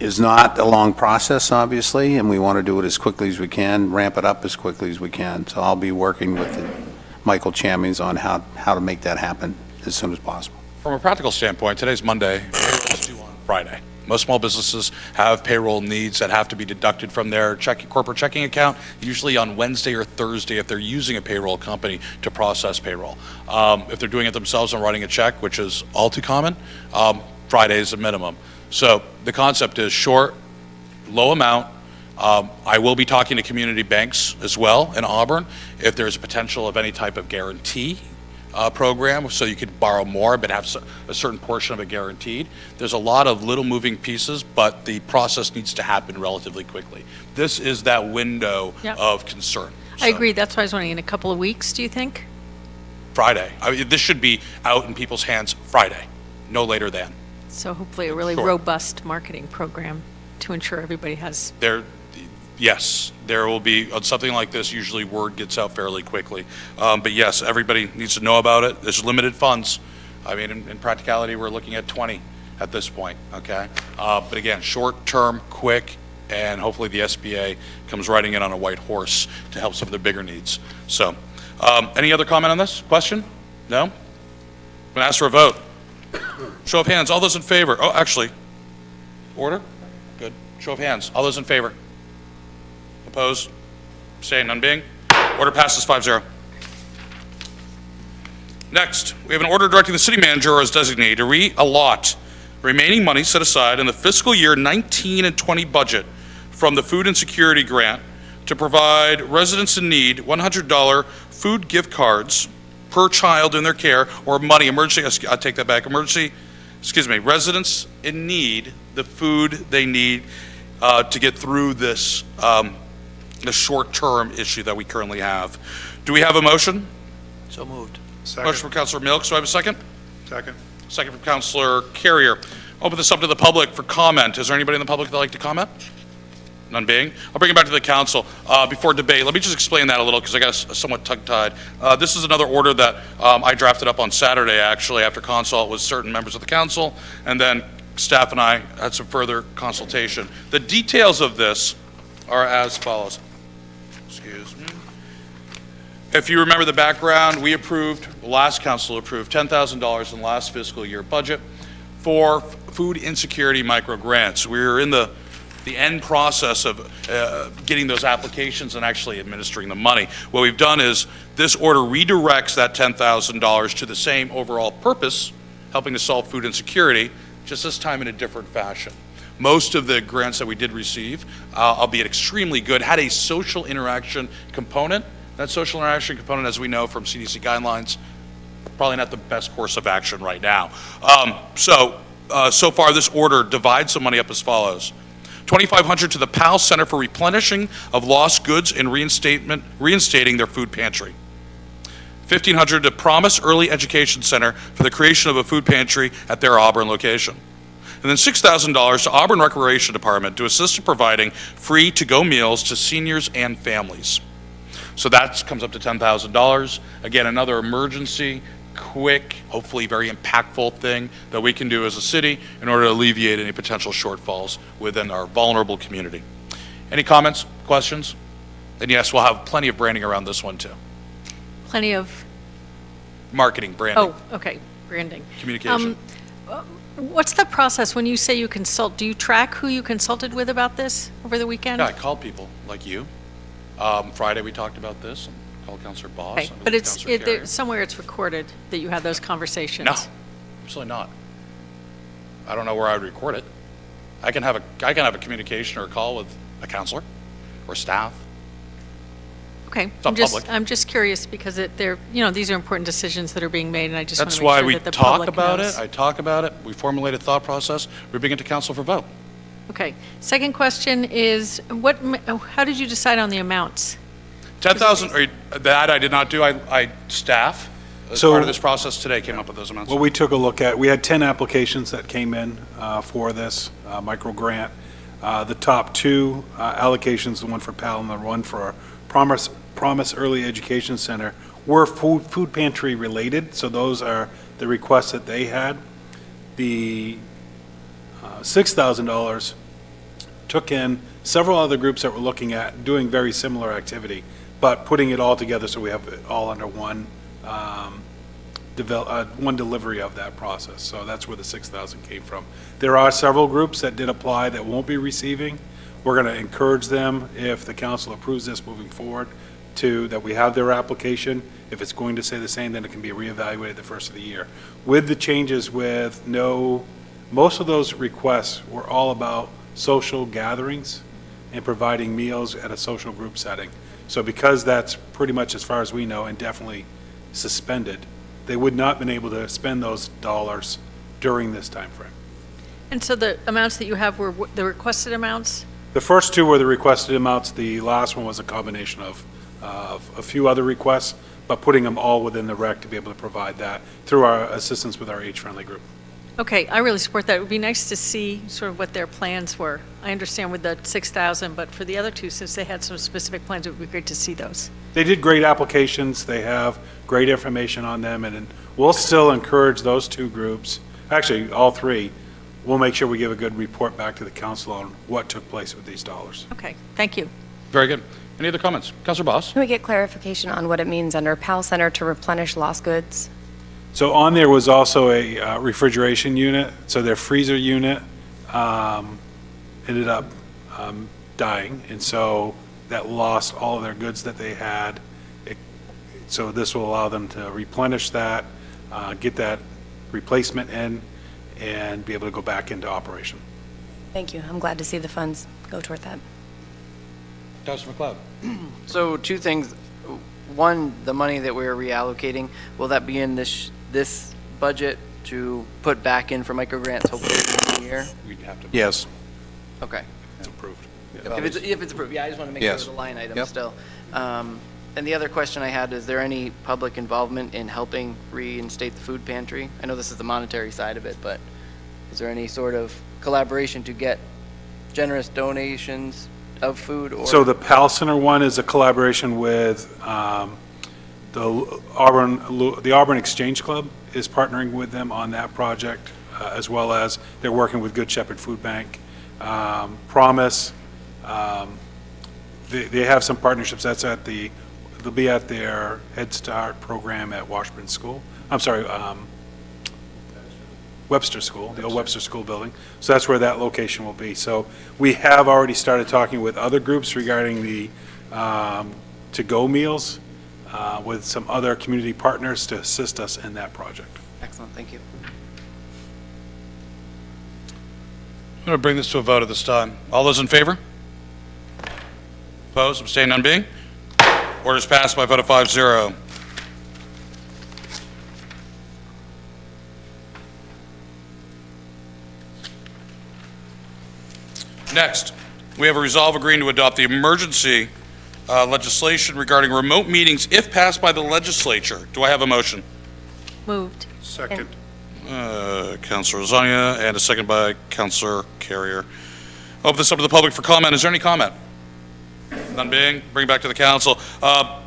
is not a long process, obviously, and we want to do it as quickly as we can, ramp it up as quickly as we can. So I'll be working with Michael Champions on how to make that happen as soon as possible. From a practical standpoint, today's Monday, payroll is due on Friday. Most small businesses have payroll needs that have to be deducted from their corporate checking account, usually on Wednesday or Thursday if they're using a payroll company to process payroll. If they're doing it themselves and writing a check, which is all too common, Friday is a minimum. So the concept is short, low amount. I will be talking to community banks as well in Auburn if there's a potential of any type of guarantee program, so you could borrow more but have a certain portion of it guaranteed. There's a lot of little moving pieces, but the process needs to happen relatively quickly. This is that window Yep. of concern. I agree, that's why I was wondering, in a couple of weeks, do you think? Friday. I mean, this should be out in people's hands Friday, no later than. So hopefully a really Sure. robust marketing program to ensure everybody has, Yes, there will be, on something like this, usually word gets out fairly quickly. But yes, everybody needs to know about it. There's limited funds. I mean, in practicality, we're looking at 20 at this point, okay? But again, short-term, quick, and hopefully the SBA comes riding in on a white horse to help some of their bigger needs. So, any other comment on this? Question? No? I'm going to ask for a vote. Show of hands. All those in favor? Oh, actually, order? Good. Show of hands. All those in favor? Opposed? Abstained? None being? Order passes 5-0. Next, we have an order directing the city manager or his designee to re-allot remaining money set aside in the fiscal year 19 and 20 budget from the Food Insecurity Grant to provide residents in need $100 food gift cards per child in their care, or money, I'll take that back, residents in need, the food they need to get through this the short-term issue that we currently have. Do we have a motion? So moved. Motion from Councilor Milks. Do I have a second? Second. Second from Councilor Carrier. Open this up to the public for comment. Is there anybody in the public that'd like to comment? None being. I'll bring it back to the council. Before debate, let me just explain that a little because I got somewhat tongue-tied. This is another order that I drafted up on Saturday, actually, after consult with certain members of the council, and then staff and I had some further consultation. The details of this are as follows. Excuse me. If you remember the background, we approved, the last council approved $10,000 in last fiscal year budget for food insecurity micro grants. We're in the end process of getting those applications and actually administering the money. What we've done is this order redirects that $10,000 to the same overall purpose, helping to solve food insecurity, just this time in a different fashion. Most of the grants that we did receive, albeit extremely good, had a social interaction component. That social interaction component, as we know from CDC guidelines, probably not the best course of action right now. So far this order divides the money up as follows. $2,500 to the PAL Center for Replenishing of Lost Goods and reinstating their food pantry. $1,500 to Promise Early Education Center for the creation of a food pantry at their Auburn location. And then $6,000 to Auburn Recreation Department to assist in providing free to-go meals to seniors and families. So that comes up to $10,000. Again, another emergency, quick, hopefully very impactful thing that we can do as a city in order to alleviate any potential shortfalls within our vulnerable community. Any comments, questions? And yes, we'll have plenty of branding around this one too. plenty of, Marketing, branding, oh, okay, branding. communication. What's the process when you say you consult? Do you track who you consulted with about this over the weekend? Yeah, I called people like you. Friday we talked about this, and called Councilor Boss. Okay, and but it's, Councilor Carrier. somewhere it's recorded that you had those conversations. No, absolutely not. I don't know where I would record it. I can have a communication or a call with a counselor or staff. Okay, not public. I'm just curious because these are important decisions that are being made, and I just want That's to make why sure we that the talk public about knows. it. I talk about it. We formulate a thought process. We bring it to council for vote. Okay, second question is, how did you decide on the amounts? 10,000, that I did not do. I staff as So- part of this process today, came up with those amounts? Well, we took a look at, we had 10 applications that came in for this micro grant. The top two allocations, the one for PAL and the one for Promise Early Education Center, were food pantry related, so those are the requests that they had. The $6,000 took in several other groups that were looking at doing very similar activity, but putting it all together so we have it all under one one delivery of that process. So that's where the 6,000 came from. There are several groups that did apply that won't be receiving. We're going to encourage them, if the council approves this moving forward, that we have their application. If it's going to say the same, then it can be reevaluated the first of the year. With the changes most of those requests were all about social gatherings and providing meals at a social group setting. So because that's pretty much, as far as we know, indefinitely suspended, they would not have been able to spend those dollars during this time frame. And so the amounts that you have were the requested amounts? The first two were the requested amounts. The last one was a combination of a few other requests, but putting them all within the rec to be able to provide that through our assistance with our age-friendly group. Okay, I really support that. It would be nice to see sort of what their plans were. I understand with the 6,000, but for the other two, since they had some specific plans, it would be great to see those. They did great applications. They have great information on them, and we'll still encourage those two groups, actually, all three. We'll make sure we give a good report back to the council on what took place with these dollars. Okay, thank you. Very good. Any other comments? Councilor Boss? Can we get clarification on what it means under PAL Center to replenish lost goods? So on there was also a refrigeration unit, so their freezer unit ended up dying, and so that lost all of their goods that they had. So this will allow them to replenish that, get that replacement in, and be able to go back into operation. Thank you. I'm glad to see the funds go toward that. Councilor McLeod? So two things. One, the money that we're reallocating, will that be in this budget to put back in for micro grants hopefully at the end of the year? We'd have to. Yes. Okay. It's approved. If it's approved, yeah, I just want to make sure Yes. it's a line item Yep. still. And the other question I had, is there any public involvement in helping reinstate the food pantry? I know this is the monetary side of it, but is there any sort of collaboration to get generous donations of food or? So the PAL Center one is a collaboration with the Auburn Exchange Club is partnering with them on that project, as well as they're working with Good Shepherd Food Bank. Promise, they have some partnerships. They'll be at their Head Start program at Washburn School. I'm sorry, Webster School, the old Webster School building. So that's where that location will be. So we have already started talking with other groups regarding the to-go meals with some other community partners to assist us in that project. Excellent, thank you. I'm going to bring this to a vote at this time. All those in favor? Opposed, abstained, none being? Order is passed by a vote of 5-0. Next, we have a resolve agreeing to adopt the emergency legislation regarding remote meetings if passed by the legislature. Do I have a motion? Moved. Second. Councilor Lasagna, and a second by Councilor Carrier. Open this up to the public for comment. Is there any comment? None being, bring it back to the council.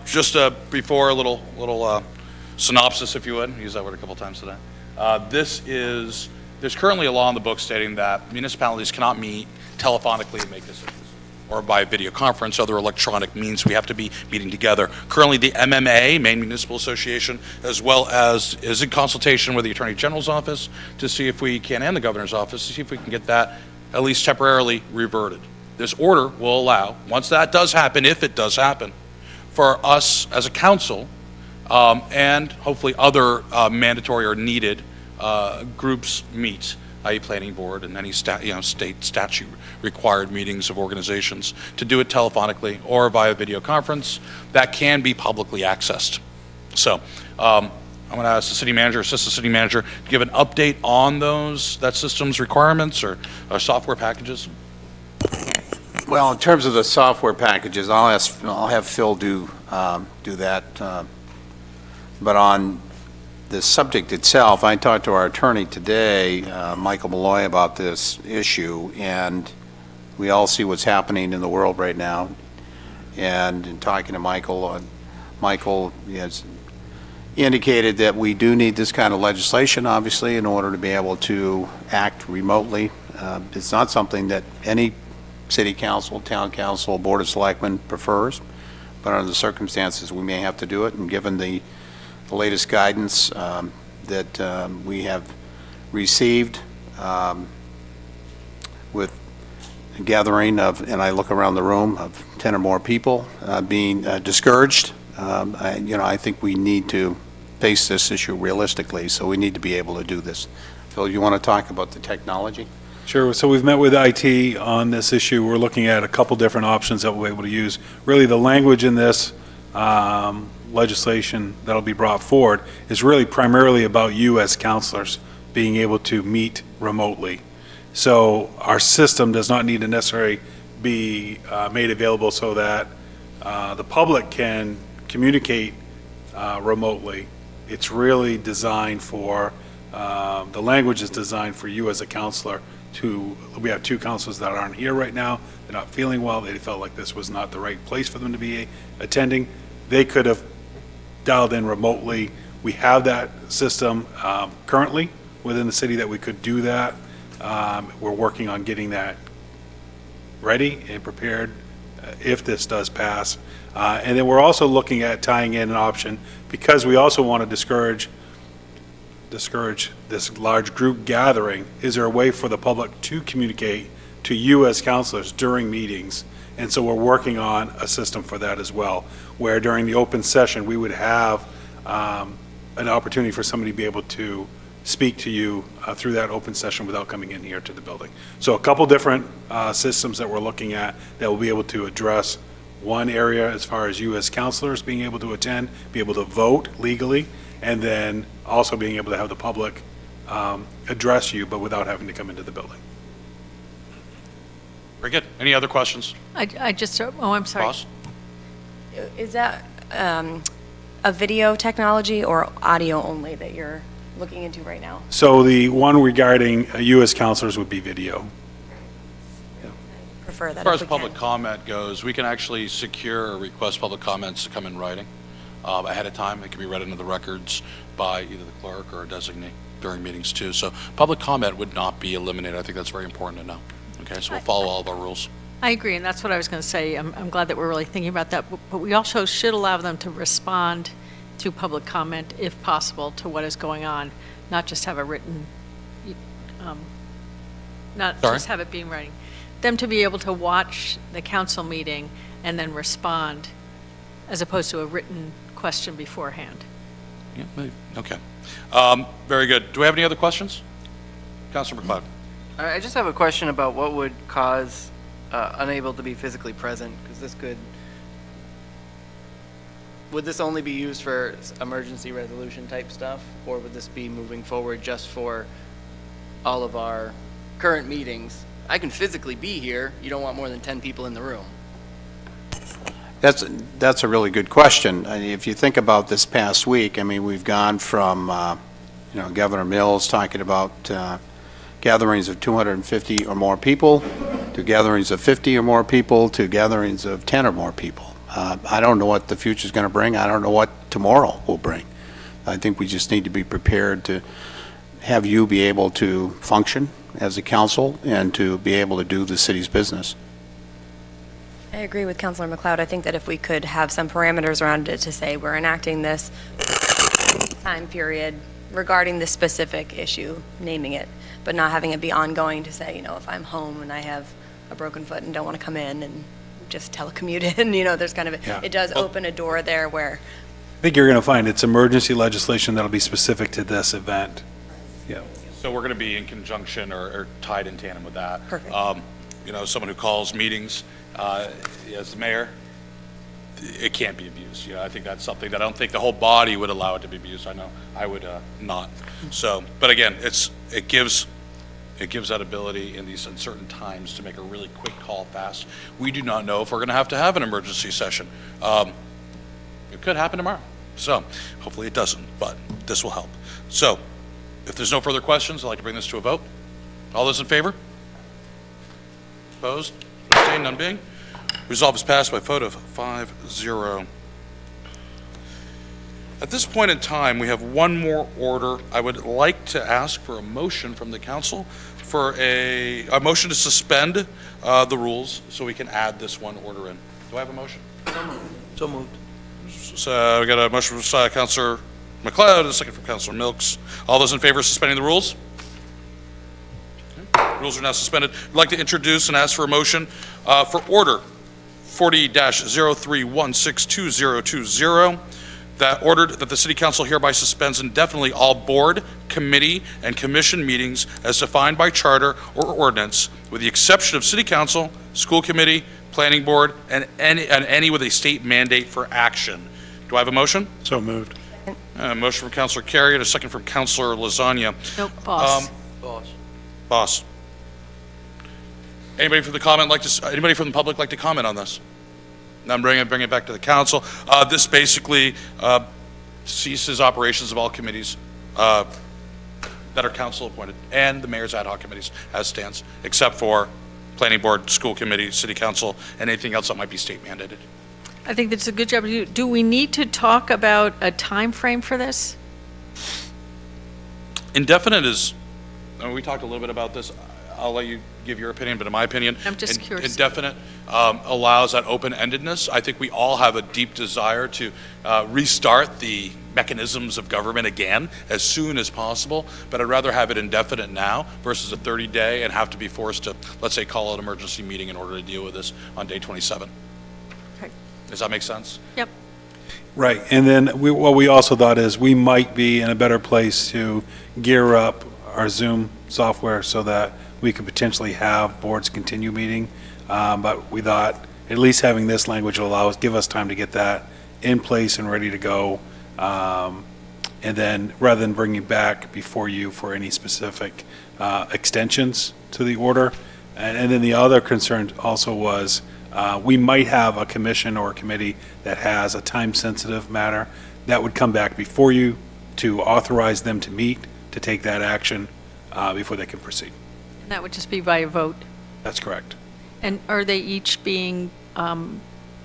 Just before, a little synopsis, if you would. Use that word a couple times today. There's currently a law in the book stating that municipalities cannot meet telephonically and make decisions, or by video conference, other electronic means. We have to be meeting together. Currently, the MMA, Maine Municipal Association, as well as is in consultation with the Attorney General's office to see if we can, and the Governor's office, to see if we can get that at least temporarily reverted. This order will allow, once that does happen, if it does happen, for us as a council and hopefully other mandatory or needed groups meet, i.e. planning board and any state statute required meetings of organizations, to do it telephonically or via video conference that can be publicly accessed. So I'm going to ask the city manager, assistant city manager, to give an update on that system's requirements or software packages. Well, in terms of the software packages, I'll have Phil do that. But on the subject itself, I talked to our attorney today, Michael Malloy, about this issue, and we all see what's happening in the world right now. And in talking to Michael, Michael has indicated that we do need this kind of legislation, obviously, in order to be able to act remotely. It's not something that any city council, town council, board of selectmen prefers, but under the circumstances, we may have to do it, and given the latest guidance that we have received with a gathering of, and I look around the room, of 10 or more people being discouraged, I think we need to face this issue realistically, so we need to be able to do this. Phil, you want to talk about the technology? Sure. So we've met with IT on this issue. We're looking at a couple different options that we'll be able to use. Really, the language in this legislation that'll be brought forward is really primarily about you as counselors being able to meet remotely. So our system does not need to necessarily be made available so that the public can communicate remotely. It's really designed for, the language is designed for you as a counselor we have 2 counselors that aren't here right now. They're not feeling well. They felt like this was not the right place for them to be attending. They could have dialed in remotely. We have that system currently within the city that we could do that. We're working on getting that ready and prepared if this does pass. And then we're also looking at tying in an option, because we also want to discourage this large group gathering. Is there a way for the public to communicate to you as counselors during meetings? And so we're working on a system for that as well, where during the open session, we would have an opportunity for somebody to be able to speak to you through that open session without coming in here to the building. So a couple different systems that we're looking at that will be able to address one area as far as you as counselors being able to attend, be able to vote legally, and then also being able to have the public address you, but without having to come into the building. Very good. Any other questions? I just, oh, I'm sorry. Ross? Is that a video technology or audio only that you're looking into right now? So the one regarding you as counselors would be video. Prefer that As far if as we public can. comment goes, we can actually secure or request public comments to come in writing ahead of time. It can be read into the records by either the clerk or a designee during meetings too. So public comment would not be eliminated. I think that's very important to know. Okay, so we'll follow all of our rules. I agree, and that's what I was going to say. I'm glad that we're really thinking about that, but we also should allow them to respond to public comment, if possible, to what is going on, not just have a written, not Sorry? just have it being writing. Them to be able to watch the council meeting and then respond, as opposed to a written question beforehand. Yeah, maybe. Okay. Very good. Do we have any other questions? Councilor McLeod. I just have a question about what would cause unable to be physically present, because would this only be used for emergency resolution type stuff, or would this be moving forward just for all of our current meetings? I can physically be here, you don't want more than 10 people in the room. That's a really good question. I mean, if you think about this past week, I mean, we've gone from, Governor Mills talking about gatherings of 250 or more people, to gatherings of 50 or more people, to gatherings of 10 or more people. I don't know what the future's going to bring. I don't know what tomorrow will bring. I think we just need to be prepared to have you be able to function as a council and to be able to do the city's business. I agree with Councilor McLeod. I think that if we could have some parameters around it to say we're enacting this time period regarding this specific issue, naming it, but not having it be ongoing to say, if I'm home and I have a broken foot and don't want to come in and just telecommute in, there's kind of, Yeah. it does open a door there where. I think you're going to find it's emergency legislation that'll be specific to this event. Yeah. So we're going to be in conjunction or tied in tandem with that. Perfect. Someone who calls meetings as the mayor, it can't be abused. I think that's something that I don't think the whole body would allow it to be abused. I know I would not. So, but again, it gives that ability in these uncertain times to make a really quick call fast. We do not know if we're going to have an emergency session. It could happen tomorrow. So hopefully it doesn't, but this will help. So if there's no further questions, I'd like to bring this to a vote. All those in favor? Opposed? Abstained? None being? Resolve is passed by a vote of 5-0. At this point in time, we have one more order. I would like to ask for a motion from the council for a motion to suspend the rules so we can add this one order in. Do I have a motion? So moved. So we got a motion from Councilor McLeod and a second from Councilor Milks. All those in favor of suspending the rules? Okay. Rules are now suspended. I'd like to introduce and ask for a motion for order 40-03162020. That ordered that the City Council hereby suspends indefinitely all board, committee, and commission meetings as defined by charter or ordinance, with the exception of City Council, School Committee, Planning Board, and any with a state mandate for action. Do I have a motion? So moved. A motion from Councilor Carey and a second from Councilor Lasagna. Nope, Boss. Boss. Anybody from the public like to comment on this? Now bring it back to the council. This basically ceases operations of all committees that are council appointed and the mayor's ad hoc committees as stands, except for planning board, school committee, city council, and anything else that might be state mandated. I think that's a good job. Do we need to talk about a time frame for this? Indefinite is, we talked a little bit about this. I'll let you give your opinion, but in my opinion, I'm just curious. Indefinite allows that open-endedness. I think we all have a deep desire to restart the mechanisms of government again as soon as possible, but I'd rather have it indefinite now versus a 30-day and have to be forced to, let's say, call an emergency meeting in order to deal with this on day 27. Okay. Does that make sense? Yep. Right, and then what we also thought is we might be in a better place to gear up our Zoom software so that we could potentially have boards continue meeting, but we thought at least having this language will give us time to get that in place and ready to go, and then rather than bringing back before you for any specific extensions to the order. And then the other concern also was we might have a commission or a committee that has a time-sensitive matter that would come back before you to authorize them to meet, to take that action before they can proceed. And that would just be by a vote. That's correct. And are they each being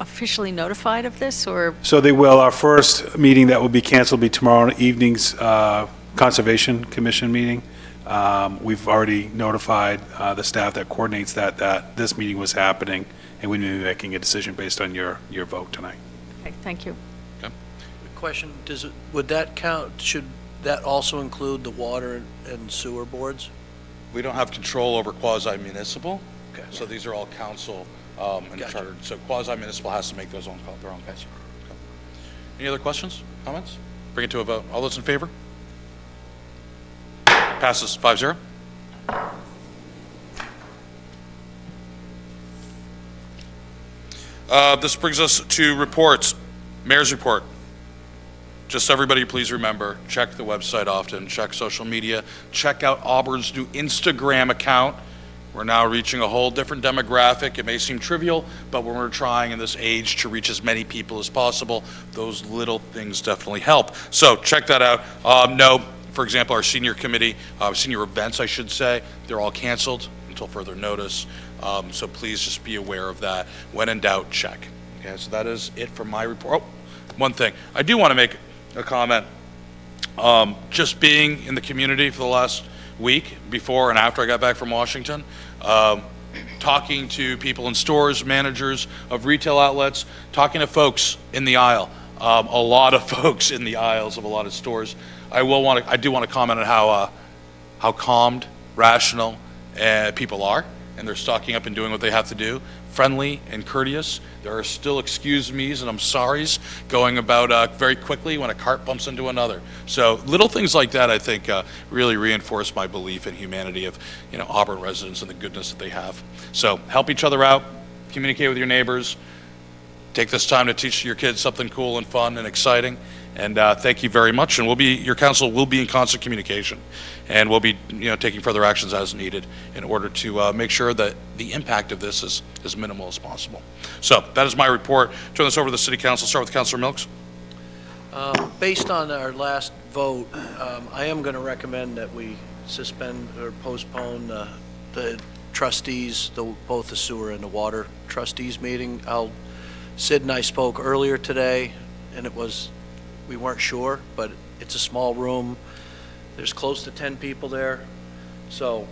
officially notified of this, or? So they will. Our first meeting that will be canceled will be tomorrow evening's Conservation Commission meeting. We've already notified the staff that coordinates that this meeting was happening, and we'd be making a decision based on your vote tonight. Okay, thank you. Question, would that count, should that also include the water and sewer boards? We don't have control over quasi-municipal, Okay. so these are all council and Gotcha. chartered. So quasi-municipal has to make their own calls. Okay. Any other questions, comments? Bring it to a vote. All those in favor? Passes 5-0. This brings us to reports. Mayor's report. Just everybody, please remember, check the website often, check social media, check out Auburn's new Instagram account. We're now reaching a whole different demographic. It may seem trivial, but when we're trying in this age to reach as many people as possible, those little things definitely help. So check that out. No, for example, our senior committee, senior events, I should say, they're all canceled until further notice. So please just be aware of that. When in doubt, check. Okay, so that is it for my report. Oh, one thing. I do want to make a comment. Just being in the community for the last week, before and after I got back from Washington, talking to people in stores, managers of retail outlets, talking to folks in the aisle, a lot of folks in the aisles of a lot of stores. I do want to comment on how calmed, rational people are, and they're stocking up and doing what they have to do, friendly and courteous. There are still excuse me's and I'm sorry's going about very quickly when a cart bumps into another. So little things like that, I think, really reinforce my belief in humanity of Auburn residents and the goodness that they have. So help each other out, communicate with your neighbors, take this time to teach your kids something cool and fun and exciting. And thank you very much. And your council will be in constant communication, and we'll be taking further actions as needed in order to make sure that the impact of this is as minimal as possible. So that is my report. Turn this over to the City Council. Start with Councilor Milks. Based on our last vote, I am going to recommend that we suspend or postpone the trustees, both the sewer and the water trustees meeting. Sid and I spoke earlier today, and we weren't sure, but it's a small room. There's close to 10 people there, so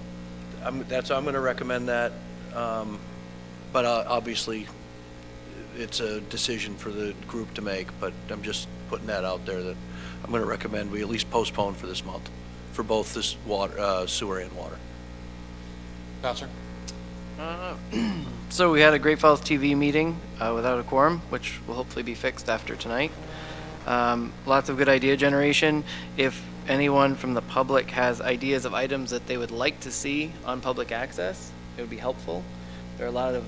I'm going to recommend that. But obviously, it's a decision for the group to make, but I'm just putting that out there that I'm going to recommend we at least postpone for this month, for both this water, sewer and water. Counselor? So we had a Great Falls TV meeting without a quorum, which will hopefully be fixed after tonight. Lots of good idea generation. If anyone from the public has ideas of items that they would like to see on public access, it would be helpful. There are a lot of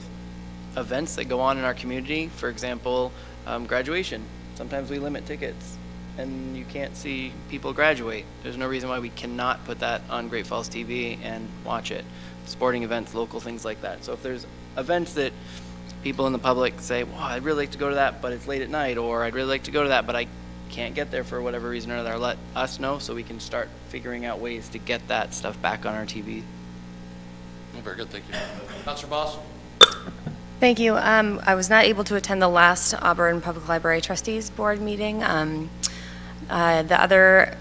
events that go on in our community. For example, graduation. Sometimes we limit tickets and you can't see people graduate. There's no reason why we cannot put that on Great Falls TV and watch it. Sporting events, local things like that. So if there's events that people in the public say, well, I'd really like to go to that, but it's late at night, or I'd really like to go to that, but I can't get there for whatever reason or another, let us know so we can start figuring out ways to get that stuff back on our TV. Oh, very good, thank you. Counselor Boss? Thank you. I was not able to attend the last Auburn Public Library Trustees Board meeting. The other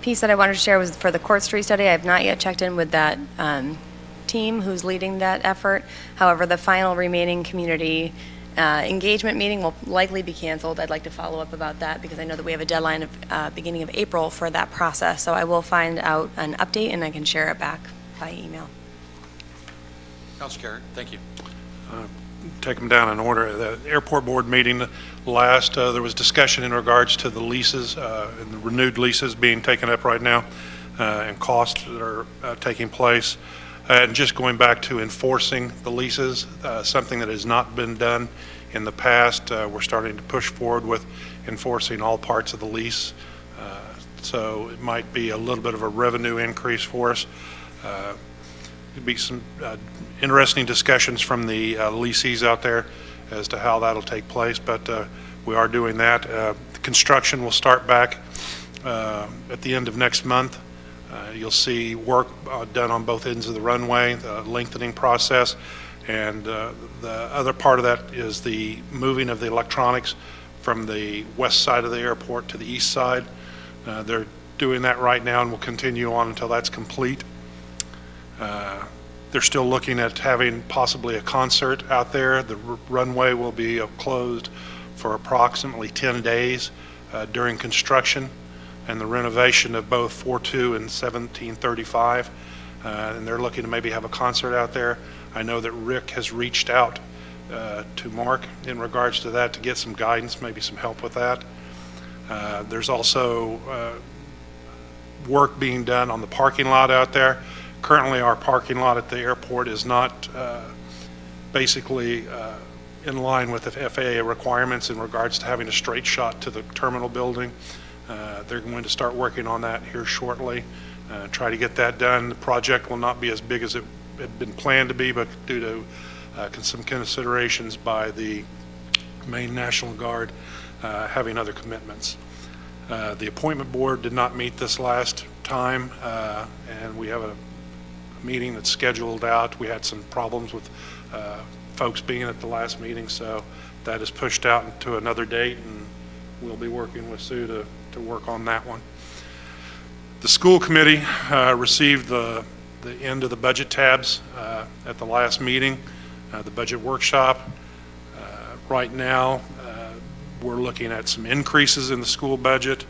piece that I wanted to share was for the Court Street study. I have not yet checked in with that team who's leading that effort. However, the final remaining community engagement meeting will likely be canceled. I'd like to follow up about that because I know that we have a deadline of beginning of April for that process. So I will find out an update and I can share it back by email. Counselor Carey, thank you. Take them down in order. The airport board meeting last, there was discussion in regards to the leases and the renewed leases being taken up right now and costs that are taking place. And just going back to enforcing the leases, something that has not been done in the past. We're starting to push forward with enforcing all parts of the lease. So it might be a little bit of a revenue increase for us. Could be some interesting discussions from the lessees out there as to how that'll take place, but we are doing that. The construction will start back at the end of next month. You'll see work done on both ends of the runway, the lengthening process, and the other part of that is the moving of the electronics from the west side of the airport to the east side. They're doing that right now and will continue on until that's complete. They're still looking at having possibly a concert out there. The runway will be closed for approximately 10 days during construction and the renovation of both 42 and 1735. And they're looking to maybe have a concert out there. I know that Rick has reached out to Mark in regards to that to get some guidance, maybe some help with that. There's also work being done on the parking lot out there. Currently, our parking lot at the airport is not basically in line with the FAA requirements in regards to having a straight shot to the terminal building. They're going to start working on that here shortly, try to get that done. The project will not be as big as it had been planned to be, but due to some considerations by the Maine National Guard having other commitments. The appointment board did not meet this last time, and we have a meeting that's scheduled out. We had some problems with folks being at the last meeting, so that is pushed out into another date, and we'll be working with Sue to work on that one. The school committee received the end of the budget tabs at the last meeting, the budget workshop. Right now, we're looking at some increases in the school budget.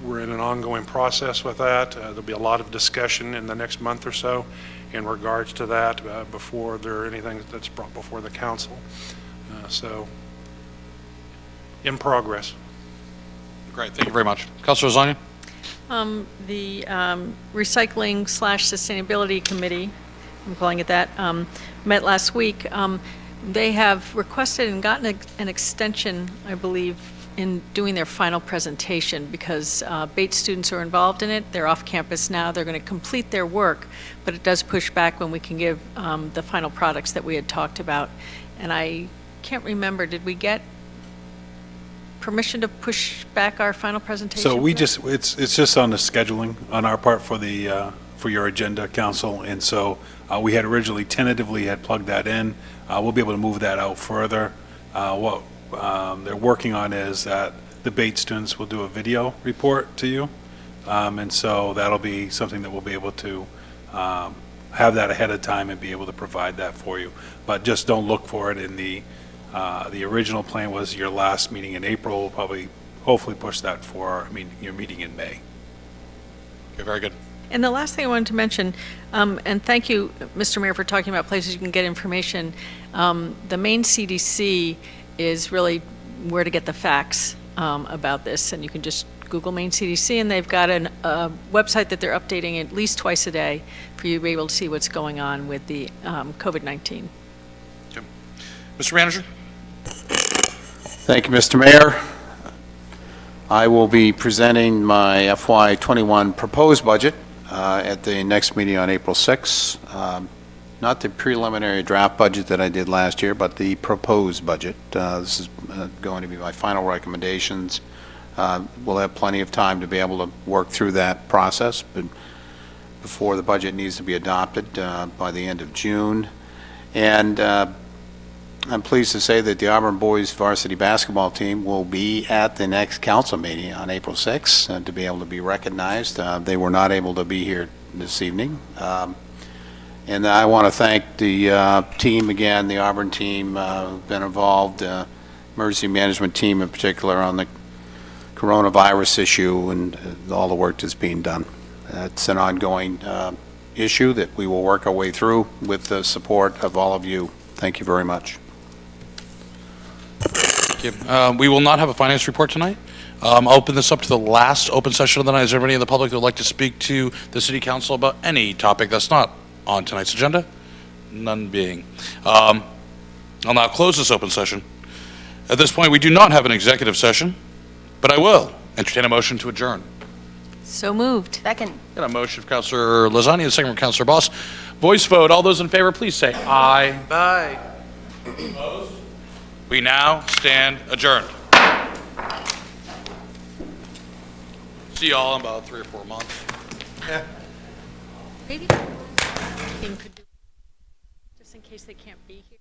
We're in an ongoing process with that. There'll be a lot of discussion in the next month or so in regards to that before there anything that's brought before the council. So, in progress. Great, thank you very much. Councilor Lasagna? The Recycling / Sustainability Committee, I'm calling it that, met last week. They have requested and gotten an extension, I believe, in doing their final presentation because Bates students are involved in it. They're off campus now. They're going to complete their work, but it does push back when we can give the final products that we had talked about. And I can't remember, did we get permission to push back our final presentation? So we for that? just, it's just on the scheduling on our part for for your agenda, council. And so we had originally tentatively had plugged that in. We'll be able to move that out further. What they're working on is that the Bates students will do a video report to you. And so that'll be something that we'll be able to have that ahead of time and be able to provide that for you. But just don't look for it in the original plan was your last meeting in April. We'll probably, hopefully push that for, your meeting in May. Okay, very good. And the last thing I wanted to mention, and thank you, Mr. Mayor, for talking about places you can get information. The Maine CDC is really where to get the facts about this, and you can just Google Maine CDC, and they've got a website that they're updating at least twice a day for you to be able to see what's going on with the COVID-19. Okay. Mr. Manager? Thank you, Mr. Mayor. I will be presenting my FY21 proposed budget at the next meeting on April 6th. Not the preliminary draft budget that I did last year, but the proposed budget. This is going to be my final recommendations. We'll have plenty of time to be able to work through that process, but before the budget needs to be adopted by the end of June. And I'm pleased to say that the Auburn boys varsity basketball team will be at the next council meeting on April 6th to be able to be recognized. They were not able to be here this evening. And I want to thank the team again, the Auburn team who've been involved, emergency management team in particular on the coronavirus issue and all the work that's being done. It's an ongoing issue that we will work our way through with the support of all of you. Thank you very much. We will not have a finance report tonight. I'll open this up to the last open session of the night. Is there anybody in the public that would like to speak to the city council about any topic that's not on tonight's agenda? None being. I'll now close this open session. At this point, we do not have an executive session, but I will entertain a motion to adjourn. So moved. Second. Got a motion of Councilor Lasagna, a second from Councilor Boss. Voice vote. All those in favor, please say aye. Bye. Opposed? We now stand adjourned. See y'all in about 3 or 4 months. Maybe. Just in case they can't be here.